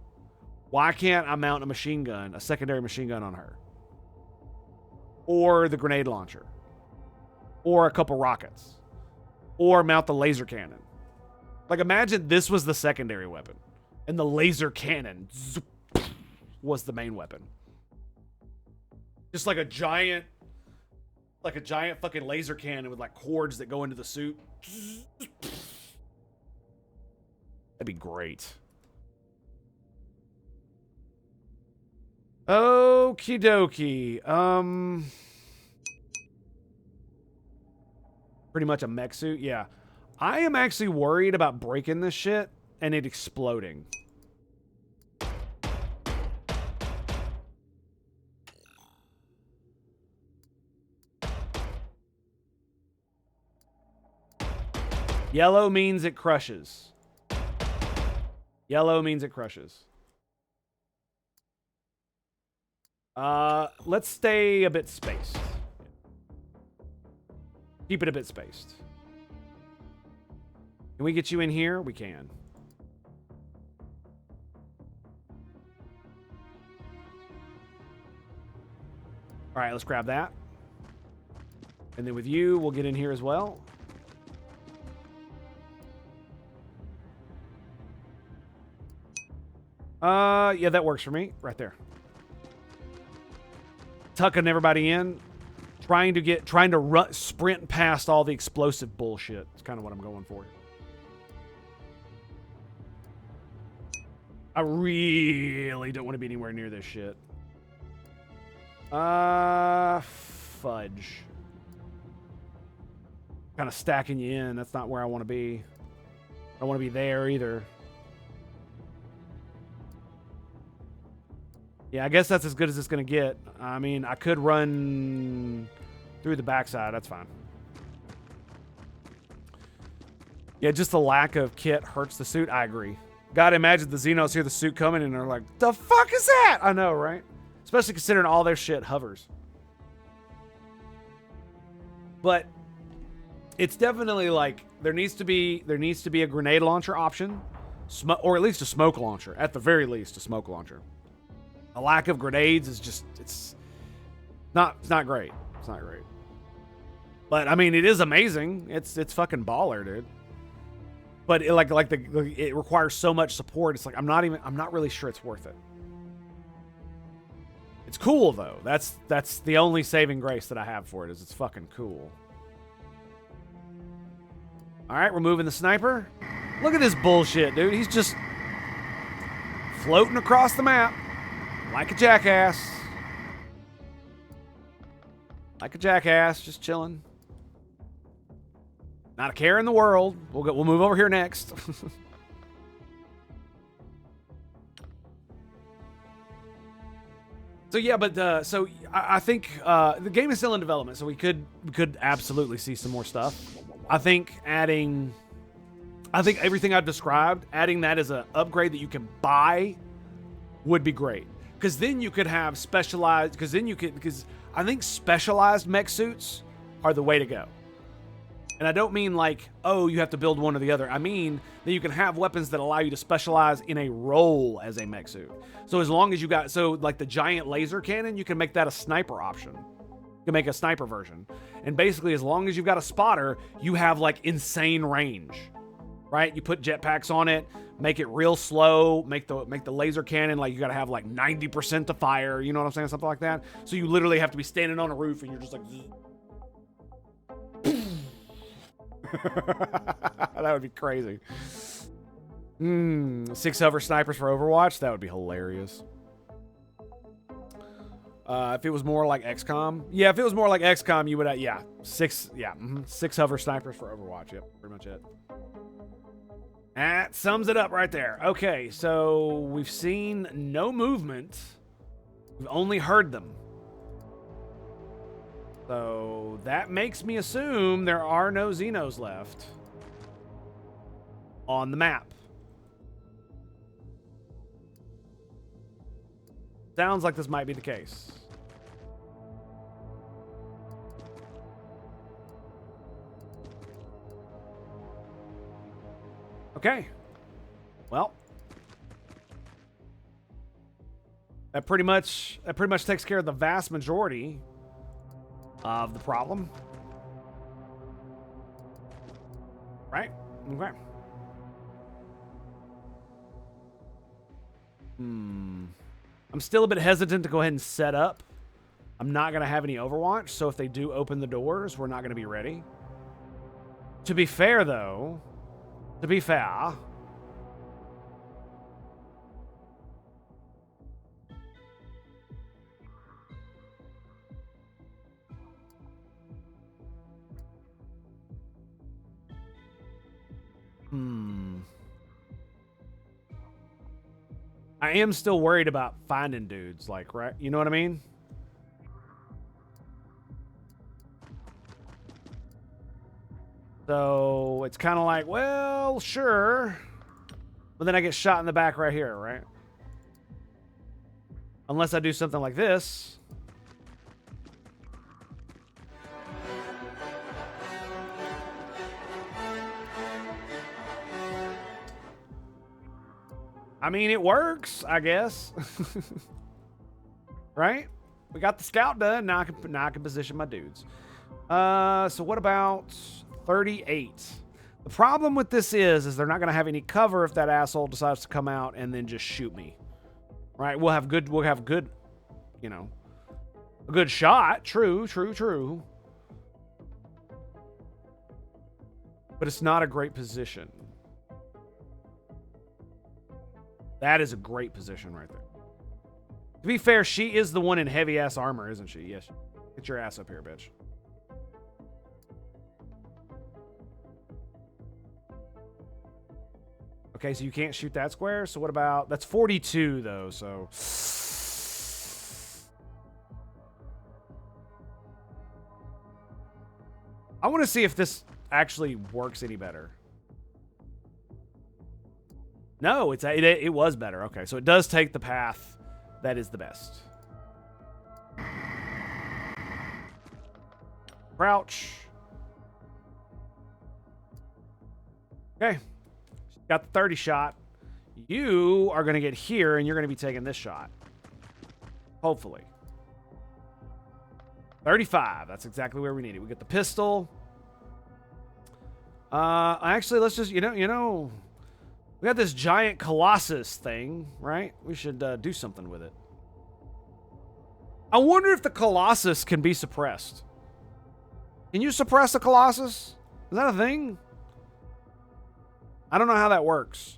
why can't I mount a secondary machine gun on her? Or the grenade launcher? Or a couple rockets? Or mount the laser cannon? Like, imagine this was the secondary weapon, and the laser cannon was the main weapon. Just like a giant fucking laser cannon with like cords that go into the suit. That'd be great. Okie dokie. Pretty much a mech suit, yeah. I am actually worried about breaking this shit and it exploding. Yellow means it crushes. Yellow means it crushes. Let's stay a bit spaced. Keep it a bit spaced. Can we get you in here? We can. All right, let's grab that. And then with you, we'll get in here as well. Yeah, that works for me. Right there. Tucking everybody in. Trying to sprint past all the explosive bullshit. It's kind of what I'm going for. I really don't want to be anywhere near this shit. Fudge. Kind of stacking you in. That's not where I want to be. I don't want to be there either. Yeah, I guess that's as good as it's going to get. I mean, I could run through the backside. That's fine. Yeah, just the lack of kit hurts the suit. I agree. Gotta imagine the Xenos hear the suit coming and they're like, the fuck is that? I know, right? Especially considering all their shit hovers. But it's definitely like there needs to be a grenade launcher option, or at least a smoke launcher. At the very least, a smoke launcher. A lack of grenades is just it's not great. It's not great. But I mean, it is amazing. It's fucking baller, dude. But it it requires so much support. It's like I'm not really sure it's worth it. It's cool though. That's the only saving grace that I have for it is it's fucking cool. All right, we're moving the sniper. Look at this bullshit, dude. He's just floating across the map like a jackass. Like a jackass, just chilling. Not a care in the world. We'll move over here next. So yeah, but so I think the game is still in development, so we could absolutely see some more stuff. I think everything I've described, adding that as an upgrade that you can buy would be great. Because then you could have specialized, because I think specialized mech suits are the way to go. And I don't mean like, oh, you have to build one or the other. I mean that you can have weapons that allow you to specialize in a role as a mech suit. So as long as you got, so like the giant laser cannon, you can make that a sniper option. You can make a sniper version. And basically, as long as you've got a spotter, you have like insane range, right? You put jetpacks on it, make it real slow, make the laser cannon, like you got to have like 90% to fire. You know what I'm saying? Something like that. So you literally have to be standing on a roof and you're just like, that would be crazy. 6 hover snipers for Overwatch. That would be hilarious. If it was more like XCOM. Yeah, if it was more like XCOM, you would, yeah. 6 hover snipers for Overwatch. Yep, pretty much it. That sums it up right there. Okay, so we've seen no movement. We've only heard them. So that makes me assume there are no Xenos left on the map. Sounds like this might be the case. Okay. Well, that pretty much takes care of the vast majority of the problem. Right? Okay. I'm still a bit hesitant to go ahead and set up. I'm not going to have any Overwatch, so if they do open the doors, we're not going to be ready. To be fair, though, I am still worried about finding dudes, like, right? You know what I mean? So it's kind of like, well, sure. But then I get shot in the back right here, right? Unless I do something like this. I mean, it works, I guess. Right? We got the scout done. Now I can position my dudes. So what about 38? The problem with this is they're not going to have any cover if that asshole decides to come out and then just shoot me. Right? We'll have good, you know, a good shot. True. But it's not a great position. That is a great position right there. To be fair, she is the one in heavy-ass armor, isn't she? Yes. Get your ass up here, bitch. Okay, so you can't shoot that square. So what about... That's 42, though, so... I want to see if this actually works any better. No, it was better. Okay, so it does take the path that is the best. Crouch. Okay. Got the 30 shot. You are going to get here, and you're going to be taking this shot. Hopefully. 35. That's exactly where we need it. We get the pistol. Actually, let's just, you know... We got this giant Colossus thing, right? We should do something with it. I wonder if the Colossus can be suppressed. Can you suppress the Colossus? Is that a thing? I don't know how that works.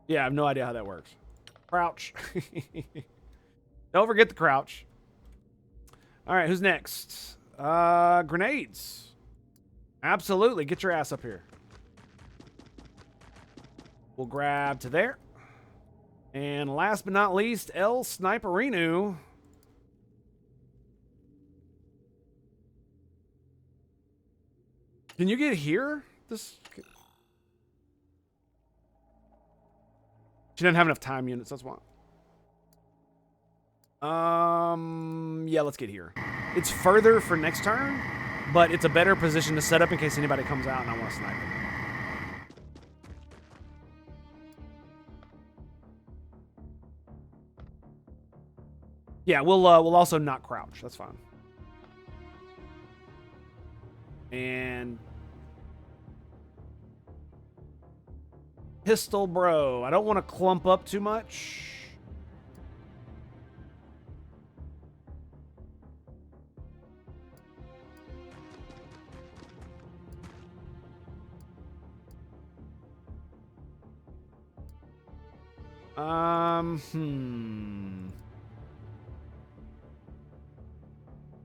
Yeah, I have no idea how that works. Crouch. Don't forget the crouch. All right, who's next? Grenades. Absolutely. Get your ass up here. We'll grab to there. And last but not least, El Sniperino. Can you get here? She doesn't have enough time units, that's why. Yeah, let's get here. It's further for next turn, but it's a better position to set up in case anybody comes out and I want to snipe them. Yeah, we'll also not crouch. That's fine. And pistol, bro. I don't want to clump up too much.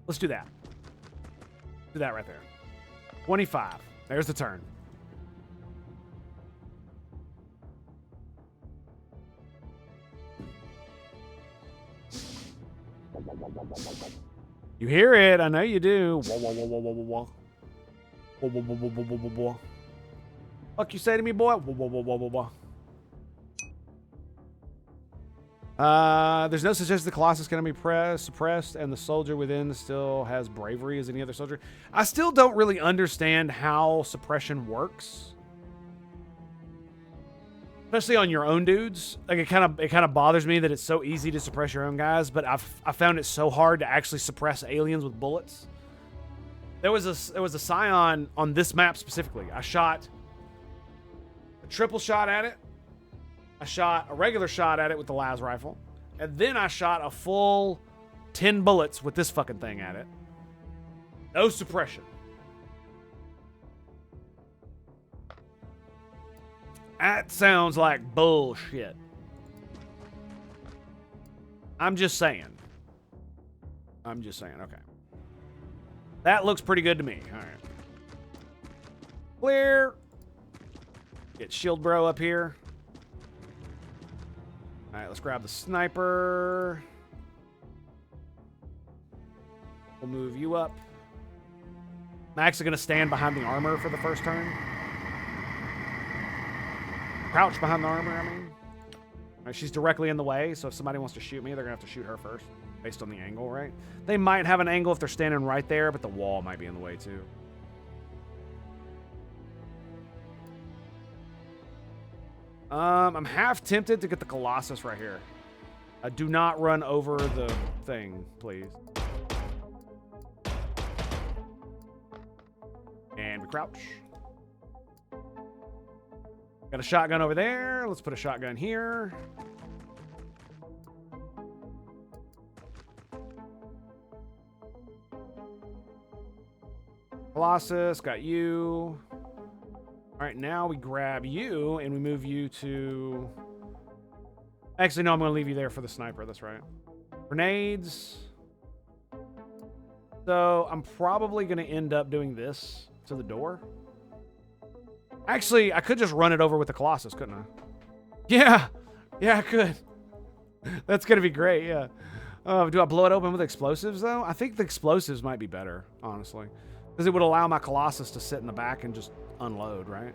Let's do that. Do that right there. 25. There's the turn. You hear it. I know you do. Wah, wah, wah, wah, wah, wah, wah. Wah, wah, wah, wah, wah, wah, wah, wah. Fuck you say to me, boy? Wah, wah, wah, wah, wah, wah. There's no suggestion the Colossus can be suppressed, and the soldier within still has bravery as any other soldier. I still don't really understand how suppression works, especially on your own dudes. Like it kind of bothers me that it's so easy to suppress your own guys, but I found it so hard to actually suppress aliens with bullets. There was a Scion on this map specifically. I shot a triple shot at it. I shot a regular shot at it with the las rifle. And then I shot a full 10 bullets with this fucking thing at it. No suppression. That sounds like bullshit. I'm just saying. Okay. That looks pretty good to me. All right. Clear. Get Shield Bro up here. All right, let's grab the sniper. We'll move you up. I'm actually going to stand behind the armor for the first turn. Crouch behind the armor, I mean. All right, she's directly in the way, so if somebody wants to shoot me, they're going to have to shoot her first, based on the angle, right? They might have an angle if they're standing right there, but the wall might be in the way, too. I'm half tempted to get the Colossus right here. Do not run over the thing, please. And we crouch. Got a shotgun over there. Let's put a shotgun here. Colossus, got you. All right, now we grab you and we move you to... Actually, no, I'm going to leave you there for the sniper. That's right. Grenades. So I'm probably going to end up doing this to the door. Actually, I could just run it over with the Colossus, couldn't I? Yeah. Yeah, I could. That's going to be great, yeah. Do I blow it open with explosives, though? I think the explosives might be better, honestly. Because it would allow my Colossus to sit in the back and just unload, right?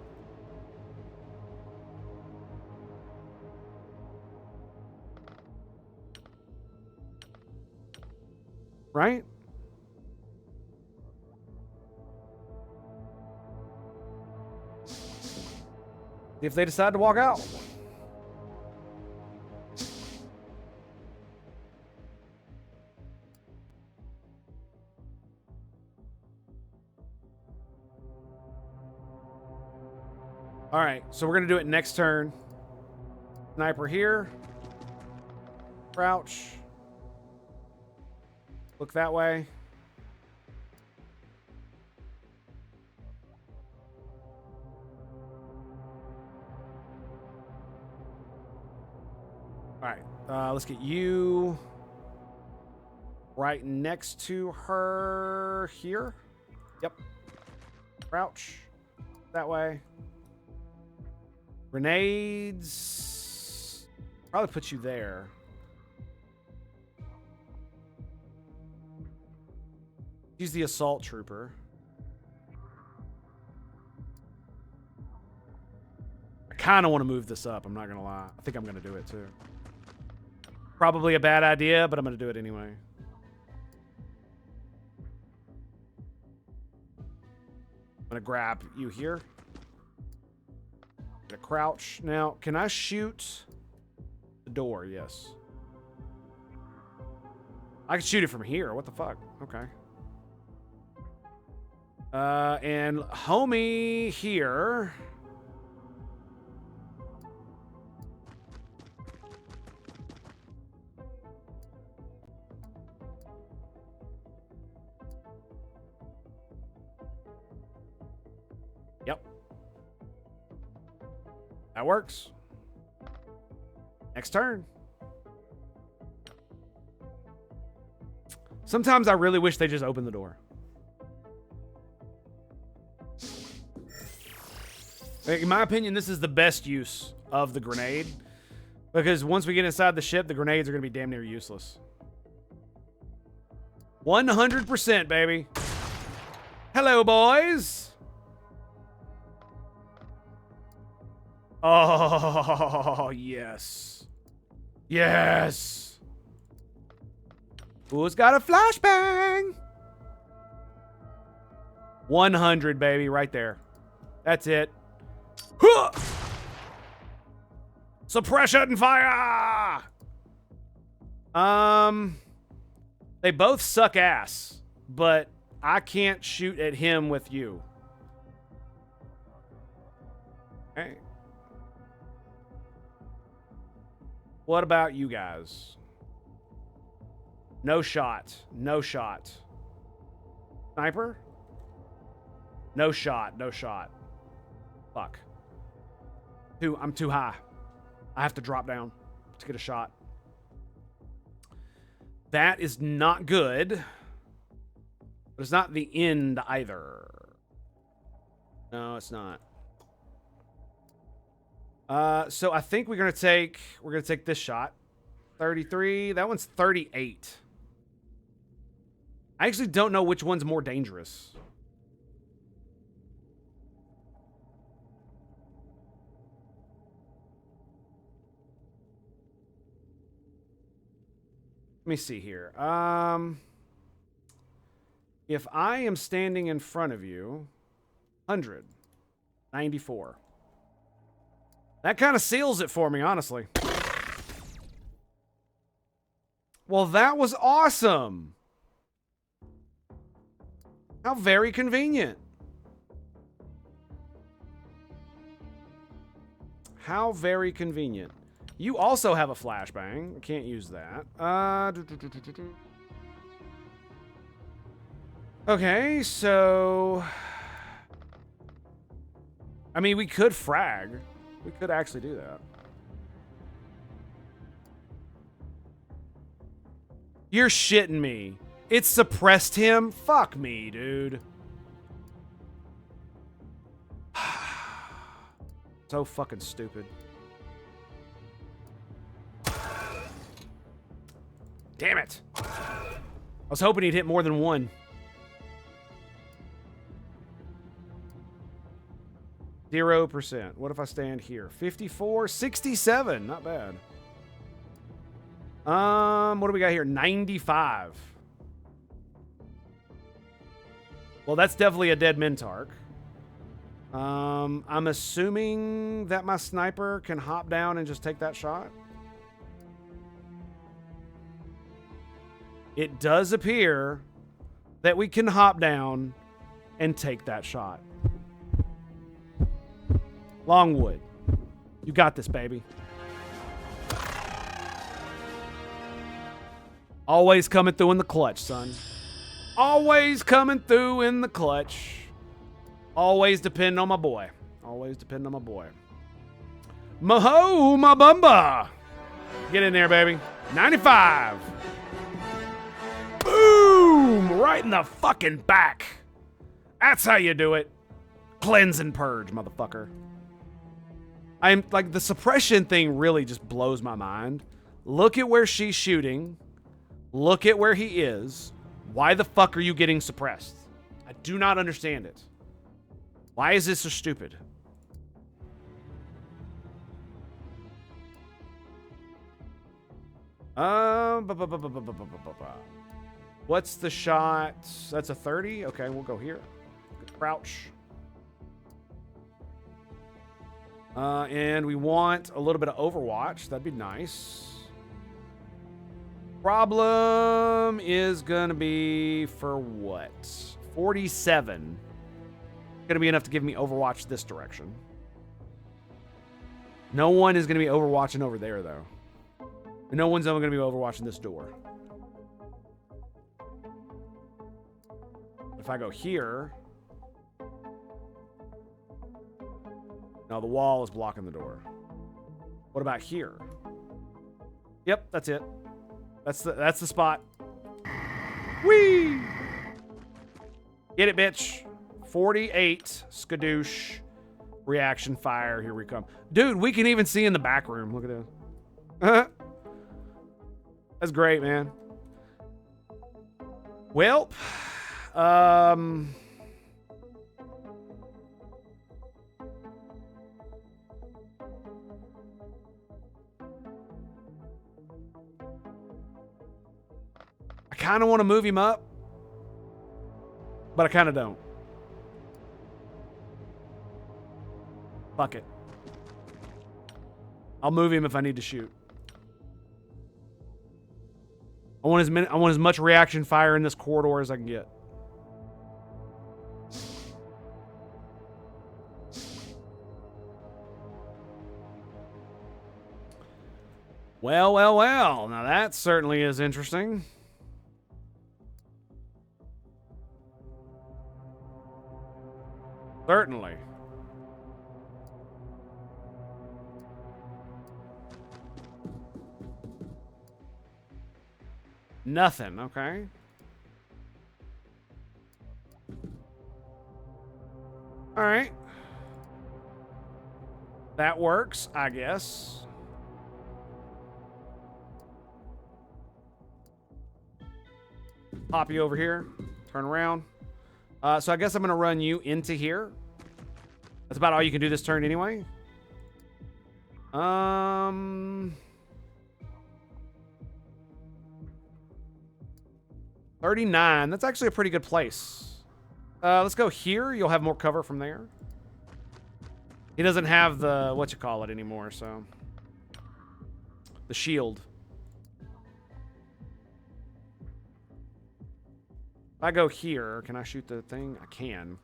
Right? If they decide to walk out. All right, so we're going to do it next turn. Sniper here. Crouch. Look that way. All right, let's get you right next to her here. Yep. Crouch. That way. Grenades. Probably put you there. Use the assault trooper. I kind of want to move this up. I'm not going to lie. I think I'm going to do it too. Probably a bad idea, but I'm going to do it anyway. I'm going to grab you here. Gonna crouch. Now, can I shoot the door? Yes. I can shoot it from here. What the fuck? Okay. And homie here. Yep. That works. Next turn. Sometimes I really wish they just opened the door. In my opinion, this is the best use of the grenade. Because once we get inside the ship, the grenades are going to be damn near useless. 100%, baby. Hello, boys. Oh, yes. Yes. Who's got a flashbang? 100, baby, right there. That's it. Huh! Suppression fire! They both suck ass, but I can't shoot at him with you. Okay. What about you guys? No shot. No shot. Sniper? No shot. No shot. Fuck. I'm too high. I have to drop down to get a shot. That is not good. But it's not the end either. No, it's not. So I think we're gonna take this shot. 33. That one's 38. I actually don't know which one's more dangerous. Let me see here. If I am standing in front of you, 100, 94. That kind of seals it for me, honestly. Well, that was awesome. How very convenient. How very convenient. You also have a flashbang. I can't use that. Okay, so... I mean, we could frag. We could actually do that. You're shitting me. It suppressed him? Fuck me, dude. So fucking stupid. Damn it. I was hoping he'd hit more than one. 0%. What if I stand here? 54, 67. Not bad. What do we got here? 95. Well, that's definitely a dead Mintark. I'm assuming that my sniper can hop down and just take that shot. It does appear that we can hop down and take that shot. Longwood, you got this, baby. Always coming through in the clutch, son. Always coming through in the clutch. Always depend on my boy. Always depend on my boy. Maho, my bumba. Get in there, baby. 95. Boom! Right in the fucking back. That's how you do it. Cleanse and purge, motherfucker. I'm like, the suppression thing really just blows my mind. Look at where she's shooting. Look at where he is. Why the fuck are you getting suppressed? I do not understand it. Why is this so stupid? What's the shot? That's a 30? Okay, we'll go here. Crouch. And we want a little bit of Overwatch. That'd be nice. Problem is gonna be for what? 47. Gonna be enough to give me Overwatch this direction. No one is gonna be Overwatching over there, though. And no one's ever gonna be Overwatching this door. If I go here... No, the wall is blocking the door. What about here? Yep, that's it. That's the spot. Whee! Get it, bitch. 48 skadoosh. Reaction fire. Here we come. Dude, we can even see in the back room. Look at this. That's great, man. Well, I kind of want to move him up, but I kind of don't. Fuck it. I'll move him if I need to shoot. I want as much reaction fire in this corridor as I can get. Well, well, well. Now that certainly is interesting. Certainly. Nothing, okay. All right. That works, I guess. Pop you over here. Turn around. So I guess I'm going to run you into here. That's about all you can do this turn anyway. 39. That's actually a pretty good place. Let's go here. You'll have more cover from there. He doesn't have the whatchamacallit anymore, so. The shield. If I go here, can I shoot the thing? I can.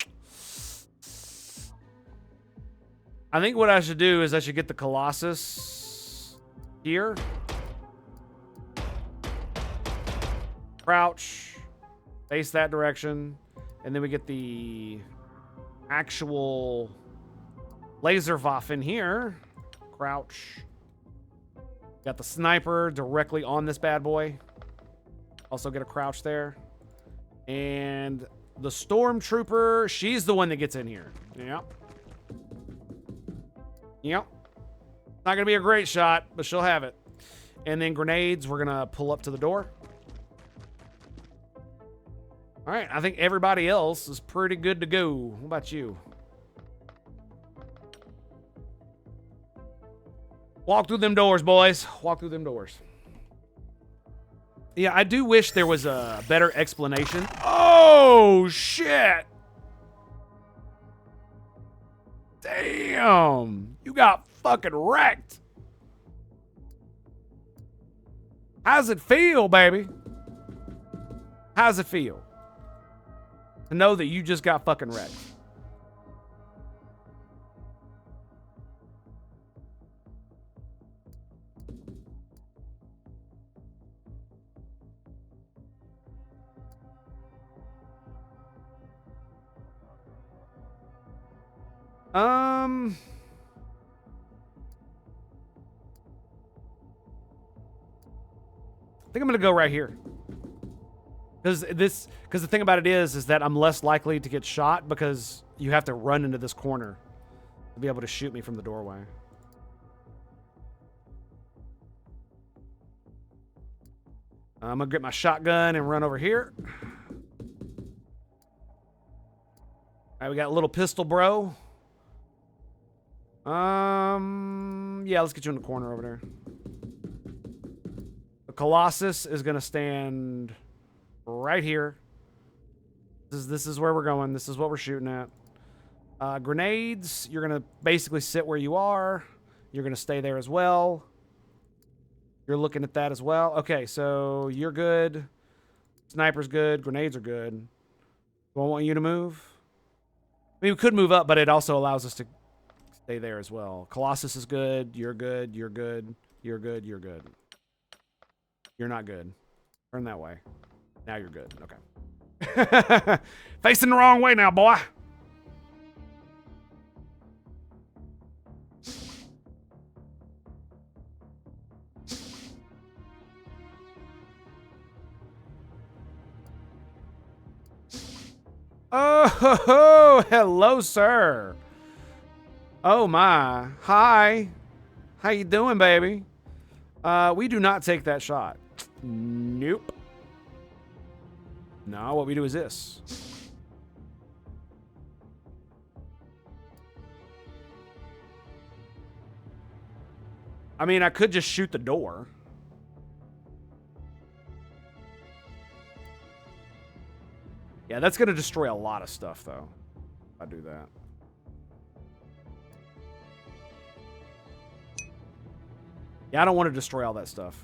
I think what I should do is I should get the Colossus here. Crouch. Face that direction. And then we get the actual laser Waff in here. Crouch. Got the sniper directly on this bad boy. Also get a crouch there. And the stormtrooper, she's the one that gets in here. Yep. Yep. Not going to be a great shot, but she'll have it. And then grenades, we're going to pull up to the door. All right, I think everybody else is pretty good to go. What about you? Walk through them doors, boys. Walk through them doors. Yeah, I do wish there was a better explanation. Oh, shit. Damn. You got fucking wrecked. How's it feel, baby? How's it feel to know that you just got fucking wrecked? I think I'm gonna go right here. Because the thing about it is that I'm less likely to get shot because you have to run into this corner to be able to shoot me from the doorway. I'm gonna get my shotgun and run over here. All right, we got a little pistol, bro. Yeah, let's get you in the corner over there. The Colossus is gonna stand right here. This is where we're going. This is what we're shooting at. Grenades, you're gonna basically sit where you are. You're gonna stay there as well. You're looking at that as well. Okay, so you're good. Sniper's good. Grenades are good. Do I want you to move? I mean, we could move up, but it also allows us to stay there as well. Colossus is good. You're good. You're good. You're good. You're good. You're not good. Turn that way. Now you're good. Okay. Facing the wrong way now, boy. Oh, hello, sir. Oh my. Hi. How you doing, baby? We do not take that shot. Nope. No, what we do is this. I mean, I could just shoot the door. Yeah, that's going to destroy a lot of stuff, though. If I do that. Yeah, I don't want to destroy all that stuff.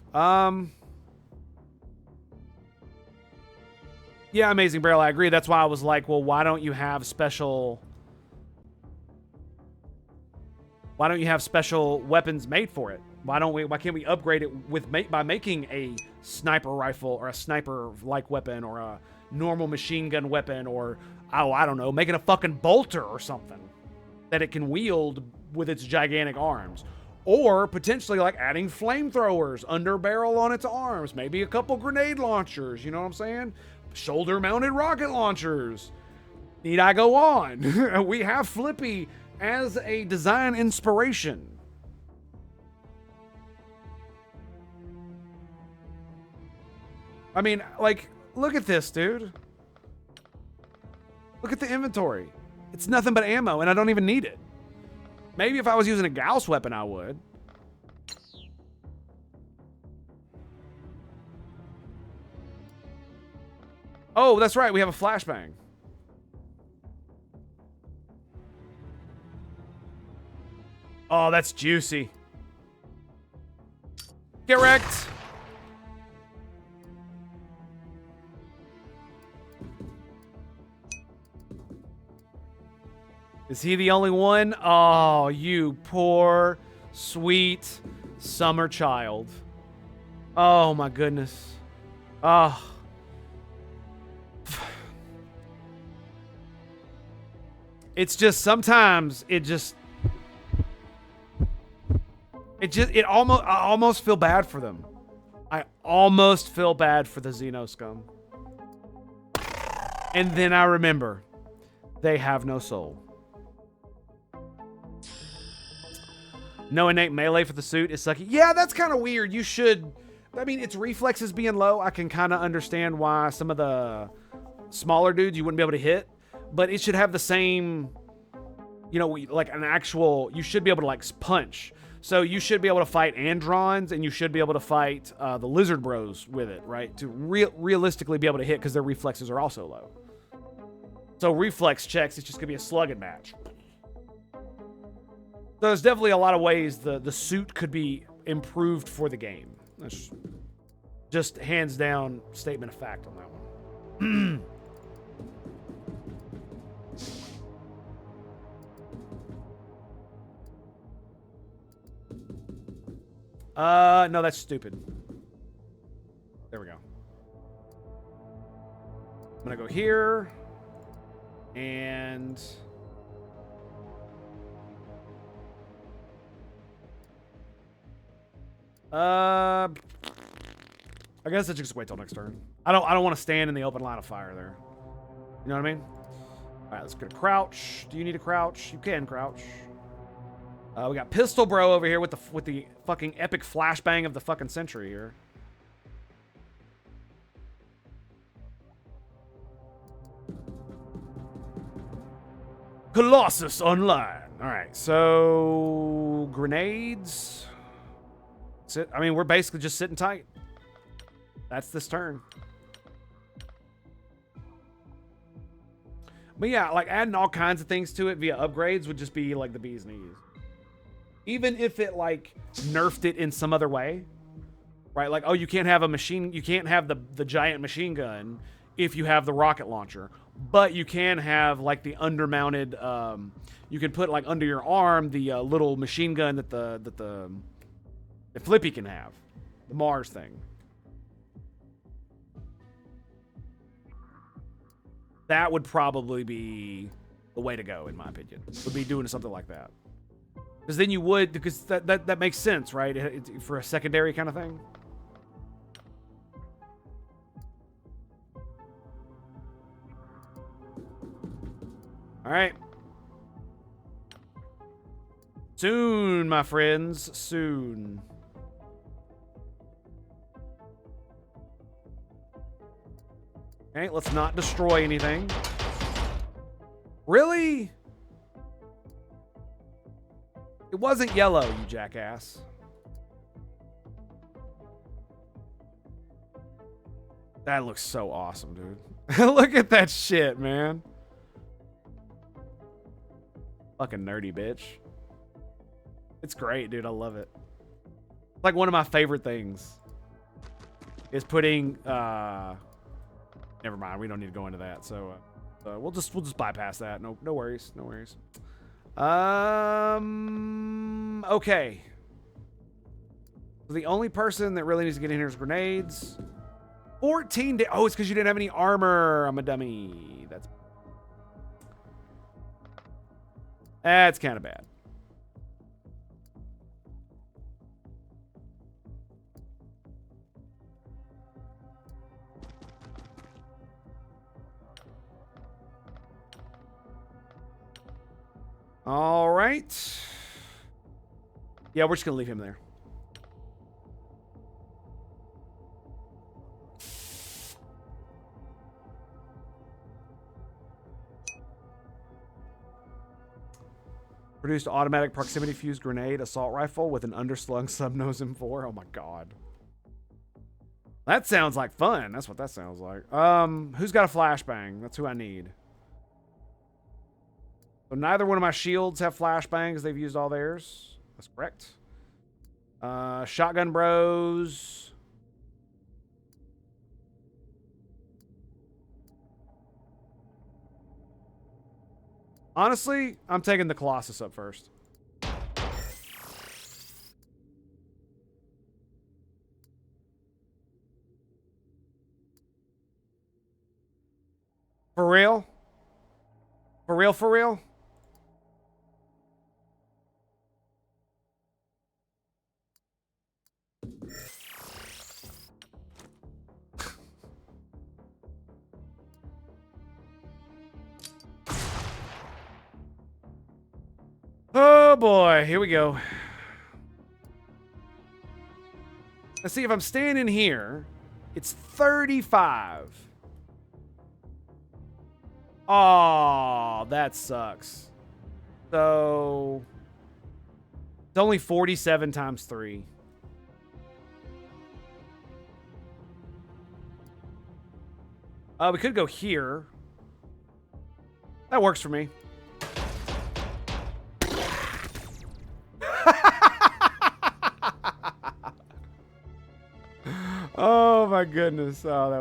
Yeah, Amazing Barrel, I agree. That's why I was like, well, why don't you have special... Why don't you have special weapons made for it? Why can't we upgrade it by making a sniper rifle or a sniper-like weapon or a normal machine gun weapon or, oh, I don't know, making a fucking bolter or something that it can wield with its gigantic arms. Or potentially like adding flamethrowers under barrel on its arms. Maybe a couple grenade launchers, you know what I'm saying? Shoulder-mounted rocket launchers. Need I go on? We have Flippy as a design inspiration. I mean, like, look at this, dude. Look at the inventory. It's nothing but ammo, and I don't even need it. Maybe if I was using a Gauss weapon, I would. Oh, that's right. We have a flashbang. Oh, that's juicy. Get wrecked. Is he the only one? Oh, you poor, sweet summer child. Oh, my goodness. Oh. It's just sometimes I almost feel bad for them. I almost feel bad for the Xeno scum. And then I remember they have no soul. No innate melee for the suit is sucky. Yeah, that's kind of weird. You should... I mean, its reflexes being low, I can kind of understand why some of the smaller dudes you wouldn't be able to hit. But it should have the same... You know, like an actual... You should be able to, like, punch. So you should be able to fight Androns, and you should be able to fight the Lizard Bros with it, right? To realistically be able to hit, because their reflexes are also low. So reflex checks, it's just going to be a slugging match. So there's definitely a lot of ways the suit could be improved for the game. That's just hands down statement of fact on that one. No, that's stupid. There we go. I'm gonna go here. And... I guess I just wait till next turn. I don't want to stand in the open line of fire there. You know what I mean? All right, let's go to crouch. Do you need a crouch? You can crouch. We got Pistol Bro over here with the fucking epic flashbang of the fucking century here. Colossus Online. All right, so grenades. I mean, we're basically just sitting tight. That's this turn. But yeah, like adding all kinds of things to it via upgrades would just be like the bee's knees. Even if it like nerfed it in some other way, right? Like, oh, you can't have the giant machine gun if you have the rocket launcher, but you can have like the undermounted. You can put like under your arm the little machine gun that the Flippy can have, the Mars thing. That would probably be the way to go, in my opinion. Would be doing something like that. Because then you would, because that makes sense, right? For a secondary kind of thing. All right. Soon, my friends. Soon. Okay, let's not destroy anything. Really? It wasn't yellow, you jackass. That looks so awesome, dude. Look at that shit, man. Fucking nerdy bitch. It's great, dude. I love it. It's like one of my favorite things is putting never mind, we don't need to go into that. So we'll just bypass that. No worries. No worries. Okay. So the only person that really needs to get in here is grenades. 14 days. Oh, it's because you didn't have any armor. I'm a dummy. That's kind of bad. All right. Yeah, we're just going to leave him there. Produced automatic proximity fuse grenade assault rifle with an underslung subnose M4. Oh my god. That sounds like fun. That's what that sounds like. Who's got a flashbang? That's who I need. So neither one of my shields have flashbangs. They've used all theirs. That's correct. Shotgun bros. Honestly, I'm taking the Colossus up first. For real? For real, for real? Oh boy, here we go. Let's see if I'm standing here. It's 35. Oh, that sucks. So it's only 47 times 3. We could go here. That works for me. Oh my goodness. Oh, that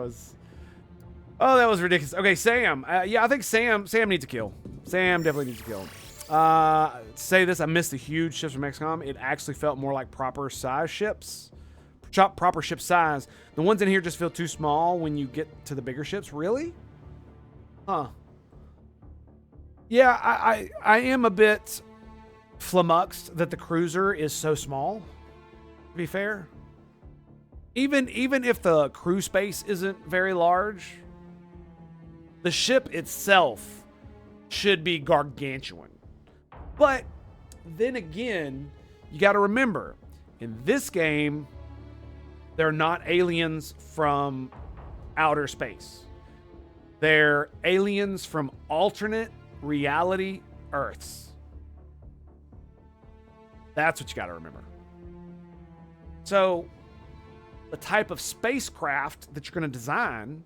was ridiculous. Okay, Sam. Yeah, I think Sam needs a kill. Sam definitely needs a kill. Say this, I missed the huge ships from XCOM. It actually felt more like proper size ships. Proper ship size. The ones in here just feel too small when you get to the bigger ships. Really? Huh. Yeah, I am a bit flummoxed that the cruiser is so small, to be fair. Even if the crew space isn't very large, the ship itself should be gargantuan. But then again, you got to remember, in this game, they're not aliens from outer space. They're aliens from alternate reality Earths. That's what you got to remember. So the type of spacecraft that you're going to design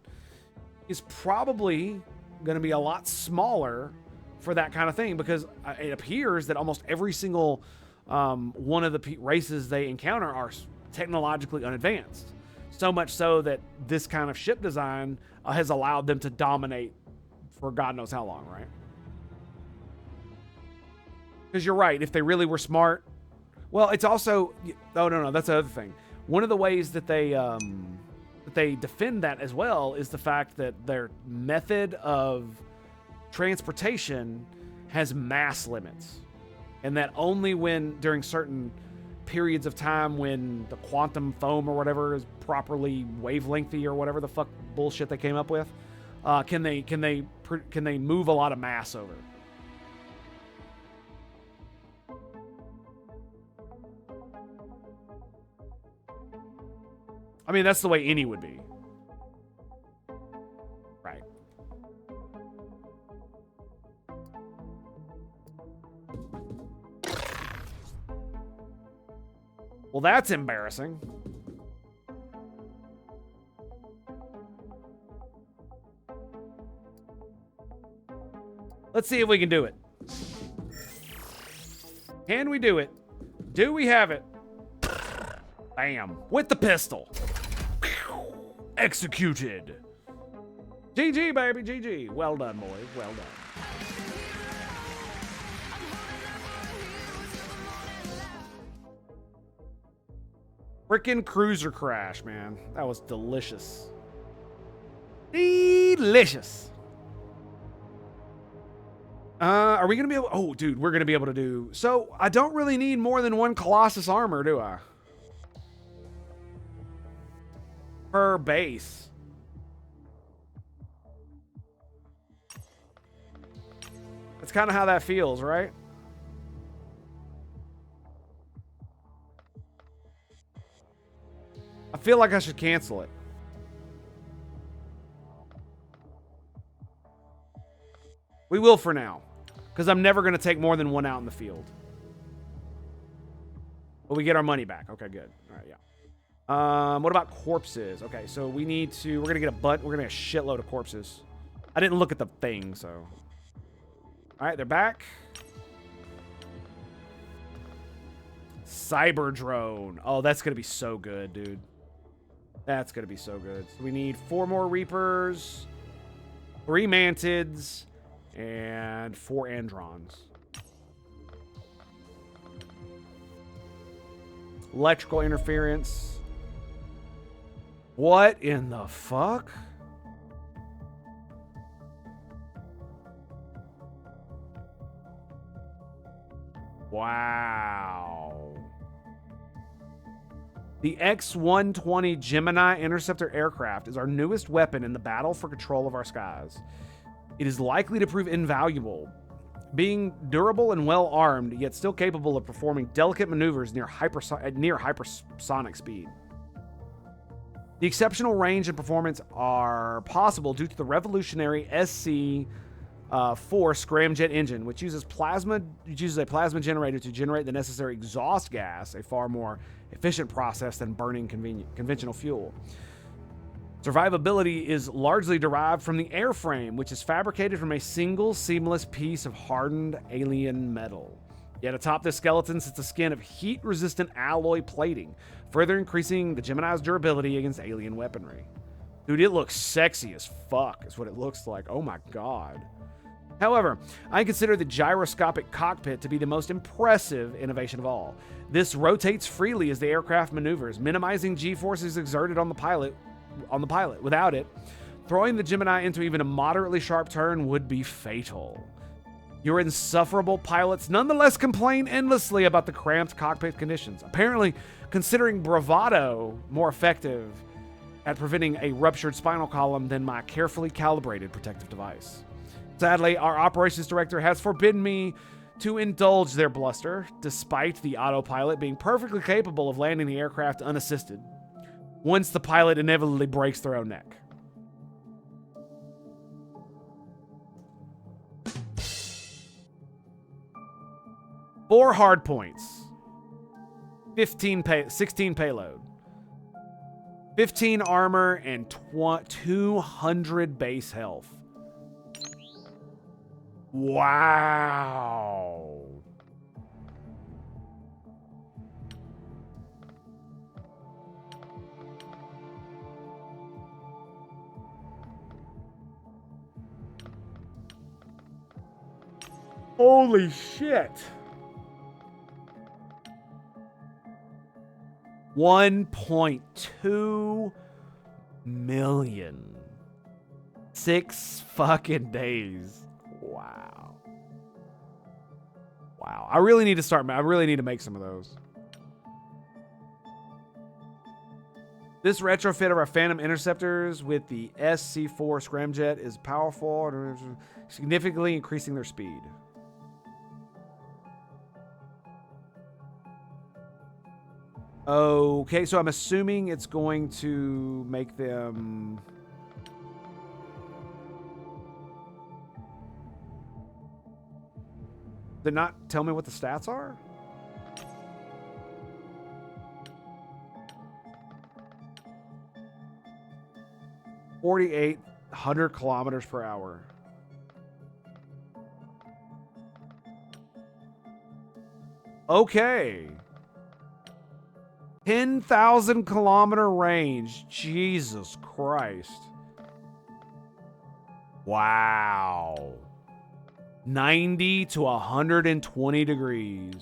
is probably going to be a lot smaller for that kind of thing, because it appears that almost every single one of the races they encounter are technologically unadvanced. So much so that this kind of ship design has allowed them to dominate for God knows how long, right? Because you're right, if they really were smart, well, it's also, oh no, that's the other thing. One of the ways that they defend that as well is the fact that their method of transportation has mass limits, and that only when during certain periods of time when the quantum foam or whatever is properly wavelengthy or whatever the fuck bullshit they came up with, can they move a lot of mass over. I mean, that's the way any would be. Right. Well, that's embarrassing. Let's see if we can do it. Can we do it? Do we have it? Bam. With the pistol. Executed. GG, baby, GG. Well done, boys. Well done. Frickin' cruiser crash, man. That was delicious. Delicious. Are we going to be able... Oh, dude, we're going to be able to do... So, I don't really need more than one Colossus armor, do I? Per base. That's kind of how that feels, right? I feel like I should cancel it. We will for now. Because I'm never going to take more than one out in the field. But we get our money back. Okay, good. All right, yeah. What about corpses? Okay, so we need to... We're going to get we're going to get a shitload of corpses. I didn't look at the thing, so... All right, they're back. Cyber drone. Oh, that's going to be so good, dude. That's going to be so good. So we need 4 more Reapers, 3 Mantids, and 4 Androns. Electrical interference. What in the fuck? Wow. The X-120 Gemini Interceptor aircraft is our newest weapon in the battle for control of our skies. It is likely to prove invaluable, being durable and well-armed, yet still capable of performing delicate maneuvers near hypersonic speed. The exceptional range and performance are possible due to the revolutionary SC-4 scramjet engine, which uses a plasma generator to generate the necessary exhaust gas, a far more efficient process than burning conventional fuel. Survivability is largely derived from the airframe, which is fabricated from a single seamless piece of hardened alien metal. Yet atop this skeleton sits a skin of heat-resistant alloy plating, further increasing the Gemini's durability against alien weaponry. Dude, it looks sexy as fuck, is what it looks like. Oh my god. However, I consider the gyroscopic cockpit to be the most impressive innovation of all. This rotates freely as the aircraft maneuvers, minimizing G-forces exerted on the pilot. Without it, throwing the Gemini into even a moderately sharp turn would be fatal. Your insufferable pilots nonetheless complain endlessly about the cramped cockpit conditions, apparently considering bravado more effective at preventing a ruptured spinal column than my carefully calibrated protective device. Sadly, our operations director has forbidden me to indulge their bluster, despite the autopilot being perfectly capable of landing the aircraft unassisted, once the pilot inevitably breaks their own neck. Four hard points. 16 payload. 15 armor and 200 base health. Wow. Holy shit. 1.2 million. 6 fucking days. Wow. Wow. I really need to make some of those. This retrofit of our Phantom Interceptors with the SC-4 scramjet is powerful, significantly increasing their speed. Okay, so I'm assuming it's going to make them... Did not tell me what the stats are? $4,800 kilometers per hour. Okay. 10,000 kilometer range. Jesus Christ. Wow. 90 to 120 degrees.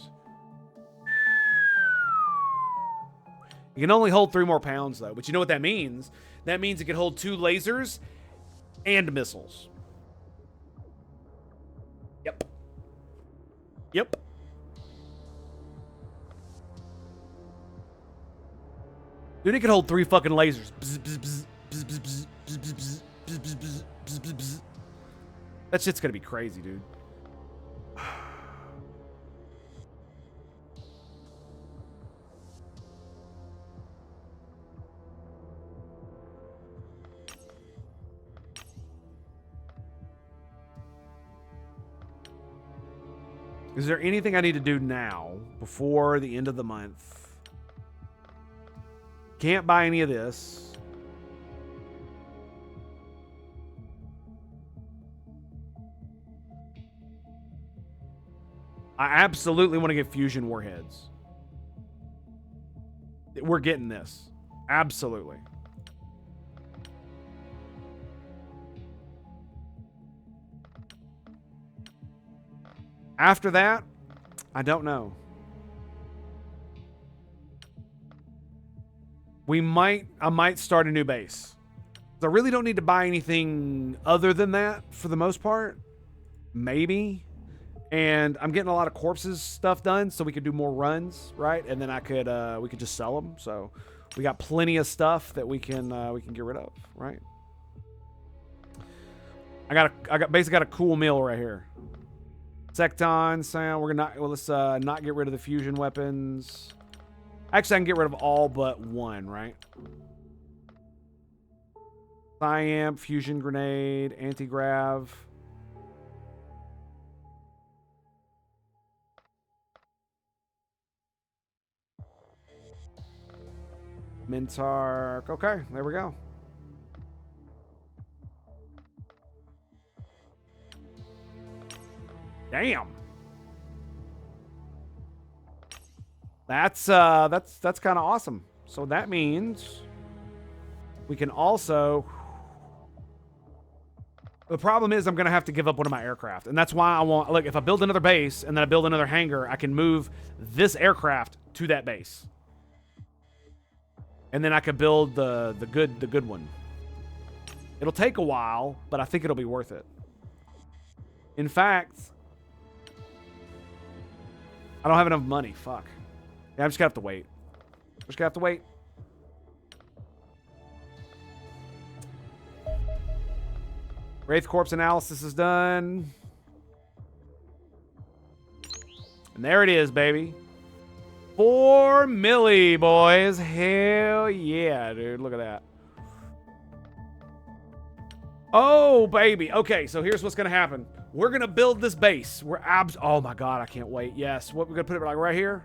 You can only hold 3 more pounds, though. But you know what that means? That means it can hold 2 lasers and missiles. Yep. Yep. Dude, it can hold 3 fucking lasers. That shit's gonna be crazy, dude. Is there anything I need to do now before the end of the month? Can't buy any of this. I absolutely want to get fusion warheads. We're getting this. Absolutely. After that, I don't know. I might start a new base. I really don't need to buy anything other than that for the most part. Maybe. And I'm getting a lot of corpses stuff done so we could do more runs, right? And then we could just sell them. So we got plenty of stuff that we can get rid of, right? I basically got a cool meal right here. Secton sound. Let's not get rid of the fusion weapons. Actually, I can get rid of all but one, right? Thiamp, fusion grenade, anti-grav. Mintark. Okay, there we go. Damn. That's kind of awesome. So that means we can also... The problem is I'm going to have to give up one of my aircraft. And that's why I want... Look, if I build another base and then I build another hangar, I can move this aircraft to that base. And then I could build the good one. It'll take a while, but I think it'll be worth it. In fact... I don't have enough money. Fuck. Yeah, I'm just gonna have to wait. Just gonna have to wait. Wraith Corpse analysis is done. And there it is, baby. 4 milli, boys. Hell yeah, dude. Look at that. Oh, baby. Okay, so here's what's gonna happen. We're gonna build this base. Oh my god, I can't wait. Yes. What we're gonna put it like right here?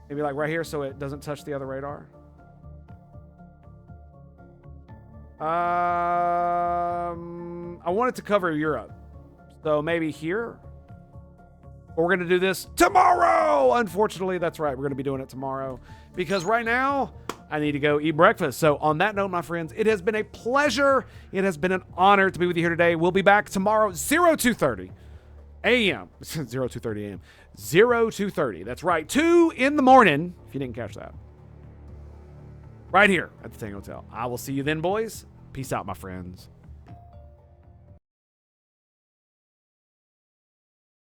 Maybe like right here so it doesn't touch the other radar. I want it to cover Europe. So maybe here. But we're gonna do this tomorrow. Unfortunately, that's right. We're gonna be doing it tomorrow. Because right now, I need to go eat breakfast. So on that note, my friends, it has been a pleasure. It has been an honor to be with you here today. We'll be back tomorrow, 02:30 a.m. 02:30 a.m. 02:30. That's right. 2 in the morning, if you didn't catch that. Right here at the Tango Hotel. I will see you then, boys. Peace out, my friends.